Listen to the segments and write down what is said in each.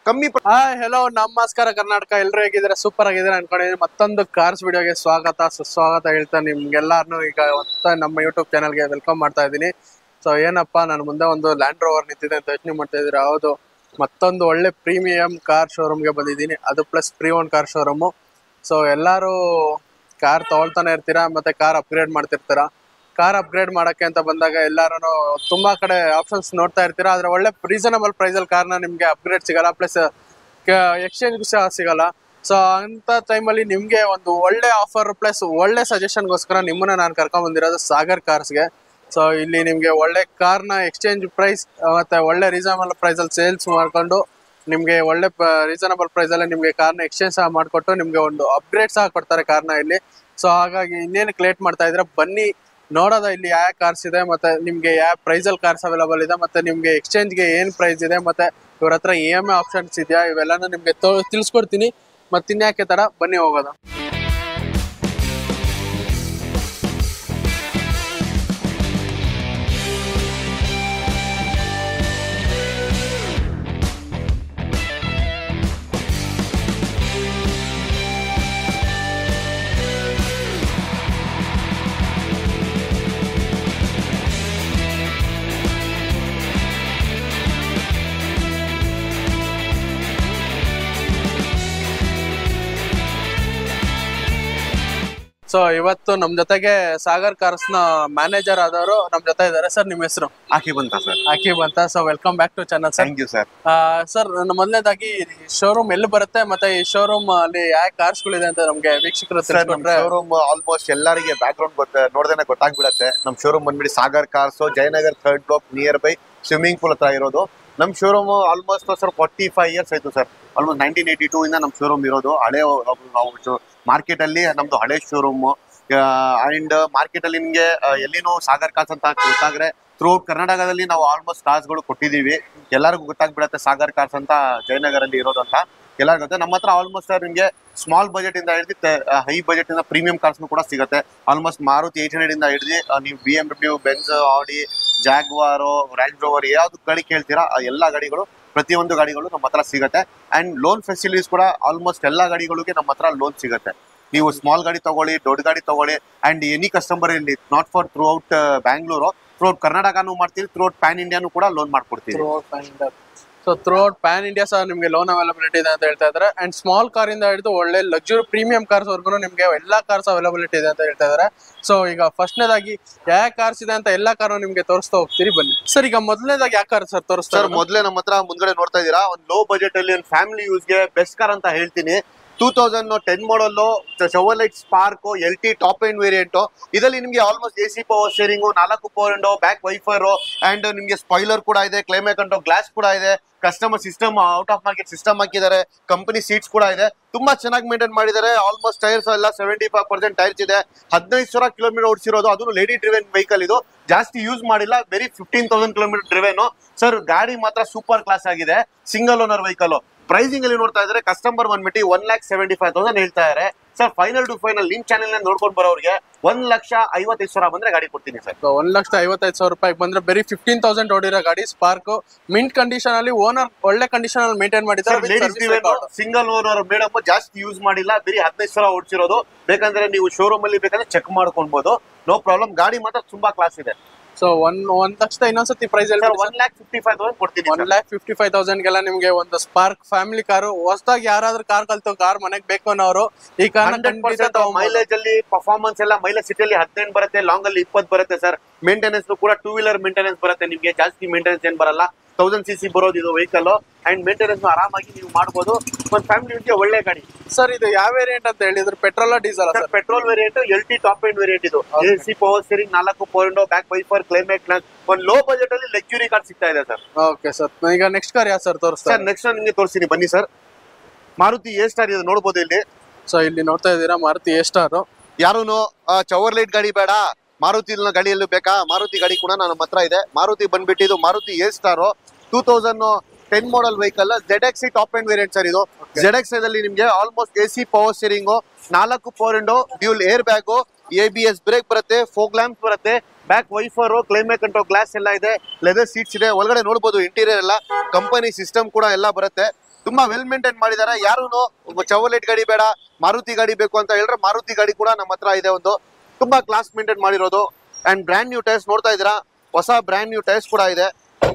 ಕಮ್ಮಿ. ಹೆಲೋ ನಮಸ್ಕಾರ ಕರ್ನಾಟಕ, ಎಲ್ಲರೂ ಹೇಗಿದ್ದಾರೆ? ಸೂಪರ್ ಆಗಿದ್ದಾರೆ ಅನ್ಕೊಂಡಿದ್ದೀನಿ. ಮತ್ತೊಂದು ಕಾರ್ಸ್ ವಿಡಿಯೋಗೆ ಸ್ವಾಗತ ಸುಸ್ವಾಗತ ಹೇಳ್ತಾ ನಿಮ್ಗೆಲ್ಲಾರು ಈಗ ನಮ್ಮ ಯೂಟ್ಯೂಬ್ ಚಾನಲ್ಗೆ ವೆಲ್ಕಮ್ ಮಾಡ್ತಾ ಇದ್ದೀನಿ. ಸೊ ಏನಪ್ಪಾ, ನಾನು ಮುಂದೆ ಒಂದು ಲ್ಯಾಂಡ್ ರೋವರ್ ನಿಂತಿದೆ ಅಂತ ಯೋಚನೆ ಮಾಡ್ತಾ ಇದ್ದೀರಾ? ಹೌದು, ಮತ್ತೊಂದು ಒಳ್ಳೆ ಪ್ರೀಮಿಯಂ ಕಾರ್ ಶೋರೂಮ್ಗೆ ಬಂದಿದ್ದೀನಿ, ಅದು plus pre own car showroom. So ಎಲ್ಲರೂ ಕಾರ್ ತಗೊಳ್ತಾನೆ ಇರ್ತೀರಾ, ಮತ್ತೆ ಕಾರ್ ಅಪ್ಗ್ರೇಡ್ ಮಾಡ್ತಿರ್ತೀರಾ. ಕಾರ್ ಅಪ್ಗ್ರೇಡ್ ಮಾಡಕ್ಕೆ ಅಂತ ಬಂದಾಗ ಎಲ್ಲಾರು ತುಂಬಾ ಕಡೆ ಆಪ್ಷನ್ಸ್ ನೋಡ್ತಾ ಇರ್ತೀರಾ, ಆದ್ರೆ ಒಳ್ಳೆ ರೀಸನಬಲ್ ಪ್ರೈಸ್ ಅಲ್ಲಿ ಕಾರ್ನ ನಿಮ್ಗೆ ಅಪ್ಗ್ರೇಡ್ ಸಿಗಲ್ಲ, ಪ್ಲಸ್ ಎಕ್ಸ್ಚೇಂಜ್ ಸಹ ಸಿಗಲ್ಲ. ಸೊ ಅಂತ ಟೈಮಲ್ಲಿ ನಿಮ್ಗೆ ಒಂದು ಒಳ್ಳೆ ಆಫರ್ ಪ್ಲಸ್ ಒಳ್ಳೆ ಸಜೆಷನ್ಗೋಸ್ಕರ ನಿಮ್ಮನ್ನ ನಾನು ಕರ್ಕೊಂಡ್ ಬಂದಿರೋದು ಸಾಗರ್ ಕಾರ್ಸ್ಗೆ. ಸೊ ಇಲ್ಲಿ ನಿಮ್ಗೆ ಒಳ್ಳೆ ಕಾರ್ನ ಎಕ್ಸ್ಚೇಂಜ್ ಪ್ರೈಸ್ ಮತ್ತೆ ಒಳ್ಳೆ ರೀಸನಬಲ್ ಪ್ರೈಸ್ ಅಲ್ಲಿ ಸೇಲ್ಸ್ ಮಾಡ್ಕೊಂಡು ನಿಮ್ಗೆ ಒಳ್ಳೆ ರೀಸನಬಲ್ ಪ್ರೈಸ್ ಅಲ್ಲಿ ನಿಮ್ಗೆ ಕಾರ್ನ ಎಕ್ಸ್ಚೇಂಜ್ ಸಹ ಮಾಡಿಕೊಟ್ಟು ನಿಮ್ಗೆ ಒಂದು ಅಪ್ಗ್ರೇಡ್ ಸಹ ಕೊಡ್ತಾರೆ ಕಾರ್ನ ಇಲ್ಲಿ. ಸೊ ಹಾಗಾಗಿ ಇನ್ನೇನಕ್ಕೆ ಲೇಟ್ ಮಾಡ್ತಾ ಇದ್ರೆ ಬನ್ನಿ ನೋಡೋದ ಇಲ್ಲಿ ಯಾವ ಕಾರ್ಸ್ ಇದೆ, ಮತ್ತೆ ನಿಮ್ಗೆ ಯಾವ ಪ್ರೈಸ್ ಅಲ್ಲಿ ಕಾರ್ಸ್ ಅವೈಲೇಬಲ್ ಇದೆ, ಮತ್ತೆ ನಿಮ್ಗೆ ಎಕ್ಸ್ಚೇಂಜ್ಗೆ ಏನ್ ಪ್ರೈಸ್ ಇದೆ, ಮತ್ತೆ ಇವ್ರ ಹತ್ರ EMI ಆಪ್ಷನ್ಸ್ ಇದೆಯಾ, ಇವೆಲ್ಲಾನು ನಿಮ್ಗೆ ತಿಳಿಸ್ಕೊಡ್ತೀನಿ. ಮತ್ತೆ ಇನ್ಯಾಕೆ ತಡ, ಬನ್ನಿ ಹೋಗೋದ. ಸೊ ಇವತ್ತು ನಮ್ ಜೊತೆಗೆ ಸಾಗರ್ ಕಾರ್ಸ್ ನ ಮ್ಯಾನೇಜರ್ ಆದವರು ನಮ್ ಜೊತೆ ಇದ್ದಾರೆ. ಸರ್, ನಿಮ್ಮ ಹೆಸರು? ಆಕಿಬ್ ಅಂತ ಸರ್. ಆಕಿಬ್ ಅಂತ. So welcome back to channel sir. Thank you sir. Sir, ಮೊದಲನೇದಾಗಿ ಶೋರೂಮ್ ಎಲ್ಲಿ ಬರುತ್ತೆ, ಮತ್ತೆ ಈ ಶೋರೂಮ್ ಅಲ್ಲಿ ಯಾವ ಕಾರ್ಸ್ ಗಳಿದೆ ಅಂತ ನಮ್ಗೆ ವೀಕ್ಷಕರು ತಿಳಿಸ್ಕೊಂಡ್ರೆ. ಶೋರೂಮ್ ಆಲ್ಮೋಸ್ಟ್ ಎಲ್ಲರಿಗೆ ಬ್ಯಾಕ್ ಗ್ರೌಂಡ್ ನೋಡ್ದೇನೆ ಗೊತ್ತಾಗ್ಬಿಡತ್ತೆ. ನಮ್ ಶೋರೂಮ್ ಬಂದ್ಬಿಟ್ಟು Sagar cars, Jayanagar 3rd block near by swimming pool ಹತ್ರ ಇರೋದು. ನಮ್ ಶೋರೂಮ್ ಆಲ್ಮೋಸ್ಟ್ ಸರ್ 45 ಇಯರ್ಸ್ ಆಯ್ತು ಸರ್. ಆಲ್ಮೋಸ್ಟ್ 1982 ಇಂದ ನಮ್ ಶೋರೂಮ್ ಇರೋದು. ಹಳೆ ಮಾರ್ಕೆಟ್ ಅಲ್ಲಿ ನಮ್ದು ಹಳೆ ಶೋರೂಮ್. ಅಂಡ್ ಮಾರ್ಕೆಟ್ ಅಲ್ಲಿ ನಿಮ್ಗೆ ಎಲ್ಲಿನೂ ಸಾಗರ್ ಕಾರ್ಸ್ ಅಂತ ಗೊತ್ತಾಗ್ರೆ ಥ್ರೂಔಟ್ ಕರ್ನಾಟಕದಲ್ಲಿ ನಾವು ಆಲ್ಮೋಸ್ಟ್ ಕಾರ್ಸ್ ಗಳು ಕೊಟ್ಟಿದೀವಿ. ಎಲ್ಲರಿಗೂ ಗೊತ್ತಾಗ್ಬಿಡತ್ತೆ ಸಾಗರ್ ಕಾರ್ಸ್ ಅಂತ ಜಯನಗರ್ ಅಲ್ಲಿ ಇರೋದು ಅಂತ ಎಲ್ಲರಿಗೂ ಗೊತ್ತೆ. ನಮ್ಮ ಹತ್ರ ಆಲ್ಮೋಸ್ಟ್ ಸರ್ ನಿಮ್ಗೆ ಸ್ಮಾಲ್ ಬಜೆಟ್ ಇಂದ ಹಿಡಿದು ಹೈ ಬಜೆಟ್ ಇಂದ ಪ್ರೀಮಿಯಂ ಕಾರ್ಸ್ ಕೂಡ ಸಿಗುತ್ತೆ. ಆಲ್ಮೋಸ್ಟ್ ಮಾರುತಿ 800 ಇಂದ ಹಿಡಿದು ನೀವು BMW, ಬೆಂಜ್, ಆಡಿ, ಜಾಗ್ವಾರ್, ರ್ಯಾಂಜ್ ರೋವರ್ ಯಾವ್ದು ಗಾಡಿ ಕೇಳ್ತೀರಾ ಆ ಎಲ್ಲಾ ಗಾಡಿಗಳು, ಪ್ರತಿಯೊಂದು ಗಾಡಿಗಳು ನಮ್ಮ ಹತ್ರ ಸಿಗುತ್ತೆ. ಅಂಡ್ ಲೋನ್ ಫೆಸಿಲಿಟೀಸ್ ಕೂಡ ಆಲ್ಮೋಸ್ಟ್ ಎಲ್ಲಾ ಗಾಡಿಗಳಿಗೆ ನಮ್ಮ ಹತ್ರ ಲೋನ್ ಸಿಗುತ್ತೆ. ನೀವು ಸ್ಮಾಲ್ ಗಾಡಿ ತಗೊಳ್ಳಿ, ದೊಡ್ಡ ಗಾಡಿ ತಗೊಳ್ಳಿ, ಅಂಡ್ ಎನಿ ಕಸ್ಟಮರ್ ಇಲ್ಲಿ not for throughout Bangalore, throughout ಕರ್ನಾಟಕನೂ ಮಾಡ್ತೀವಿ, ಥ್ರೂ ಔಟ್ ಪ್ಯಾನ್ ಇಂಡಿಯಾನು ಕೂಡ ಲೋನ್ ಮಾಡ್ಕೊಡ್ತೀವಿ. So throughout pan India ಸಹ ನಿಮ್ಗೆ ಲೋನ್ ಅವೈಲಬಿಲಿಟಿ ಇದೆ ಅಂತ ಹೇಳ್ತಾ ಇದ್ದಾರೆ. ಅಂಡ್ ಸ್ಮಾಲ್ ಕಾರ್ ಇಂದ ಹಿಡಿದು ಒಳ್ಳೆ ಲಕ್ಸುರಿ ಪ್ರೀಮಿಯಂ ಕಾರ್ಸ್ ವರ್ಗು ನಿಮ್ಗೆ ಎಲ್ಲಾ ಕಾರ್ಸ್ ಅವೈಲಬಿಲಿಟಿ ಇದೆ ಅಂತ ಹೇಳ್ತಾ ಇದ್ದಾರೆ. ಸೊ ಈಗ ಫಸ್ಟ್ನೇದಾಗಿ ಯಾವ ಕಾರ್ಸ್ ಇದೆ ಅಂತ ಎಲ್ಲಾ ಕಾರು ನಿಮ್ಗೆ ತೋರಿಸ್ತಾ ಹೋಗ್ತೀರಿ, ಬನ್ನಿ. ಸರ್, ಈಗ ಮೊದಲನೇದಾಗಿ ಯಾವ ಕಾರ್ ಸರ್ ತೋರಿಸ್ತಾರೆ? ಮೊದಲೇ ನಮ್ಮ ಹತ್ರ ಮುಂದ್ಗಡೆ ನೋಡ್ತಾ ಇದೀರಾ, ಒಂದು ಲೋ ಬಜೆಟ್ ಅಲ್ಲಿ ಒಂದು ಫ್ಯಾಮಿಲಿ ಯೂಸ್ಗೆ ಬೆಸ್ಟ್ ಕಾರ್ ಅಂತ ಹೇಳ್ತೀನಿ. 2010 model Chevrolet Spark LT top end variant. ಇದರಲ್ಲಿ ನಿಮ್ಗೆ almost AC power steering, 4 power window, back wiper, and ನಿಮ್ಗೆ ಸ್ಪಾಯ್ಲರ್ ಕೂಡ ಇದೆ, ಕ್ಲೈಮೇಟ್ ಕಂಟ್ರೋಲ್ ಗ್ಲಾಸ್ ಕೂಡ ಇದೆ, customer system out of market system ಹಾಕಿದ್ದಾರೆ, ಕಂಪನಿ ಸೀಟ್ಸ್ ಕೂಡ ಇದೆ, ತುಂಬಾ ಚೆನ್ನಾಗಿ ಮೇಂಟೈನ್ ಮಾಡಿದ್ದಾರೆ. ಆಲ್ಮೋಸ್ಟ್ ಟೈರ್ಸ್ ಎಲ್ಲ 75% ಟೈರ್ಸ್ ಇದೆ. 15,000 ಕಿಲೋಮೀಟರ್ ಓಡಿಸಿರೋದು, ಅದು ಲೇಡಿ ಡ್ರಿವೆನ್ ವೆಹಿಕಲ್. ಇದು ಜಾಸ್ತಿ ಯೂಸ್ ಮಾಡಿಲ್ಲ, ಬರೀ 15,000 ಕಿಲೋಮೀಟರ್ ಡ್ರಿವೆನ್. ಸರ್, ಗಾಡಿ ಮಾತ್ರ ಸೂಪರ್ ಕ್ಲಾಸ್ ಆಗಿದೆ, ಸಿಂಗಲ್ ಓನರ್ ವೆಹಿಕಲ್. ಪ್ರೈಸಿಂಗ್ ಅಲ್ಲಿ ನೋಡ್ತಾ ಇದ್ರೆ ಕಸ್ಟಮರ್ ಬಂದ್ಬಿಟ್ಟು 1,75,000 ಹೇಳ್ತಾ ಇದ್ದಾರೆ. ಸರ್, ಫೈನಲ್ ಟು ಫೈನಲ್ ನಿಮ್ ಚಾನೆಲ್ ನೋಡ್ಕೊಂಡು ಬರೋರಿಗೆ 1,55,000 ಬಂದ್ರೆ ಗಾಡಿ ಕೊಡ್ತೀನಿ ಸರ್. 1,55,000 ರೂಪಾಯಿ ಬಂದ್ರೆ ಬರೀ 15,000 ಓಡಿರೋ ಗಾಡಿ ಸ್ಪಾರ್ಕ್, ಮಿಂಟ್ ಕಂಡೀಷನ್ ಅಲ್ಲಿ, ಓನರ್ ಒಳ್ಳೆ ಕಂಡೀಷನ್ ಅಲ್ಲಿ ಮೇಂಟೈನ್ ಮಾಡಿದ್ದಾರೆ. ಸಿಂಗಲ್ ಓನರ್ ಮೇಡಮ್, ಜಾಸ್ತಿ ಯೂಸ್ ಮಾಡಿಲ್ಲ, ಬರೀ 15,000 ಓಡಿಸಿರೋದು. ಬೇಕಂದ್ರೆ ನೀವು ಶೋರೂಮ್ ಅಲ್ಲಿ ಬೇಕಂದ್ರೆ ಚೆಕ್ ಮಾಡ್ಕೊಬಹುದು, ನೋ ಪ್ರಾಬ್ಲಮ್. ಗಾಡಿ ಮಾತ್ರ ತುಂಬಾ ಕ್ಲಾಸ್ ಇದೆ. ಸೊ 1 ಲಕ್ಷದ ಇನ್ನೊಂದ್ಸತಿ ಪ್ರೈಸ್ 1,55,000 ಕೊಡ್ತೀನಿ. 1,55,000ಗೆಲ್ಲ ನಿಮ್ಗೆ ಒಂದು ಸ್ಪಾರ್ಕ್ ಫ್ಯಾಮಿಲಿ ಕಾರು. ಹೊಸದಾಗಿ ಯಾರಾದ್ರೂ ಕಾರ್ ಕಲ್ತು ಕಾರ್ ಮನೆಗೆ ಬೇಕು ಅನ್ನೋರು ಈ ಕಾರ್ ಮೈಲೇಜ್ ಅಲ್ಲಿ ಪರ್ಫಾರ್ಮೆನ್ಸ್ ಎಲ್ಲ ಮೈಲೇಜ್ ಸಿಟಿಯಲ್ಲಿ 18 ಬರುತ್ತೆ, ಲಾಂಗ್ ಅಲ್ಲಿ 20 ಬರುತ್ತೆ ಸರ್. ಮೇಂಟೆನೆನ್ಸ್ ಕೂಡ 2 ವೀಲರ್ ಮೇಂಟೆನೆನ್ಸ್ ಬರುತ್ತೆ, ನಿಮ್ಗೆ ಜಾಸ್ತಿ ಮೇಂಟೆನೆನ್ಸ್ ಏನ್ ಬರಲ್ಲ. 1000cc ಬರೋದು ಇದು ವೆಹಿಕಲ್. ಅಂಡ್ ಮೇಂಟೆನೆನ್ಸ್ ಆರಾಮಾಗಿ ನೀವು ಮಾಡಬಹುದು. ಒಂದು ಫ್ಯಾಮಿಲಿ ಒಳ್ಳೆ ಗಾಡಿ. ಸರ್, ಇದು ಯಾವ ವೇರಿಯಂಟ್ ಅಂತ ಹೇಳಿದ್ರು? Petrol diesel? Sir, petrol variant, LT top end variant. ಇದು AC power steering, 4 power window, back wiper, climate glass. ಒಂದು ಲೋ ಬಜೆಟ್ ಅಲ್ಲಿ ಲಕ್ಸುರಿ ಕಾರ್ ಸಿಗ್ತಾ ಇದೆ ಸರ್. ಓಕೆ ಸರ್, ಈಗ ನೆಕ್ಸ್ಟ್ ಕಾರ್ ಯಾವ ಸರ್ ತೋರಿಸ್ತಾರೆ? ಸರ್, ನೆಕ್ಸ್ಟ್ ನಿಮಗೆ ತೋರಿಸ್ತೀನಿ, ಬನ್ನಿ ಸರ್. ಮಾರುತಿ A ಸ್ಟಾರ್ ಇದು ನೋಡಬಹುದು ಇಲ್ಲಿ. ಸೊ ಇಲ್ಲಿ ನೋಡ್ತಾ ಇದ್ದೀರಾ ಮಾರುತಿ A ಸ್ಟಾರ್. ಯಾರು ಚವರ್ಲೈಟ್ ಗಾಡಿ ಬೇಡ, ಮಾರುತಿ ಗಾಡಿಯಲ್ಲೂ ಬೇಕಾ? ಮಾರುತಿ ಗಾಡಿ ಕೂಡ ನಮ್ಮ ಹತ್ರ ಇದೆ. ಮಾರುತಿ ಬಂದ್ಬಿಟ್ಟು Maruti A star 2010 model vehicle, ZX top end variant sir. ಇದು ZX ಅಲ್ಲಿ ನಿಮ್ಗೆ almost AC power steering, 4 power window, dual air bag, ABS brake ಬರುತ್ತೆ, ಫೋಗ್ ಲ್ಯಾಂಪ್ ಬರುತ್ತೆ, back wiper, climate control glass ಎಲ್ಲ ಇದೆ, ಲೆದರ್ ಸೀಟ್ಸ್ ಇದೆ. ಒಳಗಡೆ ನೋಡಬಹುದು ಇಂಟೀರಿಯರ್ ಎಲ್ಲ ಕಂಪನಿ ಸಿಸ್ಟಮ್ ಕೂಡ ಎಲ್ಲ ಬರುತ್ತೆ. ತುಂಬಾ ವೆಲ್ ಮೇಂಟೈನ್ ಮಾಡಿದ್ದಾರೆ. ಯಾರು ಚವಲೆಟ್ ಗಾಡಿ ಬೇಡ, ಮಾರುತಿ ಗಾಡಿ ಬೇಕು ಅಂತ ಹೇಳಿದ್ರೆ ಮಾರುತಿ ಗಾಡಿ ಕೂಡ ನಮ್ಮ ಹತ್ರ ಇದೆ. ಒಂದು ತುಂಬಾ ಕ್ಲಾಸ್ ಮೇಂಟೈನ್ ಮಾಡಿರೋದು ಅಂಡ್ ಬ್ರ್ಯಾಂಡ್ ನ್ಯೂ ಟೈರ್ಸ್ ನೋಡ್ತಾ ಇದ್ದೀರಾ, ಹೊಸ ಬ್ರ್ಯಾಂಡ್ ನ್ಯೂ ಟೈರ್ಸ್ ಕೂಡ ಇದೆ.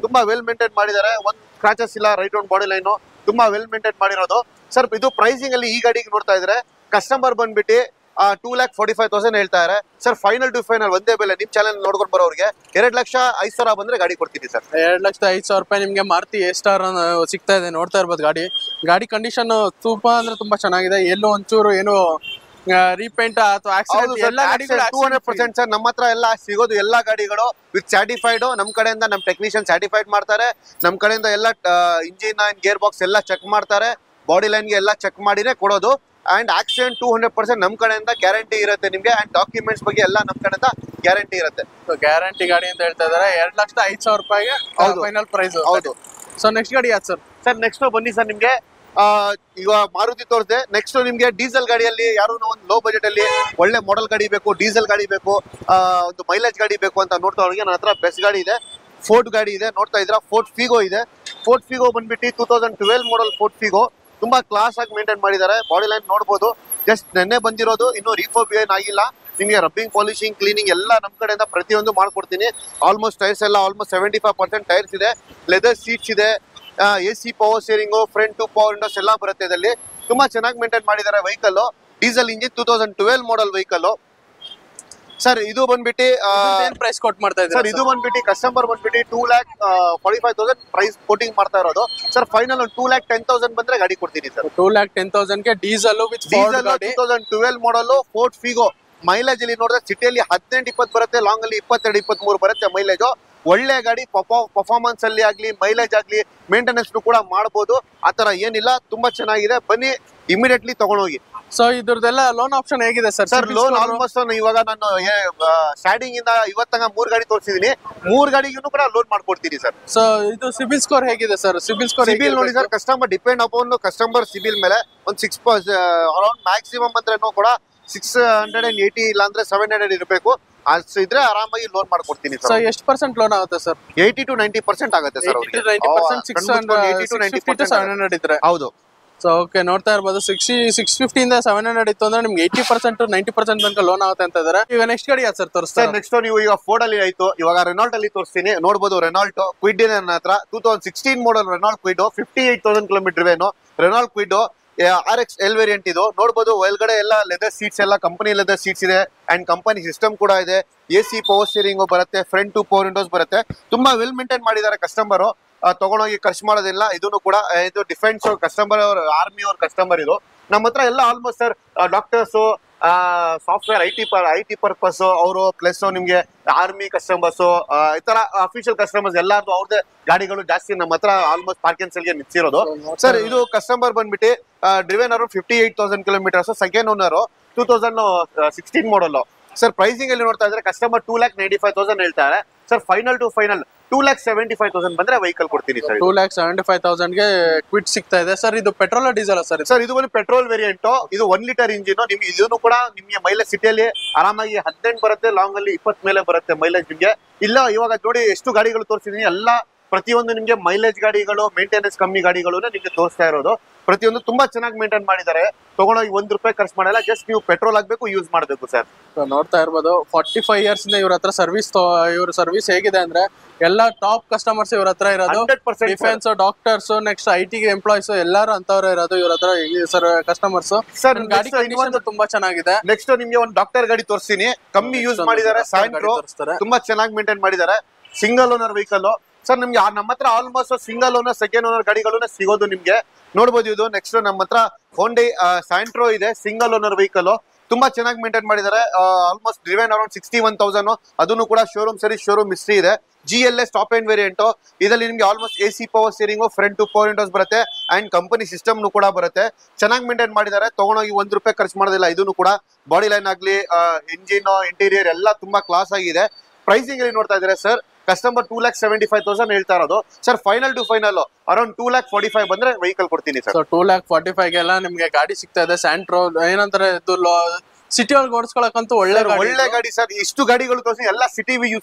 ತುಂಬಾ ವೆಲ್ ಮೇಂಟೈನ್ ಮಾಡಿದ್ದಾರೆ, ಒಂದ್ ಸ್ಕ್ರಾಚಸ್ ಇಲ್ಲ, ರೈಟ್ ರೌಂಡ್ ಬಾಡಿ ಲೈನ್ ತುಂಬಾ ವೆಲ್ ಮೇಂಟೈನ್ ಮಾಡಿರೋದು. ಸರ್ ಇದು ಪ್ರೈಸಿಂಗ್ ಅಲ್ಲಿ ಈ ಗಾಡಿಗೆ ನೋಡ್ತಾ ಇದ್ರೆ ಕಸ್ಟಮರ್ ಬಂದ್ಬಿಟ್ಟು 2,45,000 ಹೇಳ್ತಾ ಇದ್ದಾರೆ ಸರ್. ಫೈನಲ್ ಟು ಫೈನಲ್ ಒಂದೇ ಬೆಲೆ. ನಿಮ್ ಚಾನೆಲ್ ನೋಡ್ಕೊಂಡು ಬರೋರಿಗೆ 2,05,000 ಬಂದ್ರೆ ಗಾಡಿ ಕೊಡ್ತೀನಿ ಸರ್. 2,05,000 ರೂಪಾಯಿ ನಿಮ್ಗೆ ಮಾರುತಿ ಎ ಸ್ಟಾರ್ ಸಿಗ್ತಾ ಇದೆ. ನೋಡ್ತಾ ಇರ್ಬೋದು ಗಾಡಿ ಕಂಡೀಷನ್ ತುಂಬಾ ಅಂದ್ರೆ ತುಂಬಾ ಚೆನ್ನಾಗಿದೆ. ಎಲ್ಲೋ ಒಂಚೂರು ಏನು ರೀಪೇಂಟ್ ಅಥವಾ ಆಕ್ಸಿಡೆಂಟ್ ಎಲ್ಲ ಗಾಡಿಗಳು 200% ಸರ್. ನಮ್ಮ ಹತ್ರ ಎಲ್ಲ ಸಿಗೋದು ಎಲ್ಲಾ ಗಾಡಿಗಳು ವಿತ್ ಸರ್ಟಿಫೈಡ್. ನಮ್ ಕಡೆಯಿಂದ ನಮ್ ಟೆಕ್ನಿಷಿಯನ್ ಸರ್ಟಿಫೈಡ್ ಮಾಡ್ತಾರೆ. ನಮ್ ಕಡೆಯಿಂದ ಎಲ್ಲ ಇಂಜಿನ್ ಅಂಡ್ ಗೇರ್ ಬಾಕ್ಸ್ ಎಲ್ಲ ಚೆಕ್ ಮಾಡ್ತಾರೆ. ಬಾಡಿ ಲೈನ್ ಗೆ ಎಲ್ಲ ಚೆಕ್ ಮಾಡಿನೇ ಕೊಡೋದು. ಅಂಡ್ ಆಕ್ಸಿಡೆಂಟ್ 200% ನಮ್ ಕಡೆಯಿಂದ ಗ್ಯಾರಂಟಿ ಇರುತ್ತೆ ನಿಮ್ಗೆ. ಅಂಡ್ ಡಾಕ್ಯುಮೆಂಟ್ಸ್ ಬಗ್ಗೆ ಎಲ್ಲ ನಮ್ ಕಡೆಯಿಂದ ಗ್ಯಾರಂಟಿ ಇರುತ್ತೆ. ಗ್ಯಾರಂಟಿ ಗಾಡಿ ಅಂತ ಹೇಳ್ತಾ ಇದಾರೆ. 2,05,000 ರೂಪಾಯಿಗೆ ಫೈನಲ್ ಪ್ರೈಸ್. ಹೌದು. ಸೊ ನೆಕ್ಸ್ಟ್ ಗಾಡಿ ಯಾವ್ದು ಸರ್? ಸರ್ ನೆಕ್ಸ್ಟ್ ಬನ್ನಿ ಸರ್, ನಿಮ್ಗೆ ಈಗ ಮಾರುತಿ ತೋರಿಸಿದೆ. ನೆಕ್ಸ್ಟ್ ನಿಮ್ಗೆ ಡೀಸೆಲ್ ಗಾಡಿಯಲ್ಲಿ ಯಾರು ಒಂದು ಲೋ ಬಜೆಟ್ ಅಲ್ಲಿ ಒಳ್ಳೆ ಮಾಡೆಲ್ ಗಾಡಿ ಬೇಕು, ಡೀಸೆಲ್ ಗಾಡಿ ಬೇಕು, ಒಂದು ಮೈಲೇಜ್ ಗಾಡಿ ಬೇಕು ಅಂತ ನೋಡ್ತಾ ಅವ್ರಿಗೆ ನನ್ನ ಹತ್ರ ಬೆಸ್ಟ್ ಗಾಡಿ ಇದೆ. ಫೋರ್ಡ್ ಗಾಡಿ ಇದೆ, ನೋಡ್ತಾ ಇದ್ರ ಫೋರ್ಡ್ ಫಿಗೋ ಇದೆ. ಫೋರ್ಡ್ ಫಿಗೋ ಬಂದ್ಬಿಟ್ಟು 2012 ಮಾಡೆಲ್ ಫೋರ್ಡ್ ಫಿಗೋ. ತುಂಬಾ ಕ್ಲಾಸ್ ಆಗಿ ಮೇಂಟೈನ್ ಮಾಡಿದ್ದಾರೆ. ಬಾಡಿ ಲೈನ್ ನೋಡ್ಬೋದು, ಜಸ್ಟ್ ನೆನ್ನೆ ಬಂದಿರೋದು, ಇನ್ನೂ ರಿಫರ್ಬ್ ಏನಾಗಿಲ್ಲ. ನಿಮಗೆ ರಬ್ಬಿಂಗ್, ಪಾಲಿಶಿಂಗ್, ಕ್ಲೀನಿಂಗ್ ಎಲ್ಲ ನಮ್ಮ ಕಡೆಯಿಂದ ಪ್ರತಿಯೊಂದು ಮಾಡ್ಕೊಡ್ತೀನಿ. ಆಲ್ಮೋಸ್ಟ್ ಟೈರ್ಸ್ ಎಲ್ಲ ಆಲ್ಮೋಸ್ಟ್ 75% ಟೈರ್ಸ್ ಇದೆ. ಲೆದರ್ ಸೀಟ್ಸ್ ಇದೆ, AC power steering, front two power windows ಎಲ್ಲ ಬರುತ್ತೆ ಇದರಲ್ಲಿ. ತುಂಬಾ ಚೆನ್ನಾಗಿ ಮೇಂಟೈನ್ ಮಾಡಿದ್ದಾರೆ vehicle. Diesel engine 2012 model vehicle sir. ಇದು ಬಂದ್ಬಿಟ್ಟು ಪ್ರೈಸ್ ಕೊಟ್ ಮಾಡ್ತಾ ಇದ್ದಾರೆ ಸರ್. ಇದು ಬಂದ್ಬಿಟ್ಟು ಕಸ್ಟಮರ್ ಬಂದ್ಬಿಟ್ಟು 2,45,000 ಪ್ರೈಸ್ ಕೋಟಿಂಗ್ ಮಾಡ್ತಾ ಇರೋದು ಸರ್. ಫೈನಲ್ ಒಂದು 2,10,000 ಬಂದ್ರೆ ಗಾಡಿ ಕೊಡ್ತೀನಿ ಸರ್. 2,10,000 ಗೆ diesel with diesel 2012 model Ford Figo. Mileage ಅಲ್ಲಿ ನೋಡಿದ್ರೆ ಸಿಟಿಯಲ್ಲಿ 18-20 ಬರುತ್ತೆ, ಲಾಂಗ್ ಅಲ್ಲಿ 22-23 ಬರುತ್ತೆ ಮೈಲೇಜ್. ಒಳ್ಳೆ ಗಾಡಿ, ಪರ್ಫಾರ್ಮೆನ್ಸ್ ಅಲ್ಲಿ ಆಗ್ಲಿ, ಮೈಲೇಜ್ ಆಗ್ಲಿ, ಮೇಂಟೆನೆನ್ಸ್ ಕೂಡ ಮಾಡಬಹುದು. ಆತರ ಏನಿಲ್ಲ, ತುಂಬಾ ಚೆನ್ನಾಗಿದೆ. ಬನ್ನಿ ಇಮಿಡಿಯೇಟ್ಲಿ ತಗೊಂಡೋಗಿ. ಸೊ ಇದ್ರದ್ದೆಲ್ಲ ಲೋನ್ ಆಪ್ಷನ್ ಹೇಗಿದೆ ಸರ್? ಸರ್ ಲೋನ್ ಆಲ್ಮೋಸ್ಟ್ ಇವಾಗ ನಾನು ಸ್ಟಾರ್ಟಿಂಗ್ ಇಂದ ಇವತ್ತಂಗ 3 ಗಾಡಿ ತೋರಿಸಿದೀನಿ. 3 ಗಾಡಿಗೂ ಕೂಡ ಲೋನ್ ಮಾಡ್ಕೊಡ್ತೀನಿ ಸರ್. ಸೊ ಇದು ಸಿಬಿಲ್ ಸ್ಕೋರ್ ಹೇಗಿದೆ ಸರ್? ಸಿಬಿಲ್ ನೋಡಿ sir, customer depend upon customer CIBIL ಮೇಲೆ. ಒಂದು 6 ಅರೌಂಡ್ ಮ್ಯಾಕ್ಸಿಮಮ್ ಅಂದ್ರೇನು ಕೂಡ 680 ಇಲ್ಲ ಅಂದ್ರೆ 700 ಇರಬೇಕು. ಅಷ್ಟು ಇದ್ರೆ ಆರಾಮಾಗಿ ಲೋನ್ ಮಾಡ್ಕೊಡ್ತೀನಿ ಸರ್. ಎಷ್ಟು ಪರ್ಸೆಂಟ್ ಲೋನ್ ಆಗುತ್ತೆ ಸರ್? 80 to 90% ಆಗುತ್ತೆ ಸರ್. 700 ಇದ್ರೆ ಹೌದು. ಸೊ ಓಕೆ, ನೋಡ್ತಾ ಇರ್ಬೋದು 650 ಇಂದ 700 ಇತ್ತು ಅಂದ್ರೆ ನಿಮ್ಗೆ 80% to 90% ತನಕ ಲೋನ್ ಆಗುತ್ತೆ ಅಂತ ಇದಾರೆ. ಈಗ ನೆಕ್ಸ್ಟ್ ಗಾಡಿ ಯಾವ್ದು ಸರ್ ತೋರಿಸ್ತಾರೆ? ನೆಕ್ಸ್ಟ್ ನೀವು ಈಗ ಫೋರ್ಡ್ ಅಲ್ಲಿ ಆಯ್ತು, ಇವಾಗ ರೆನಾಲ್ಟ್ ಅಲ್ಲಿ ತೋರಿಸ್ತೀನಿ. ನೋಡಬಹುದು ರೆನಾಲ್ಟ್ ಕ್ವಿಡ್ ಇದೆ ನನ್ನ ಹತ್ರ. 2016 ಮಾಡೆಲ್ ರೆನಾಲ್ಟ್ ಕ್ವಿಡ್, 58,000 ಕಿಲೋಮೀಟರ್ ಇವೇನು Renault Kwid. RX L variant ಇದು. ನೋಡಬಹುದು ಒಳಗಡೆ ಎಲ್ಲ ಲೆದರ್ ಸೀಟ್ಸ್, ಎಲ್ಲ ಕಂಪನಿ ಲೆದರ್ ಸೀಟ್ಸ್ ಇದೆ. ಅಂಡ್ ಕಂಪನಿ ಸಿಸ್ಟಮ್ ಕೂಡ ಇದೆ. AC ಪವರ್ ಸ್ಟೀರಿಂಗ್ ಬರುತ್ತೆ, ಫ್ರಂಟ್ ಟು ಪವರ್ ವಿಂಡೋಸ್ ಬರುತ್ತೆ. ತುಂಬಾ ವೆಲ್ ಮೇಂಟೈನ್ ಮಾಡಿದ್ದಾರೆ ಕಸ್ಟಮರ್. ತಗೊಂಡೋಗಿ ಖರ್ಚು ಮಾಡೋದಿಲ್ಲ. ಇದನ್ನು ಕೂಡ ಇದು ಡಿಫೆನ್ಸ್ ಕಸ್ಟಮರ್, ಆರ್ಮಿ ಅವ್ರ ಕಸ್ಟಮರ್. ಇದು ನಮ್ಮ ಹತ್ರ ಎಲ್ಲ almost sir doctors, software, IT purpose ಅವರು, ಪ್ಲಸ್ ನಿಮ್ಗೆ ಆರ್ಮಿ ಕಸ್ಟಮರ್ಸ್, ಈ ತರ ಅಫಿಷಿಯಲ್ ಕಸ್ಟಮರ್ಸ್ ಎಲ್ಲಾರ್ದು ಅವ್ರದೇ ಗಾಡಿಗಳು ಜಾಸ್ತಿ ನಮ್ಮ ಹತ್ರ ಆಲ್ಮೋಸ್ಟ್ ಪಾರ್ಕಿಂಗ್ ಸೆಲ್ಗೆ ನಿಲ್ಸಿರೋದು ಸರ್. ಇದು ಕಸ್ಟಮರ್ ಬಂದ್ಬಿಟ್ಟು ಡ್ರಿವೆನ್ ಅವರು 58,000 kilometres, second owner 2016 model sir. Pricing ಅಲ್ಲಿ ನೋಡ್ತಾ ಇದ್ರೆ ಕಸ್ಟಮರ್ 2,95,000 ಹೇಳ್ತಾರೆ ಸರ್. ಫೈನಲ್ ಟು ಫೈನಲ್ 2,75,000 ಬಂದ್ರೆ ವೆಹಿಕಲ್ ಕೊಡ್ತೀನಿ ಸರ್. 2,75,000 ಗೆ ಕ್ವಿಟ್ ಸಿಗ್ತಾ ಇದೆ ಸರ್. ಇದು ಪೆಟ್ರೋಲ್ ಡೀಸೆಲ್ ಸರ್? ಸರ್ ಇದು ಒಂದು ಪೆಟ್ರೋಲ್ ವೇರಿಯಂಟ್. ಇದು 1 ಲೀಟರ್ ಇಂಜಿನ್. ನಿಮ್ಗೆ ಇದನ್ನು ಕೂಡ ನಿಮ್ಗೆ ಮೈಲೇಜ್ ಸಿಟಿಯಲ್ಲಿ ಆರಾಮಾಗಿ 18 ಬರುತ್ತೆ, ಲಾಂಗ್ ಅಲ್ಲಿ 20 ಮೇಲೆ ಬರುತ್ತೆ ಮೈಲೇಜ್ ನಿಮ್ಗೆ. ಇಲ್ಲ ಇವಾಗ ನೋಡಿ ಎಷ್ಟು ಗಾಡಿಗಳು ತೋರಿಸಿದೀನಿ, ಎಲ್ಲ ಪ್ರತಿಯೊಂದು ನಿಮ್ಗೆ ಮೈಲೇಜ್ ಗಾಡಿಗಳು, ಮೇಂಟೆನೆನ್ಸ್ ಕಮ್ಮಿ ಗಾಡಿಗಳು ನಿಮ್ಗೆ ತೋರಿಸ್ತಾ ಇರೋದು. ಪ್ರತಿಯೊಂದು ತುಂಬಾ ಚೆನ್ನಾಗಿ ಮೇಂಟೈನ್ ಮಾಡಿದ್ದಾರೆ. ತಗೊಂಡೋಗಿ 1 ರೂಪಾಯಿ ಖರ್ಚು ಮಾಡಲ್ಲ, ಜಸ್ಟ್ ನೀವು ಪೆಟ್ರೋಲ್ ಹಾಕ್ಬೇಕು, ಯೂಸ್ ಮಾಡಬೇಕು ಸರ್. ನೋಡ್ತಾ ಇರ್ಬೋದು 45 ಇಯರ್ಸ್ ಇಂದ ಇವ್ರ ಹತ್ರ ಇವ್ರ ಸರ್ವಿಸ್ ಹೇಗಿದೆ ಅಂದ್ರೆ ಎಲ್ಲ ಟಾಪ್ ಕಸ್ಟಮರ್ಸ್ ಇವ್ರ ಹತ್ರ ಇರೋದು. 100% defence, doctors, next IT employees ಎಲ್ಲಾರು ಅಂತವ್ರೆ ಇರೋದು ಇವ್ರ ಹತ್ರ ಸರ್ ಕಸ್ಟಮರ್ಸ್. ಸರ್ ಗಾಡಿ ಕಂಡೀಷನ್ ತುಂಬಾ ಚೆನ್ನಾಗಿದೆ. ನೆಕ್ಸ್ಟ್ ನಿಮ್ಗೆ ಒಂದು ಡಾಕ್ಟರ್ ಗಾಡಿ ತೋರಿಸ್ತೀನಿ. ಕಮ್ಮಿ ಯೂಸ್ ಮಾಡಿದ್ದಾರೆ, ಸ್ಯಾಂಟ್ರೋ ತುಂಬಾ ಚೆನ್ನಾಗಿ ಮೇಂಟೈನ್ ಮಾಡಿದ್ದಾರೆ. Single owner vehicle sir. ನಿಮ್ಗೆ ನಮ್ಮ ಹತ್ರ almost single owner, second owner ಗಾಡಿಗಳು ಸಿಗೋದು ನಿಮ್ಗೆ. ನೋಡ್ಬೋದು ಇದು. ನೆಕ್ಸ್ಟ್ ನಮ್ಮ ಹತ್ರ ಹೋಂಡೈ ಸ್ಯಾಂಟ್ರೋ ಇದೆ, ಸಿಂಗಲ್ ಓನರ್ ವೆಹಿಕಲ್. ತುಂಬಾ ಚೆನ್ನಾಗಿ ಮೇಂಟೈನ್ ಮಾಡಿದ್ದಾರೆ. Almost driven around 61,000. ಅದನ್ನು ಕೂಡ ಶೋರೂಮ್ ಸರಿ, ಶೋರೂಮ್ ಹಿಸ್ಟ್ರಿ ಇದೆ. GLS top end variant. ಇದರಲ್ಲಿ ನಿಮ್ಗೆ almost AC power steering, front two power windows ಬರುತ್ತೆ. ಅಂಡ್ ಕಂಪನಿ ಸಿಸ್ಟಮ್ ಕೂಡ ಬರುತ್ತೆ. ಚೆನ್ನಾಗಿ ಮೇಂಟೈನ್ ಮಾಡಿದ್ದಾರೆ. ತಗೊಂಡೋಗಿ 1 ರೂಪಾಯಿ ಖರ್ಚು ಮಾಡೋದಿಲ್ಲ. ಇದನ್ನು ಕೂಡ ಬಾಡಿ ಲೈನ್ ಆಗ್ಲಿ, ಇಂಜಿನ್, ಇಂಟೀರಿಯರ್ ಎಲ್ಲ ತುಂಬಾ ಕ್ಲಾಸ್ ಆಗಿದೆ. ಪ್ರೈಸಿಂಗ್ ಅಲ್ಲಿ ನೋಡ್ತಾ ಇದ್ದಾರೆ ಸರ್, ಕಸ್ಟಮರ್ 2,75,000 ಹೇಳ್ತಾ ಇರೋದು sir. Final to final around 2,45,000 ಬಂದ್ರೆ ವೆಹಿಕಲ್ ಕೊಡ್ತೀನಿ ಸರ್. 2,45,000 ಗೆಲ್ಲ ನಿಮ್ಗೆ ಗಾಡಿ ಸಿಗ್ತಾ ಇದೆ. ಸ್ಯಾಂಟ್ರೋ ಏನಂತಾರೆ, ಸಿಟಿ ಒಳಗೆ ಓಡಿಸ್ಕೊಳಕಂತೂ ಒಳ್ಳೆ ಒಳ್ಳೆ ಗಾಡಿ ಸರ್. ಇಷ್ಟು ಗಾಡಿಗಳು ತೋರಿಸಿ ಎಲ್ಲ ಸಿಟಿ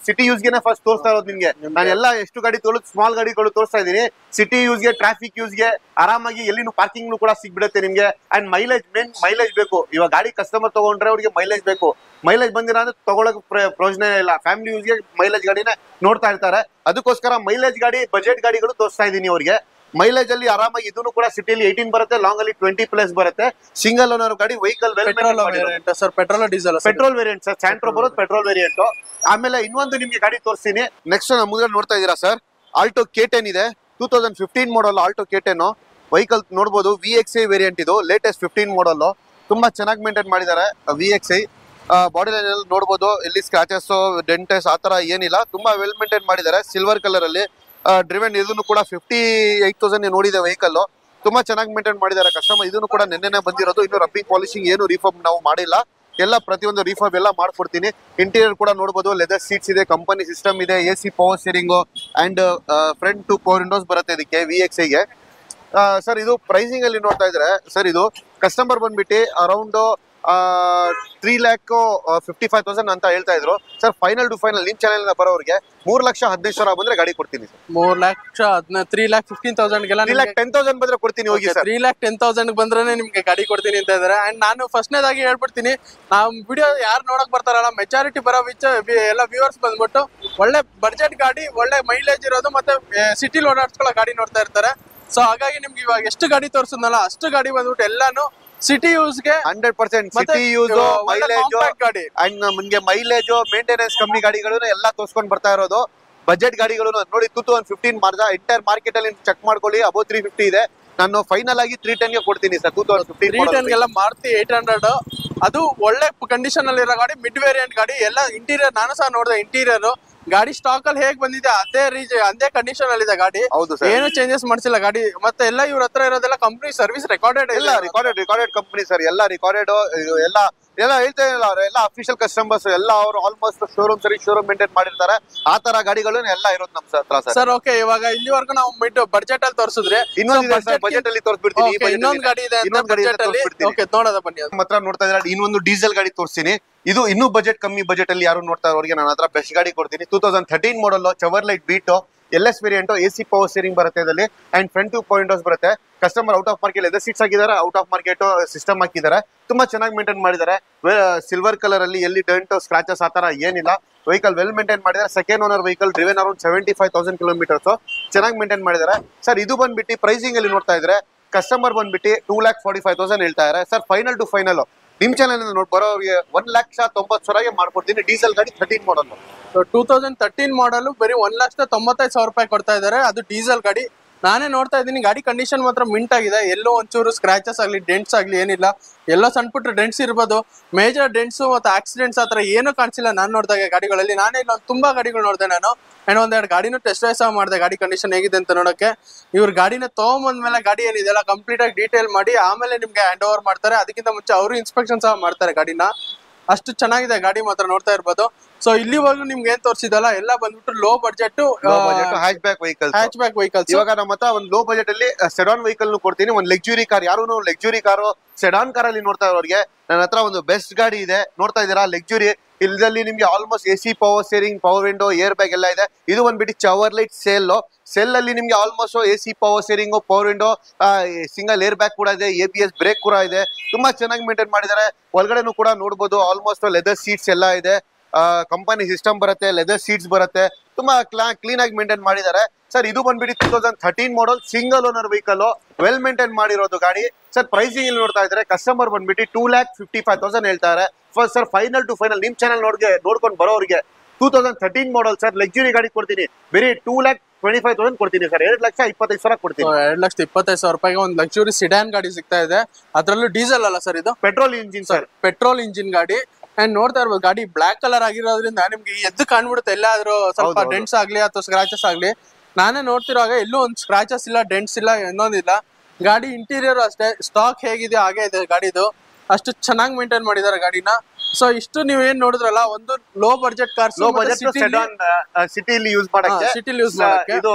ಯೂಸ್ಗೆ ಫಸ್ಟ್ ತೋರಿಸ್ತಾ ಇರೋದು ನಿಮ್ಗೆ. ನಾನು ಎಲ್ಲ ಎಷ್ಟು ಗಾಡಿ ತೋರಿಸ್ ಸ್ಮಾಲ್ ಗಾಡಿಗಳು ತೋರಿಸ್ತಾ ಇದೀನಿ. ಸಿಟಿ ಯೂಸ್ಗೆ, ಟ್ರಾಫಿಕ್ ಯೂಸ್ಗೆ ಆರಾಮಾಗಿ ಎಲ್ಲಿನೂ ಪಾರ್ಕಿಂಗ್ ಕೂಡ ಸಿಗ್ಬಿಡುತ್ತೆ ನಿಮ್ಗೆ. ಅಂಡ್ ಮೈಲೇಜ್ ಬೇಕು. ಇವಾಗ ಗಾಡಿ ಕಸ್ಟಮರ್ ತಗೊಂಡ್ರೆ ಅವ್ರಿಗೆ ಮೈಲೇಜ್ ಬೇಕು. ಮೈಲೇಜ್ ಬಂದಿರ ಅಂದ್ರೆ ತಗೊಳಕ್ ಪ್ರಯೋಜನ ಇಲ್ಲ. ಫ್ಯಾಮಿಲಿ ಯೂಸ್ಗೆ ಮೈಲೇಜ್ ಗಾಡಿನ ನೋಡ್ತಾ ಇರ್ತಾರೆ. ಅದಕ್ಕೋಸ್ಕರ ಮೈಲೇಜ್ ಗಾಡಿ, ಬಜೆಟ್ ಗಾಡಿಗಳು ತೋರಿಸ್ತಾ ಇದೀನಿ ಅವ್ರಿಗೆ. ಮೈಲೇಜ್ ಅಲ್ಲಿ ಆರಾಮಾಗಿ ಇದನ್ನು ಕೂಡ ಸಿಟಿಲಿ 18 ಬರುತ್ತೆ, ಲಾಂಗ್ ಅಲ್ಲಿ 20+ ಬರುತ್ತೆ. ಸಿಂಗಲ್ ಓನರ್ ಗಾಡಿ, vehicle sir petrol diesel? Petrol variant sir. Santro ಬರೋದು ಪೆಟ್ರೋಲ್ ವೇರಿಯಂಟ್. ಆಮೇಲೆ ಇನ್ನೊಂದು ನಿಮ್ಗೆ ಗಾಡಿ ತೋರಿಸ್ತೀನಿ. ನೆಕ್ಸ್ಟ್ ನಮ್ಮ ಮುಂದೆ ನೋಡ್ತಾ ಇದೀರಾ ಸರ್, ಆಲ್ಟೋ K10 ಇದೆ. 2015 ಮಾಡಲ್ ಆಲ್ಟೋ K10 ವೆಹಿಕಲ್ ನೋಡಬಹುದು. VXi ವೇರಿಯಂಟ್ ಇದು, ಲೇಟೆಸ್ಟ್ 15 ಮಾಡಲ್. ತುಂಬಾ ಚೆನ್ನಾಗಿ ಮೇಂಟೈನ್ ಮಾಡಿದ್ದಾರೆ VXi. ಬಾಡಿ ಲೈನ್ ಎಲ್ಲ ನೋಡಬಹುದು, ಎಲ್ಲಿ ಸ್ಕ್ರಾಚಸ್, ಡೆಂಟಸ್ ಆತರ ಏನಿಲ್ಲ. ತುಂಬಾ ವೆಲ್ ಮೇಂಟೈನ್ ಮಾಡಿದ್ದಾರೆ. ಸಿಲ್ವರ್ ಕಲರ್ ಅಲ್ಲಿ ಡ್ರಿವೆನ್. ಇದನ್ನು ಕೂಡ 58,000 ನೋಡಿದೆ ವೆಹಿಕಲ್. ತುಂಬಾ ಚೆನ್ನಾಗಿ ಮೇಂಟೈನ್ ಮಾಡಿದ್ದಾರೆ ಕಸ್ಟಮರ್. ಇದನ್ನು ಕೂಡ ನೆನ್ನೆ ಬಂದಿರೋದು. ಇನ್ನು ರಬ್ಬಿಂಗ್ ಪಾಲಿಶಿಂಗ್ ಏನು ರಿಫರ್ಬ್ ನಾವು ಮಾಡಿಲ್ಲ. ಎಲ್ಲ ಪ್ರತಿಯೊಂದು ರಿಫರ್ಬ್ ಎಲ್ಲ ಮಾಡ್ಕೊಡ್ತೀನಿ. ಇಂಟೀರಿಯರ್ ಕೂಡ ನೋಡಬಹುದು, ಲೆದರ್ ಸೀಟ್ಸ್ ಇದೆ, ಕಂಪನಿ ಸಿಸ್ಟಮ್ ಇದೆ, AC power steering and front 2 power windows ಬರುತ್ತೆ ಇದಕ್ಕೆ VXiಗೆ. ಸರ್ ಇದು ಪ್ರೈಸಿಂಗ್ ಅಲ್ಲಿ ನೋಡ್ತಾ ಇದ್ರೆ ಸರ್, ಇದು ಕಸ್ಟಮರ್ ಬಂದ್ಬಿಟ್ಟು ಅರೌಂಡ್ 3,55,000 ಅಂತ ಹೇಳ್ತಾ ಇದ್ರು ಸರ್. ಫೈನಲ್ ಟು ಫೈನಲ್ ನಿಮ್ ಚಾನೆಲ್ ಬರೋರಿಗೆ 3,15,000 ಬಂದ್ರೆ ಗಾಡಿ ಕೊಡ್ತೀನಿ ಸರ್. 3,15,000 3,10,000 ಬಂದ್ರೆ ಕೊಡ್ತೀನಿ ಹೋಗಿ ಸರ್. 3,10,000 ಬಂದ್ರೆ ನಿಮ್ಗೆ ಗಾಡಿ ಕೊಡ್ತೀನಿ ಅಂತ ಇದಾರೆ. ಅಂಡ್ ನಾನು ಫಸ್ಟ್ನೇದಾಗಿ ಹೇಳ್ಬಿಡ್ತೀನಿ, ನಾವು ವಿಡಿಯೋ ಯಾರು ನೋಡಕ್ ಬರ್ತಾರಲ್ಲ, ಮೆಜಾರಿಟಿ ಬರೋ ಎಲ್ಲ ವ್ಯೂವರ್ಸ್ ಬಂದ್ಬಿಟ್ಟು ಒಳ್ಳೆ ಬಡ್ಜೆಟ್ ಗಾಡಿ, ಒಳ್ಳೆ ಮೈಲೇಜ್ ಇರೋದು, ಮತ್ತೆ ಸಿಟಿಲಿ ಓಡಾಡ್ಸ್ಕೊಳ್ಳೋ ಗಾಡಿ ನೋಡ್ತಾ ಇರ್ತಾರೆ. ಸೊ ಹಾಗಾಗಿ ನಿಮ್ಗೆ ಇವಾಗ ಎಷ್ಟು ಗಾಡಿ ತೋರಿಸಿದ್ನಲ್ಲ ಅಷ್ಟು ಗಾಡಿ ಬಂದ್ಬಿಟ್ಟು ಎಲ್ಲಾನು ಸಿಟಿ ಯೂಸ್ಗೆ 100% ಸಿಟಿ ಯೂಸ್, ಮೈಲೇಜ್ ಗಾಡಿ ಅಂಡ್ ನಮ್ಗೆ ಮೈಲೇಜ್, ಮೇಂಟೆನೆನ್ಸ್ ಕಮ್ಮಿ ಗಾಡಿಗಳು ಎಲ್ಲ ತೋರ್ಸ್ಕೊಂಡ್ ಬರ್ತಾ ಇರೋದು. ಬಜೆಟ್ ಗಾಡಿಗಳು ನೋಡಿ 2015 ಮಾರ್ದ ಎಂಟೈರ್ ಮಾರ್ಕೆಟ್ ಅಲ್ಲಿ ಚೆಕ್ ಮಾಡ್ಕೊಳ್ಳಿ. ಅಬೌವ್ 350 ಇದೆ. ನಾನು ಫೈನಲ್ ಆಗಿ 310 ಗೆ ಕೊಡ್ತೀನಿ ಸರ್. 2015 ಗೆಲ್ಲ ಮಾರುತಿ 800 ಅದು ಒಳ್ಳೆ ಕಂಡೀಷನ್ ಅಲ್ಲಿ ಇರೋ ಗಾಡಿ, ಮಿಡ್ ವೇರಿಯಂಟ್ ಗಾಡಿ. ಎಲ್ಲ ಇಂಟೀರಿಯರ್ ನಾನು ಸಹ ನೋಡಿದೆ. ಇಂಟೀರಿಯರ್ ಗಾಡಿ ಸ್ಟಾಕ್ ಅಲ್ಲಿ ಹೇಗ್ ಬಂದಿದೆ ಅದೇ ಕಂಡೀಷನ್ ಅಲ್ಲಿ ಇದೆ ಗಾಡಿ. ಏನು ಚೇಂಜಸ್ ಮಾಡಿಸಿಲ್ಲ ಗಾಡಿ. ಮತ್ತೆ ಎಲ್ಲ ಇವ್ರ ಹತ್ರ ಇರೋದೆಲ್ಲ ಕಂಪನಿ ಸರ್ವಿಸ್ ರೆಕಾರ್ಡೆಡ್ ಎಲ್ಲ ರೆಕಾರ್ಡೆಡ್ ಕಂಪನಿ ಸರ್. ಎಲ್ಲ ರೆಕಾರ್ಡೆಡ್ ಎಲ್ಲ ಹೇಳ್ತಾ ಇಲ್ಲ. ಎಲ್ಲ ಅಫಿಷಿಯಲ್ ಕಸ್ಟಮರ್ಸ್ ಎಲ್ಲ ಅವರು ಆಲ್ಮೋಸ್ಟ್ ಶೋರೂಮ್ ಮೇಂಟೈನ್ ಮಾಡಿರ್ತಾರೆ. ಆ ತರ ಗಾಡಿಗಳು ಎಲ್ಲ ಇರೋದು ನಮ್ ಹತ್ರ ಸರ್. ಓಕೆ, ಇವಾಗ ಇಲ್ಲಿವರೆಗೂ ನಾವು ಮಿಡ್ ಬಡ್ಜೆಟ್ ಅಲ್ಲಿ ತೋರಿಸಿದ್ರೆ ಇನ್ನೊಂದು ಬಜೆಟ್ ಅಲ್ಲಿ ತೋರಿಸ್ಬಿಡ್ತೀನಿ. ಇನ್ನೊಂದು ಗಾಡಿ ಇದೆ, ನೋಡೋದ ಬನ್ನಿ. ನಮ್ಮ ಹತ್ರ ನೋಡ್ತಾ ಇದ್ರೆ ಇನ್ನೊಂದು ಡೀಸೆಲ್ ಗಾಡಿ ತೋರಿಸ್ತೀನಿ. ಇದು ಇನ್ನೂ ಬಜೆಟ್ ಅಲ್ಲಿ ಯಾರು ನೋಡ್ತಾ ಇರೋರಿಗೆ ನನ್ನ ಹತ್ರ ಬೆಸ್ಟ್ ಗಾಡಿ ಕೊಡ್ತೀನಿ. 2013 model Chevrolet Beat, LS variant, AC power steering ಬರುತ್ತೆ ಇದರಲ್ಲಿ. ಅಂಡ್ ಫ್ರಂಟ್ 2 ಪವರ್ ವಿಂಡೋಸ್ ಬರುತ್ತೆ. Customer out of market leather seats ಹಾಕಿದ್ದಾರೆ, ಔಟ್ ಆಫ್ ಮಾರ್ಕೆಟ್ ಸಿಸ್ಟಮ್ ಹಾಕಿದ್ದಾರೆ. ತುಂಬಾ ಚೆನ್ನಾಗಿ ಮೇಂಟೈನ್ ಮಾಡಿದ್ದಾರೆ. ಸಿಲ್ವರ್ ಕಲರ್ ಅಲ್ಲಿ ಎಲ್ಲಿ ಡೆಂಟ್, ಸ್ಕ್ರಾಚಸ್ ಆತರ ಏನಿಲ್ಲ. ವೆಹಿಕಲ್ ವೆಲ್ ಮೇಂಟೈನ್ ಮಾಡಿದ್ದಾರೆ. Second owner vehicle, driven around 75,000 kilometres. ಚೆನ್ನಾಗಿ ಮೇಂಟೈನ್ ಮಾಡಿದ್ದಾರೆ ಸರ್. ಇದು ಬಂದ್ಬಿಟ್ಟು ಪ್ರೈಸಿಂಗ್ ಅಲ್ಲಿ ನೋಡ್ತಾ ಇದ್ರೆ ಕಸ್ಟಮರ್ ಬಂದ್ಬಿಟ್ಟು 2,45,000 ಹೇಳ್ತಾ ಇದ್ದಾರೆ ಸರ್. ಫೈನಲ್ ಟು ಫೈನಲ್ ನಿಮ್ ಚಾನೆಲ್ ನೋಡಿ ಬರೋರಿಗೆ 1,90,000 ಮಾಡ್ಕೊಡ್ತೀನಿ. ಡೀಸೆಲ್ ಗಾಡಿ 13 ಮಾಡಲ್. 2013 ಮಾಡಲ್ ಬರೀ 1,95,000 ರೂಪಾಯಿ ಕೊಡ್ತಾ ಇದಾರೆ. ಅದು ಡೀಸೆಲ್ ಗಾಡಿ. ನಾನೇ ನೋಡ್ತಾ ಇದ್ದೀನಿ, ಗಾಡಿ ಕಂಡೀಷನ್ ಮಾತ್ರ ಮಿಂಟ್ ಆಗಿದೆ. ಎಲ್ಲೋ ಒಂಚೂರು ಸ್ಕ್ರಾಚಸ್ ಆಗ್ಲಿ, ಡೆಂಟ್ಸ್ ಆಗ್ಲಿ ಏನಿಲ್ಲ. ಎಲ್ಲೋ ಸಣ್ಣ ಪುಟ್ಟ ಡೆಂಟ್ಸ್ ಇರ್ಬೋದು, ಮೇಜರ್ ಡೆಂಟ್ಸ್ ಮತ್ತೆ ಆಕ್ಸಿಡೆಂಟ್ಸ್ ಆತರ ಏನು ಕಾಣಿಸಿಲ್ಲ ನಾನು ನೋಡಿದಾಗ ಗಾಡಿಗಳಲ್ಲಿ. ನಾನೇ ಇಲ್ಲ ತುಂಬಾ ಗಾಡಿಗಳು ನೋಡಿದೆ ನಾನು. ಅಂಡ್ ಒಂದೆರಡು ಗಾಡಿನೂ ಟೆಸ್ಟ್ ಡ್ರೈವ್ ಸಹ ಮಾಡಿದೆ ಗಾಡಿ ಕಂಡೀಷನ್ ಹೇಗಿದೆ ಅಂತ ನೋಡಕ್ಕೆ. ಇವ್ರ ಗಾಡಿನ ತಗೊಂಬಂದ್ಮೇಲೆ ಗಾಡಿ ಏನಿದೆಲ್ಲ ಕಂಪ್ಲೀಟ್ ಆಗಿ ಡೀಟೇಲ್ ಮಾಡಿ ಆಮೇಲೆ ನಿಮ್ಗೆ ಹ್ಯಾಂಡ್ ಓವರ್ ಮಾಡ್ತಾರೆ. ಅದಕ್ಕಿಂತ ಮುಂಚೆ ಅವರು ಇನ್ಸ್ಪೆಕ್ಷನ್ ಸಹ ಮಾಡ್ತಾರೆ ಗಾಡಿನ. ಅಷ್ಟು ಚೆನ್ನಾಗಿದೆ ಗಾಡಿ ಮಾತ್ರ ನೋಡ್ತಾ ಇರ್ಬೋದು. ಸೊ ಇಲ್ಲಿವರೆಗೂ ನಿಮ್ಗೆ ಏನ್ ತೋರಿಸಿದಲ್ಲ ಎಲ್ಲ ಬಂದ್ಬಿಟ್ಟು low budget hatch back vehicles. ಇವಾಗ ನಮ್ಮ ಹತ್ರ ಒಂದು ಲೋ ಬಜೆಟ್ ಅಲ್ಲಿ ಸೆಡಾನ್ ವೆಹಿಕಲ್ ಕೊಡ್ತೀನಿ. ಒಂದು ಲಕ್ಸುರಿ ಕಾರ್, ಯಾರು ಲಕ್ಸುರಿ ಕಾರು ಸೆಡಾನ್ ಕಾರ್ ಅಲ್ಲಿ ನೋಡ್ತಾ ಇರೋರಿಗೆ ನನ್ನ ಹತ್ರ ಒಂದು ಬೆಸ್ಟ್ ಗಾಡಿ ಇದೆ. ನೋಡ್ತಾ ಇದೀರಾ ಲಕ್ಸುರಿ. ಇಲ್ಲದಲ್ಲಿ ನಿಮ್ಗೆ almost AC power steering, power window, air bag ಎಲ್ಲ ಇದೆ. ಇದು ಬಂದ್ಬಿಟ್ಟು ಚೆವರ್ಲೈಟ್ ಸೆಲ್ ಅಲ್ಲಿ ನಿಮ್ಗೆ almost AC power steering, power window, single air bag ಕೂಡ ಇದೆ, ABS ಬ್ರೇಕ್ ಕೂಡ ಇದೆ. ತುಂಬಾ ಚೆನ್ನಾಗಿ ಮೇಂಟೈನ್ ಮಾಡಿದ್ದಾರೆ. ಒಳಗಡೆನೂ ಕೂಡ ನೋಡಬಹುದು ಆಲ್ಮೋಸ್ಟ್ ಲೆದರ್ ಸೀಟ್ಸ್ ಎಲ್ಲ ಇದೆ. ಕಂಪನಿ ಸಿಸ್ಟಮ್ ಬರುತ್ತೆ, ಲೆದರ್ ಸೀಟ್ಸ್ ಬರುತ್ತೆ. ತುಂಬಾ ಕ್ಲೀನ್ ಆಗಿ ಮೇಂಟೈನ್ ಮಾಡಿದ್ದಾರೆ ಸರ್. ಇದು ಬಂದ್ಬಿಟ್ಟು 2013 ಮಾಡಲ್ single owner vehicle, well maintain ಮಾಡಿರೋದು ಗಾಡಿ ಸರ್. ಪ್ರೈಸಿಂಗ್ ಇಲ್ಲಿ ನೋಡ್ತಾ ಇದ್ರೆ ಕಸ್ಟಮರ್ ಬಂದ್ಬಿಟ್ಟು 2,55,000 ಹೇಳ್ತಾರೆ ಸರ್. ಫೈನಲ್ ಟು ಫೈನಲ್ ನಿಮ್ ಚಾನಲ್ ನೋಡ್ಕೊಂಡು ಬರೋರಿಗೆ 2013 ಮಾಡಲ್ ಸರ್ ಲಕ್ಸುರಿ ಗಾಡಿ ಕೊಡ್ತೀನಿ. ಬರೀ 2,25,000 ಕೊಡ್ತೀನಿ ಸರ್. 2,25,000 ಕೊಡ್ತೀನಿ. 2,25,000 ರೂಪಾಯಿಗೆ ಒಂದು ಲಕ್ಸುರಿ ಸಿಡಾನ್ ಗಾಡಿ ಸಿಗ್ತಾ ಇದೆ. ಅದ್ರಲ್ಲೂ ಡೀಸೆಲ್ ಅಲ್ಲ ಸರ್, ಇದು petrol engine sir. Petrol engine ಗಾಡಿ. ಅಂಡ್ ನೋಡ್ತಾ ಇರ್ಬೋದು ಗಾಡಿ ಬ್ಲಾಕ್ ಕಲರ್ ಆಗಿರೋದ್ರಿಂದ ನಿಮ್ಗೆ ಎದ್ದು ಕಾಣ್ಬಿಡುತ್ತೆ. ಎಲ್ಲಾದ್ರೂ ಸ್ವಲ್ಪ ಡೆಂಟ್ಸ್ ಆಗ್ಲಿ ಅಥವಾ ಸ್ಕ್ರಾಚಸ್ ಆಗ್ಲಿ. ನಾನೇ ನೋಡ್ತಿರುವಾಗ ಎಲ್ಲೂ ಒಂದು ಸ್ಕ್ರಾಚಸ್ ಇಲ್ಲ, ಡೆಂಟ್ಸ್ ಇಲ್ಲ, ಇನ್ನೊಂದಿಲ್ಲ. ಗಾಡಿ ಇಂಟೀರಿಯರ್ ಅಷ್ಟೇ ಸ್ಟಾಕ್ ಹೇಗಿದೆ ಹಾಗೆ ಇದೆ ಗಾಡಿದು. ಅಷ್ಟು ಚೆನ್ನಾಗಿ ಮೇಂಟೈನ್ ಮಾಡಿದ್ದಾರೆ ಗಾಡಿನ. ಸೊ ಇಷ್ಟು ನೀವ್ ಏನ್ ನೋಡಿದ್ರಲ್ಲ, ಒಂದು ಲೋ ಬಜೆಟ್ ಕಾರ್ಸ್, ಸಿಟಿಲಿ ಯೂಸ್ ಮಾಡಕ್ಕೆ ಇದು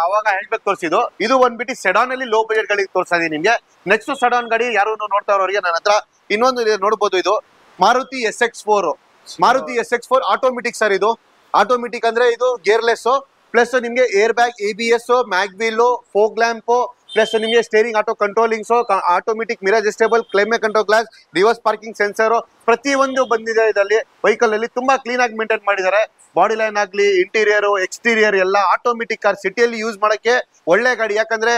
ಅವಾಗ ಹೇಳ್ಬೇಕು ತೋರಿಸಿದ್ದು. ಇದು ಬಂದ್ಬಿಟ್ಟು ಸೆಡಾನ್ ಅಲ್ಲಿ ಲೋ ಬಜೆಟ್ ಗಾಡಿ ತೋರಿಸ್ತಾ ಇದೀನಿ ನಿಮ್ಗೆ. ನೆಕ್ಸ್ಟ್ ಸೆಡಾನ್ ಗಾಡಿ ಯಾರು ನೋಡ್ತಾ ಇರೋರಿಗೆ ನನ್ನ ಹತ್ರ ಇನ್ನೊಂದು ನೋಡಬಹುದು. ಇದು Maruti SX4 Maruti SX4 automatic sir. ಇದು ಆಟೋಮೆಟಿಕ್ ಅಂದ್ರೆ ಇದು ಗೇರ್ಲೆಸ್ ಪ್ಲಸ್ ನಿಮ್ಗೆ air bag, ABS, mag wheel, fog lamp plus ನಿಮಗೆ steering auto controllings, automatic mirror adjustable, climate control glass, reverse parking sensor ಪ್ರತಿಯೊಂದು ಬಂದಿದೆ ಇದರಲ್ಲಿ. ವೆಹಿಕಲ್ ಅಲ್ಲಿ ತುಂಬಾ ಕ್ಲೀನ್ ಆಗಿ ಮೇಂಟೈನ್ ಮಾಡಿದ್ದಾರೆ. ಬಾಡಿ ಲೈನ್ ಆಗ್ಲಿ, ಇಂಟೀರಿಯರ್, ಎಕ್ಸ್ಟೀರಿಯರ್ ಎಲ್ಲ ಆಟೋಮೆಟಿಕ್ ಕಾರ್. ಸಿಟಿಯಲ್ಲಿ ಯೂಸ್ ಮಾಡಕ್ಕೆ ಒಳ್ಳೆ ಗಾಡಿ. ಯಾಕಂದ್ರೆ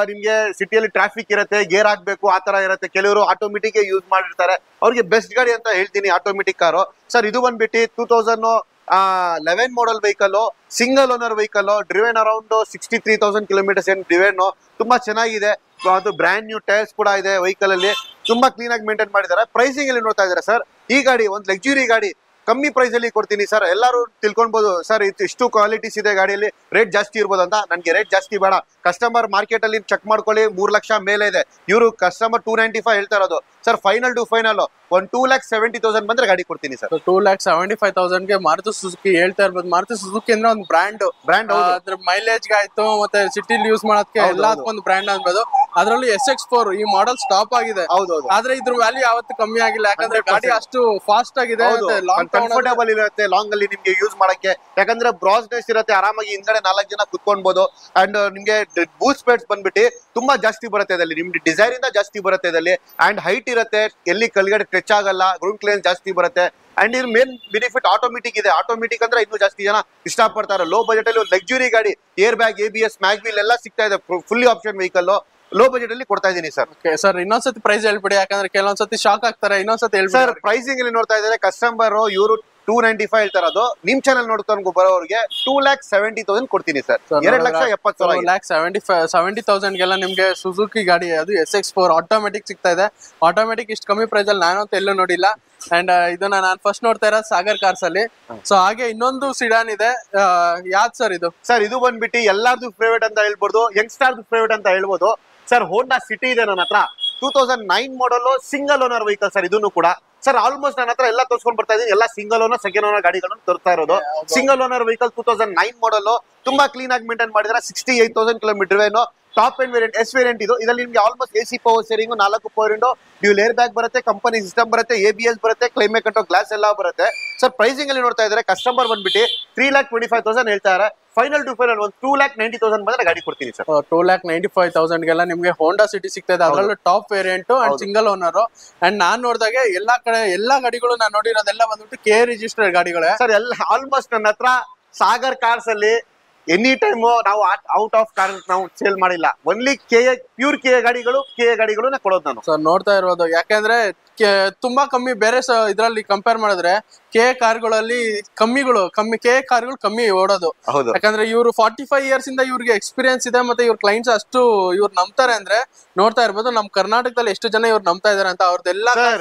ನಿಮ್ಗೆ ಸಿಟಿಯಲ್ಲಿ ಟ್ರಾಫಿಕ್ ಇರುತ್ತೆ, ಗೇರ್ ಹಾಕ್ಬೇಕು ಆ ತರ ಇರುತ್ತೆ. ಕೆಲವರು ಆಟೋಮೆಟಿಕ್ ಯೂಸ್ ಮಾಡಿರ್ತಾರೆ, ಅವ್ರಿಗೆ ಬೆಸ್ಟ್ ಗಾಡಿ ಅಂತ ಹೇಳ್ತೀನಿ ಆಟೋಮೆಟಿಕ್ ಕಾರು. ಸರ್ ಇದು ಬಂದ್ಬಿಟ್ಟು 2011 model vehicle, single owner vehicle, driven around 63,000 kilometres ಏನ್ ಡ್ರಿವೆನ್. ತುಂಬಾ ಚೆನ್ನಾಗಿದೆ. ಅದು ಬ್ರ್ಯಾಂಡ್ ನ್ಯೂ ಟೈರ್ಸ್ ಕೂಡ ಇದೆ ವೆಹಿಕಲ್ ಅಲ್ಲಿ. ತುಂಬಾ ಕ್ಲೀನ್ ಆಗಿ ಮೇಂಟೈನ್ ಮಾಡಿದ್ದಾರೆ. ಪ್ರೈಸಿಂಗ್ ಅಲ್ಲಿ ನೋಡ್ತಾ ಇದ್ದಾರೆ ಸರ್. ಈ ಗಾಡಿ ಒಂದು ಲಕ್ಸುರಿ ಗಾಡಿ, ಕಮ್ಮಿ ಪ್ರೈಸ್ ಅಲ್ಲಿ ಕೊಡ್ತೀನಿ ಸರ್. ಎಲ್ಲರೂ ತಿಳ್ಕೊಳ್ಬಹುದು ಸರ್ ಇಷ್ಟು ಕ್ವಾಲಿಟೀಸ್ ಇದೆ ಗಾಡಿಯಲ್ಲಿ, ರೇಟ್ ಜಾಸ್ತಿ ಇರ್ಬೋದು ಅಂತ. ನನ್ಗೆ ರೇಟ್ ಜಾಸ್ತಿ ಬೇಡ, ಕಸ್ಟಮರ್ ಮಾರ್ಕೆಟ್ ಅಲ್ಲಿ ಚೆಕ್ ಮಾಡ್ಕೊಳ್ಳಿ, 3 ಲಕ್ಷ ಮೇಲೆ ಇದೆ. ಇವರು ಕಸ್ಟಮರ್ 295 ಹೇಳ್ತಾ ಇರೋದು ಸರ್. ಫೈನಲ್ ಟು ಫೈನಲ್ ಒಂದು 2,70,000 ಬಂದ್ರೆ ಗಾಡಿ ಕೊಡ್ತೀನಿ ಸರ್. 2,75,000 ಗೆ ಮಾರುತಿ ಸುಜುಕಿ ಹೇಳ್ತಾ ಇರ್ಬೋದು. ಮಾರುತಿ ಸುಜುಕಿ ಅಂದ್ರೆ ಒಂದು ಬ್ರ್ಯಾಂಡ್ ಅದ್ರ ಮೈಲೇಜ್ ಆಯ್ತು, ಮತ್ತೆ ಸಿಟಿಲಿ ಯೂಸ್ ಮಾಡೋದಕ್ಕೆ ಎಲ್ಲದಕ್ಕೊಂದು ಬ್ರ್ಯಾಂಡ್ ಅನ್ಬೋದು. ಅದರಲ್ಲಿ SX4 ಈ ಮಾಡೆಲ್ ಸ್ಟಾಪ್ ಆಗಿದೆ. ಹೌದೌದು. ಆದ್ರೆ ಇದ್ರ ವ್ಯಾಲ್ಯೂ ಯಾವತ್ತೂ ಕಮ್ಮಿ ಆಗಿಲ್ಲ, ಯಾಕಂದ್ರೆ ಗಾಡಿ ಅಷ್ಟು ಫಾಸ್ಟ್ ಆಗಿದೆ, ಕಂಫರ್ಟಬಲ್ ಇರುತ್ತೆ ಲಾಂಗ್ ಅಲ್ಲಿ ನಿಮ್ಗೆ ಯೂಸ್ ಮಾಡಕ್ಕೆ. ಯಾಕಂದ್ರೆ ಬ್ರಾಸ್ನೆಸ್ ಇರುತ್ತೆ, ಆರಾಮಾಗಿ ಹಿಂದ್ಗಡೆ 4 ಜನ ಕುತ್ಕೊಳ್ಬಹುದು. ಅಂಡ್ ನಿಮ್ಗೆ ಬೂಟ್ ಸ್ಪೇಸ್ ಬಂದ್ಬಿಟ್ಟು ತುಂಬಾ ಜಾಸ್ತಿ ಬರುತ್ತೆ ಇದರಲ್ಲಿ, ನಿಮ್ಗೆ ಡಿಸೈರ್ ಇಂದ ಜಾಸ್ತಿ ಬರುತ್ತೆ ಇದರಲ್ಲಿ. ಅಂಡ್ ಹೈಟ್ ಇರುತ್ತೆ, ಎಲ್ಲಿ ಕೆಳಗಡೆ ಟಚ್ ಆಗಲ್ಲ, ಗ್ರೌಂಡ್ ಕ್ಲಿಯರೆನ್ಸ್ ಜಾಸ್ತಿ ಬರುತ್ತೆ. ಅಂಡ್ ಇದ್ರ ಮೇನ್ ಬೆನಿಫಿಟ್ ಆಟೋಮೆಟಿಕ್ ಇದೆ. ಆಟೋಮೆಟಿಕ್ ಅಂದ್ರೆ ಇನ್ನೂ ಜಾಸ್ತಿ ಜನ ಇಷ್ಟಪಡ್ತಾರೆ. ಲೋ ಬಜೆಟ್ ಅಲ್ಲಿ ಒಂದು ಲಕ್ಸುರಿ ಗಾಡಿ, ಏರ್ ಬ್ಯಾಗ್, ABS, ಮ್ಯಾಗ್ವೀಲ್ ಎಲ್ಲ ಸಿಗ್ತಾ ಇದೆ. Fully option vehicle low budget ಅಲ್ಲಿ ಕೊಡ್ತಾ ಇದೀನಿ ಸರ್. ಸರ್ ಇನ್ನೊಂದ್ಸತಿ ಪ್ರೈಸ್ ಹೇಳ್ಬಿಡಿ, ಯಾಕಂದ್ರೆ ಕೆಲವೊಂದ್ಸತಿ ಶಾಕ್ ಆಗ್ತಾರೆ. ಇನ್ನೊಂದ್ಸತಿ ಹೇಳ್ಬಿಡಿ ಸರ್. ಪ್ರೈಸಿಂಗ್ ಅಲ್ಲಿ ನೋಡ್ತಾ ಇದ್ದಾರೆ ಕಸ್ಟಮರ್, ಇವರು 295 ಹೇಳ್ತಾ ಇರೋದು. ನಿಮ್ ಚಾನಲ್ ನೋಡ್ಕೊಂಡು ಬರೋರಿಗೆ 2,70,000 ಕೊಡ್ತೀನಿ ಸರ್. 2,70,000 ಗೆಲ್ಲ ನಿಮ್ಗೆ ಸುಜುಕಿ ಗಾಡಿ, ಅದು SX4 ಆಟೋಮೆಟಿಕ್ ಸಿಗ್ತಾ ಇದೆ. ಆಟೋಮೆಟಿಕ್ ಇಷ್ಟು ಕಮ್ಮಿ ಪ್ರೈಸ್ ಅಲ್ಲಿ ನಾನು ಅಂತ ಎಲ್ಲೂ ನೋಡಿಲ್ಲ. ಅಂಡ್ ಇದನ್ನ ನಾನು ಫಸ್ಟ್ ನೋಡ್ತಾ ಇರೋದು ಸಾಗರ್ ಕಾರ್ಸ್ ಅಲ್ಲಿ. ಸೊ ಹಾಗೆ ಇನ್ನೊಂದು ಸಿಡಾನ್ ಇದೆ, ಯಾವ್ದು ಸರ್ ಇದು? ಸರ್ ಇದು ಬಂದ್ಬಿಟ್ಟು ಎಲ್ಲಾರ್ದು ಫೇವರೇಟ್ ಅಂತ ಹೇಳ್ಬೋದು, ಯಂಗ್ಸ್ಟಾರ್ ಫೇವರೇಟ್ ಅಂತ ಹೇಳ್ಬೋದು ಸರ್. ಹೋಂಡಾ ಸಿಟಿ ಇದೆ ನನ್ನ ಹತ್ರ, 2009 ಮಾಡಲ್, ಸಿಂಗಲ್ ಓನರ್ ವೆಹಿಕಲ್ ಸರ್. ಇದನ್ನು ಕೂಡ ಸರ್ ಆಲ್ಮೋಸ್ಟ್ ನನ್ನ ಹತ್ರ ಎಲ್ಲ ತೋರಿಸ್ಕೊಂಡು ಬರ್ತಾ ಇದೀನಿ. ಎಲ್ಲ ಸಿಂಗಲ್ ಓನರ್, ಸೆಕೆಂಡ್ ಓನರ್ ಗಾಡಿಗಳನ್ನು ತರ್ತಾ ಇರೋದು. ಸಿಂಗಲ್ ಓನರ್ ವೆಹಿಕಲ್ 2009 ಮಾಡಲ್, ತುಂಬಾ ಕ್ಲೀನ್ ಆಗಿ ಮೇಂಟೈನ್ ಮಾಡಿದ್ರೆ. 68,000 kilometre drive. Top end variant, S variant ಇದು. ಇದರಲ್ಲಿ ನಿಮ್ಗೆ almost AC power steering, 4 power window, dual air bag ಬರುತ್ತೆ, ಕಂಪನಿ ಸಿಸ್ಟಮ್ ಬರುತ್ತೆ, ABS ಬರುತ್ತೆ, ಕ್ಲೈಮೇಟ್ ಕಂಟ್ರೋಲ್ ಗ್ಲಾಸ್ ಎಲ್ಲ ಬರುತ್ತೆ ಸರ್. ಪ್ರೈಸಿಂಗ್ ಅಲ್ಲಿ ನೋಡ್ತಾ ಇದ್ದಾರೆ ಕಸ್ಟಮರ್ ಬಂದ್ಬಿಟ್ಟು 3,25,000 ಹೇಳ್ತಾರೆ. ಫೈನಲ್ ಟು ಫೈನಲ್ ಒಂದು 2,90,000 ಬಂದ್ರೆ ಗಾಡಿ ಕೊಡ್ತೀನಿ ಸರ್. 2,95,000 ಗೆಲ್ಲ ನಿಮ್ಗೆ ಹೋಂಡಾ ಸಿಟಿ ಸಿಗ್ತಾ ಇದೆ. ಅದರಲ್ಲೂ top variant and single owner. And ನಾನ್ ನೋಡಿದಾಗೆ ಎಲ್ಲಾ ಕಡೆ ಎಲ್ಲಾ ಗಾಡಿಗಳು ನಾನು ನೋಡಿರೋದೆಲ್ಲ ಬಂದ್ಬಿಟ್ಟು KA ರಿಜಿಸ್ಟರ್ಡ್ ಗಾಡಿಗಳೇ ಸರ್. ಎಲ್ಲ ಆಲ್ಮೋಸ್ಟ್ ನನ್ನ ಹತ್ರ ಸಾಗರ್ ಕಾರ್ಸ್ ಅಲ್ಲಿ ಎನಿ ಟೈಮ್ ನಾವು ಔಟ್ ಆಫ್ ಕಾರ್ ನಾವು ಸೇಲ್ ಮಾಡಿಲ್ಲ. ಓನ್ಲಿ ಪ್ಯೂರ್ KA ಗಾಡಿಗಳು ಕೊಡೋದು ನಾನು ಸರ್. ನೋಡ್ತಾ ಇರೋದು ಯಾಕಂದ್ರೆ ತುಂಬಾ ಕಮ್ಮಿ ಬೇರೆ ಇದ್ರಲ್ಲಿ ಕಂಪೇರ್ ಮಾಡಿದ್ರೆ KA ಕಾರ್ಗಳಲ್ಲಿ KA ಕಾರ್ಗಳು ಕಮ್ಮಿ ಓಡೋದು. ಯಾಕಂದ್ರೆ ಇವರು 45 ಇಯರ್ಸ್ ಇಂದ ಇವ್ರಿಗೆ ಎಕ್ಸ್ಪೀರಿಯನ್ಸ್ ಇದೆ, ಮತ್ತೆ ಇವ್ರ ಕ್ಲೈಂಟ್ಸ್ ಅಷ್ಟು ಇವ್ರು ನಂಬ್ತಾರೆ. ಅಂದ್ರೆ ನೋಡ್ತಾ ಇರ್ಬೋದು ನಮ್ ಕರ್ನಾಟಕದಲ್ಲಿ ಎಷ್ಟು ಜನ ಇವ್ರು ನಂಬ್ತಾ ಇದಾರೆ ಅಂತ. ಅವ್ರದ್ದೆಲ್ಲ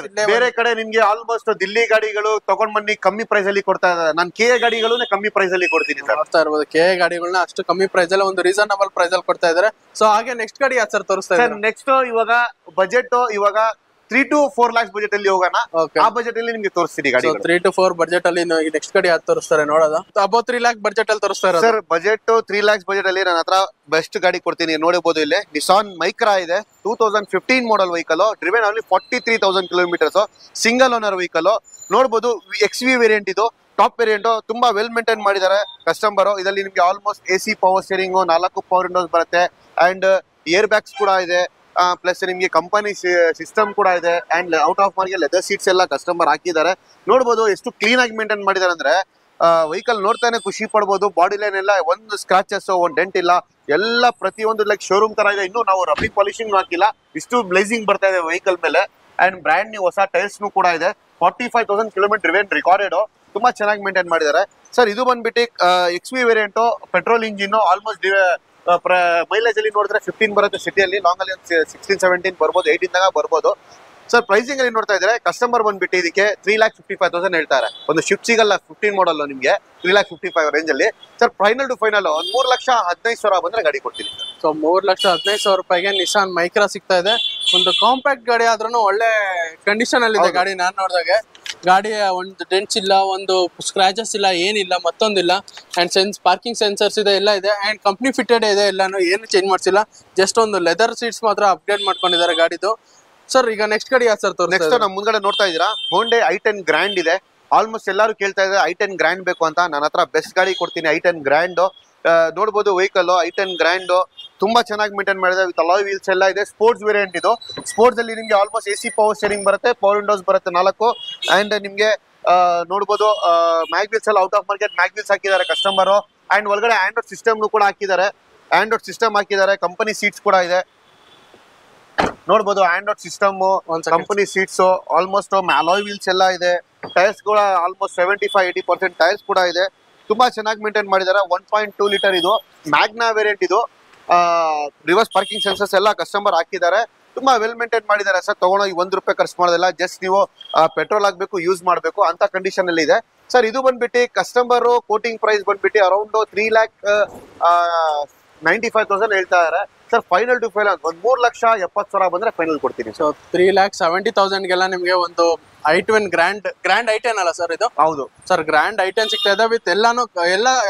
ಬೇರೆ ಕಡೆ ನಿಮ್ಗೆ ಆಲ್ಮೋಸ್ಟ್ ದಿಲ್ಲಿ ಗಾಡಿಗಳು ತಗೊಂಡ್ ಬನ್ನಿ ಕಮ್ಮಿ ಪ್ರೈಸ್ ಅಲ್ಲಿ ಕೊಡ್ತಾ ಇದ್ದಾರೆ. ನಾನು KA ಗಾಡಿಗಳು ಕಮ್ಮಿ ಪ್ರೈಸ್ ಅಲ್ಲಿ ಕೊಡ್ತೀನಿ ಸರ್. ನೋಡ್ತಾ ಇರ್ಬೋದು KA ಗಾಡಿಗಳನ್ನ ಅಷ್ಟು ಕಮ್ಮಿ ಪ್ರೈಸ್ ಅಲ್ಲಿ, ಒಂದು ರೀಸನಬಲ್ ಪ್ರೈಸ್ ಅಲ್ಲಿ ಕೊಡ್ತಾ ಇದಾರೆ. ಸೊ ಹಾಗೆ ನೆಕ್ಸ್ಟ್ ಗಾಡಿ ಯಾವ್ದು ಸರ್ ತೋರಿಸ್ತಾ ಇದ್ದಾರೆ? ನೆಕ್ಸ್ಟ್ ಇವಾಗ ಬಜೆಟ್ ಇವಾಗ 3 to 4 lakhs ಬಜೆಟ್ ಅಲ್ಲಿ ಹೋಗೋಣ. ಆ ಬಜೆಟ್ ಅಲ್ಲಿ ನಿಮ್ಗೆ ತೋರಿಸ್ತೀನಿ ಗಾಡಿ. 3 to 4 ಬಜೆಟ್ ಅಲ್ಲಿ ನೆಕ್ಸ್ಟ್ ಗಾಡಿ ಯಾವ್ದು ತೋರಿಸ್ತಾರೆ ನೋಡೋದು? ಅಬೌಟ್ 3 lakh ಬಜೆಟ್ ಅಲ್ಲಿ ತೋರಿಸ್ತಾರೆ ಸರ್. ಬಜೆಟ್ 3 lakhs ಬಜೆಟ್ ಅಲ್ಲಿ ನನ್ನ ಹತ್ರ ಬೆಸ್ಟ್ ಗಾಡಿ ಕೊಡ್ತೀನಿ. ನೋಡಬಹುದು ಇಲ್ಲಿ ನಿಸಾನ್ ಮೈಕ್ರಾ ಇದೆ, 2015 model vehicle, driven only 43,000 kilometres, single owner vehicle. ನೋಡಬಹುದು XV ವೇರಿಯಂಟ್ ಇದು, ಟಾಪ್ ವೇರಿಯಂಟ್. ತುಂಬಾ ವೆಲ್ ಮೇಂಟೈನ್ ಮಾಡಿದ್ದಾರೆ ಕಸ್ಟಮರ್. ಇದರಲ್ಲಿ ನಿಮ್ಗೆ almost AC power steering, 4 power windows ಬರುತ್ತೆ. ಅಂಡ್ ಏರ್ ಬ್ಯಾಗ್ಸ್ ಕೂಡ ಇದೆ, ಪ್ಲಸ್ ನಿಮ್ಗೆ ಕಂಪನಿ ಸಿಸ್ಟಮ್ ಕೂಡ ಇದೆ. And out of market leather seats ಎಲ್ಲ ಕಸ್ಟಮರ್ ಹಾಕಿದ್ದಾರೆ. ನೋಡ್ಬೋದು ಎಷ್ಟು ಕ್ಲೀನ್ ಆಗಿ ಮೇಂಟೈನ್ ಮಾಡಿದ್ದಾರೆ ಅಂದ್ರೆ ವೆಹಿಕಲ್ ನೋಡ್ತಾನೆ ಖುಷಿ ಪಡ್ಬೋದು. ಬಾಡಿ ಲೈನ್ ಎಲ್ಲ ಒಂದು ಸ್ಕ್ರಾಚಸ್, ಒಂದು ಡೆಂಟ್ ಇಲ್ಲ, ಎಲ್ಲ ಪ್ರತಿಯೊಂದು ಲೈಕ್ ಶೋರೂಮ್ ತರ ಇದೆ. ಇನ್ನು ನಾವು ರಬ್ಬಿ ಪಾಲಿಶಿಂಗ್ ಹಾಕಿಲ್ಲ, ಇಷ್ಟು ಬ್ಲೇಸಿಂಗ್ ಬರ್ತಾ ಇದೆ ವೆಹಿಕಲ್ ಮೇಲೆ. ಅಂಡ್ ಬ್ರ್ಯಾಂಡ್ ನ್ಯೂ ಹೊಸ ಟೈರ್ಸ್ ಕೂಡ ಇದೆ. 45,000 ಕಿಲೋಮೀಟರ್ ಡ್ರಿವೆನ್ ರೆಕಾರ್ಡೆಡ್. ತುಂಬಾ ಚೆನ್ನಾಗಿ ಮೇಂಟೈನ್ ಮಾಡಿದ್ದಾರೆ ಸರ್. ಇದು ಬಂದ್ಬಿಟ್ಟು XV variant, petrol engine. Almost mileage ಅಲ್ಲಿ ನೋಡಿದ್ರೆ 15 ಬರುತ್ತೆ ಸಿಟಿಯಲ್ಲಿ, ಲಾಂಗ್ ಅಲ್ಲಿ 16-17 ಬರ್ಬೋದು, 18 ಬರ್ಬೋದು ಸರ್. ಪ್ರೈಸಿಂಗ್ ಅಲ್ಲಿ ನೋಡ್ತಾ ಇದ್ರೆ ಕಸ್ಟಮರ್ ಬಂದ್ಬಿಟ್ಟು ಇದಕ್ಕೆ 3,55,000 ಹೇಳ್ತಾರೆ. ಒಂದು ಶಿಫ್ಟ್ ಸಿಗಲ್ಲ 15 ಮಾಡಲ್ ನಿಮ್ಗೆ 3,55,000 ರೇಂಜ್ ಅಲ್ಲಿ ಸರ್. ಫೈನಲ್ ಟು ಫೈನಲ್ ಒಂದು 3,15,000 ಬಂದ್ರೆ ಗಾಡಿ ಕೊಡ್ತೀನಿ ಸರ್. ಸೊ 3,15,000 ರೂಪಾಯಿಗೆ ನಿಸಾನ್ ಮೈಕ್ರಾ ಸಿಗ್ತಾ ಇದೆ. ಒಂದು ಕಾಂಪ್ಯಾಕ್ಟ್ ಗಾಡಿ ಆದ್ರೂ ಒಳ್ಳೆ ಕಂಡೀಷನ್ ಅಲ್ಲಿ ಇದೆ ಗಾಡಿ. ನಾನ್ ನೋಡಿದಾಗೆ ಗಾಡಿಯ ಒಂದು ಡೆಂಟ್ಸ್ ಇಲ್ಲ, ಒಂದು ಸ್ಕ್ರಾಚಸ್ ಇಲ್ಲ, ಏನಿಲ್ಲ, ಮತ್ತೊಂದಿಲ್ಲ. ಅಂಡ್ ಪಾರ್ಕಿಂಗ್ ಸೆನ್ಸರ್ಸ್ ಇದೆ, ಎಲ್ಲ ಇದೆ. ಅಂಡ್ ಕಂಪ್ನಿ ಫಿಟೆಡ್ ಇದೆ, ಎಲ್ಲಾನು ಏನು ಚೇಂಜ್ ಮಾಡ್ಸಿಲ್ಲ. ಜಸ್ಟ್ ಒಂದು ಲೆದರ್ ಸೀಟ್ಸ್ ಮಾತ್ರ ಅಪ್ಡೇಟ್ ಮಾಡ್ಕೊಂಡಿದ್ದಾರೆ ಗಾಡಿದು. ಸರ್ ಈಗ ನೆಕ್ಸ್ಟ್ ಗಾಡಿ ಯಾವ ಸರ್ ನೆಕ್ಸ್ಟ್ ನಮ್ ಮುಂದ್ಗಡೆ ನೋಡ್ತಾ ಇದೀರಾ ಹೋಂಡೆ i10 ಗ್ರ್ಯಾಂಡ್ ಇದೆ. ಆಲ್ಮೋಸ್ಟ್ ಎಲ್ಲರೂ ಕೇಳ್ತಾ ಇದ್ದಾರೆ i10 ಗ್ರ್ಯಾಂಡ್ ಬೇಕು ಅಂತ. ನನ್ನ ಹತ್ರ ಬೆಸ್ಟ್ ಗಾಡಿ ಕೊಡ್ತೀನಿ i10 ಗ್ರ್ಯಾಂಡ್. ನೋಡ್ಬೋದು ವೆಹಿಕಲ್ i10 ಗ್ರ್ಯಾಂಡ್ ತುಂಬಾ ಚೆನ್ನಾಗಿ ಮೇಂಟೈನ್ ಮಾಡಿದೆ. ವಿತ್ ಅಲಾಯ್ ವೀಲ್ಸ್ ಎಲ್ಲ ಇದೆ. ಸ್ಪೋರ್ಟ್ಸ್ ವೇರಿಯಂಟ್ ಇದು. ಸ್ಪೋರ್ಟ್ಸ್ ಅಲ್ಲಿ ನಿಮ್ಗೆ ಆಲ್ಮೋಸ್ಟ್ AC ಪವರ್ ಸ್ಟೇರಿಂಗ್ ಬರುತ್ತೆ, ಪವರ್ ವಿಂಡೋಸ್ ಬರುತ್ತೆ 4 ಅಂಡ್ ನಿಮ್ಗೆ ನೋಡ್ಬೋದು ಮ್ಯಾಗ್ ವೀಲ್ಸ್ ಎಲ್ಲ out of market mag wheels ಹಾಕಿದ್ದಾರೆ ಕಸ್ಟಮರ್. ಅಂಡ್ ಒಳಗಡೆ ಆಂಡ್ರಾಯ್ಡ್ ಸಿಸ್ಟಮ್ ಕೂಡ ಹಾಕಿದ್ದಾರೆ. ಆಂಡ್ರಾಯ್ಡ್ ಸಿಸ್ಟಮ್ ಹಾಕಿದ್ದಾರೆ. ಕಂಪನಿ ಸೀಟ್ಸ್ ಕೂಡ ಇದೆ. ನೋಡ್ಬೋದು Android system, company seats, almost alloy wheels ಎಲ್ಲ ಇದೆ. ಟೈರ್ಸ್ ಕೂಡ ಆಲ್ಮೋಸ್ಟ್ 75-80% ಟೈರ್ಸ್ ಕೂಡ ಇದೆ. ತುಂಬಾ ಚೆನ್ನಾಗಿ ಮೇಂಟೈನ್ ಮಾಡಿದ್ದಾರೆ. 1.2 ಲೀಟರ್ ಇದು ಮ್ಯಾಗ್ನಾ ವೇರಿಯಂಟ್. ಇದು ರಿವರ್ಸ್ ಪಾರ್ಕಿಂಗ್ ಸೆನ್ಸರ್ಸ್ ಎಲ್ಲ ಕಸ್ಟಮರ್ ಹಾಕಿದ್ದಾರೆ. ತುಂಬಾ ವೆಲ್ ಮೇಂಟೈನ್ ಮಾಡಿದ್ದಾರೆ ಸರ್. ತಗೊಂಡೋಗಿ ₹1 ಖರ್ಚು ಮಾಡೋದಿಲ್ಲ. ಜಸ್ಟ್ ನೀವು ಪೆಟ್ರೋಲ್ ಹಾಕ್ಬೇಕು, ಯೂಸ್ ಮಾಡಬೇಕು ಅಂತ ಕಂಡೀಷನ್ ಅಲ್ಲಿ ಇದೆ ಸರ್. ಇದು ಬಂದ್ಬಿಟ್ಟು ಕಸ್ಟಮರ್ ಕೋಟಿಂಗ್ ಪ್ರೈಸ್ ಬಂದ್ಬಿಟ್ಟು ಅರೌಂಡ್ 3,95,000 ಹೇಳ್ತಾ ಇದಾರೆ ಸರ್. ಫೈನಲ್ ಟು ಫೈನಲ್ ಒಂದು 3,70,000 ಬಂದ್ರೆ ಫೈನಲ್ ಕೊಡ್ತೀನಿ. ಸೊ 3,70,000ಗೆಲ್ಲ ನಿಮ್ಗೆ ಒಂದು i10 ಗ್ರ್ಯಾಂಡ್ i10 ಅಲ್ಲ ಸರ್ ಇದು? ಹೌದು ಸರ್, ಗ್ರ್ಯಾಂಡ್ i10 ಸಿಗ್ತಾ ಇದೆ. ವಿತ್ ಎಲ್ಲ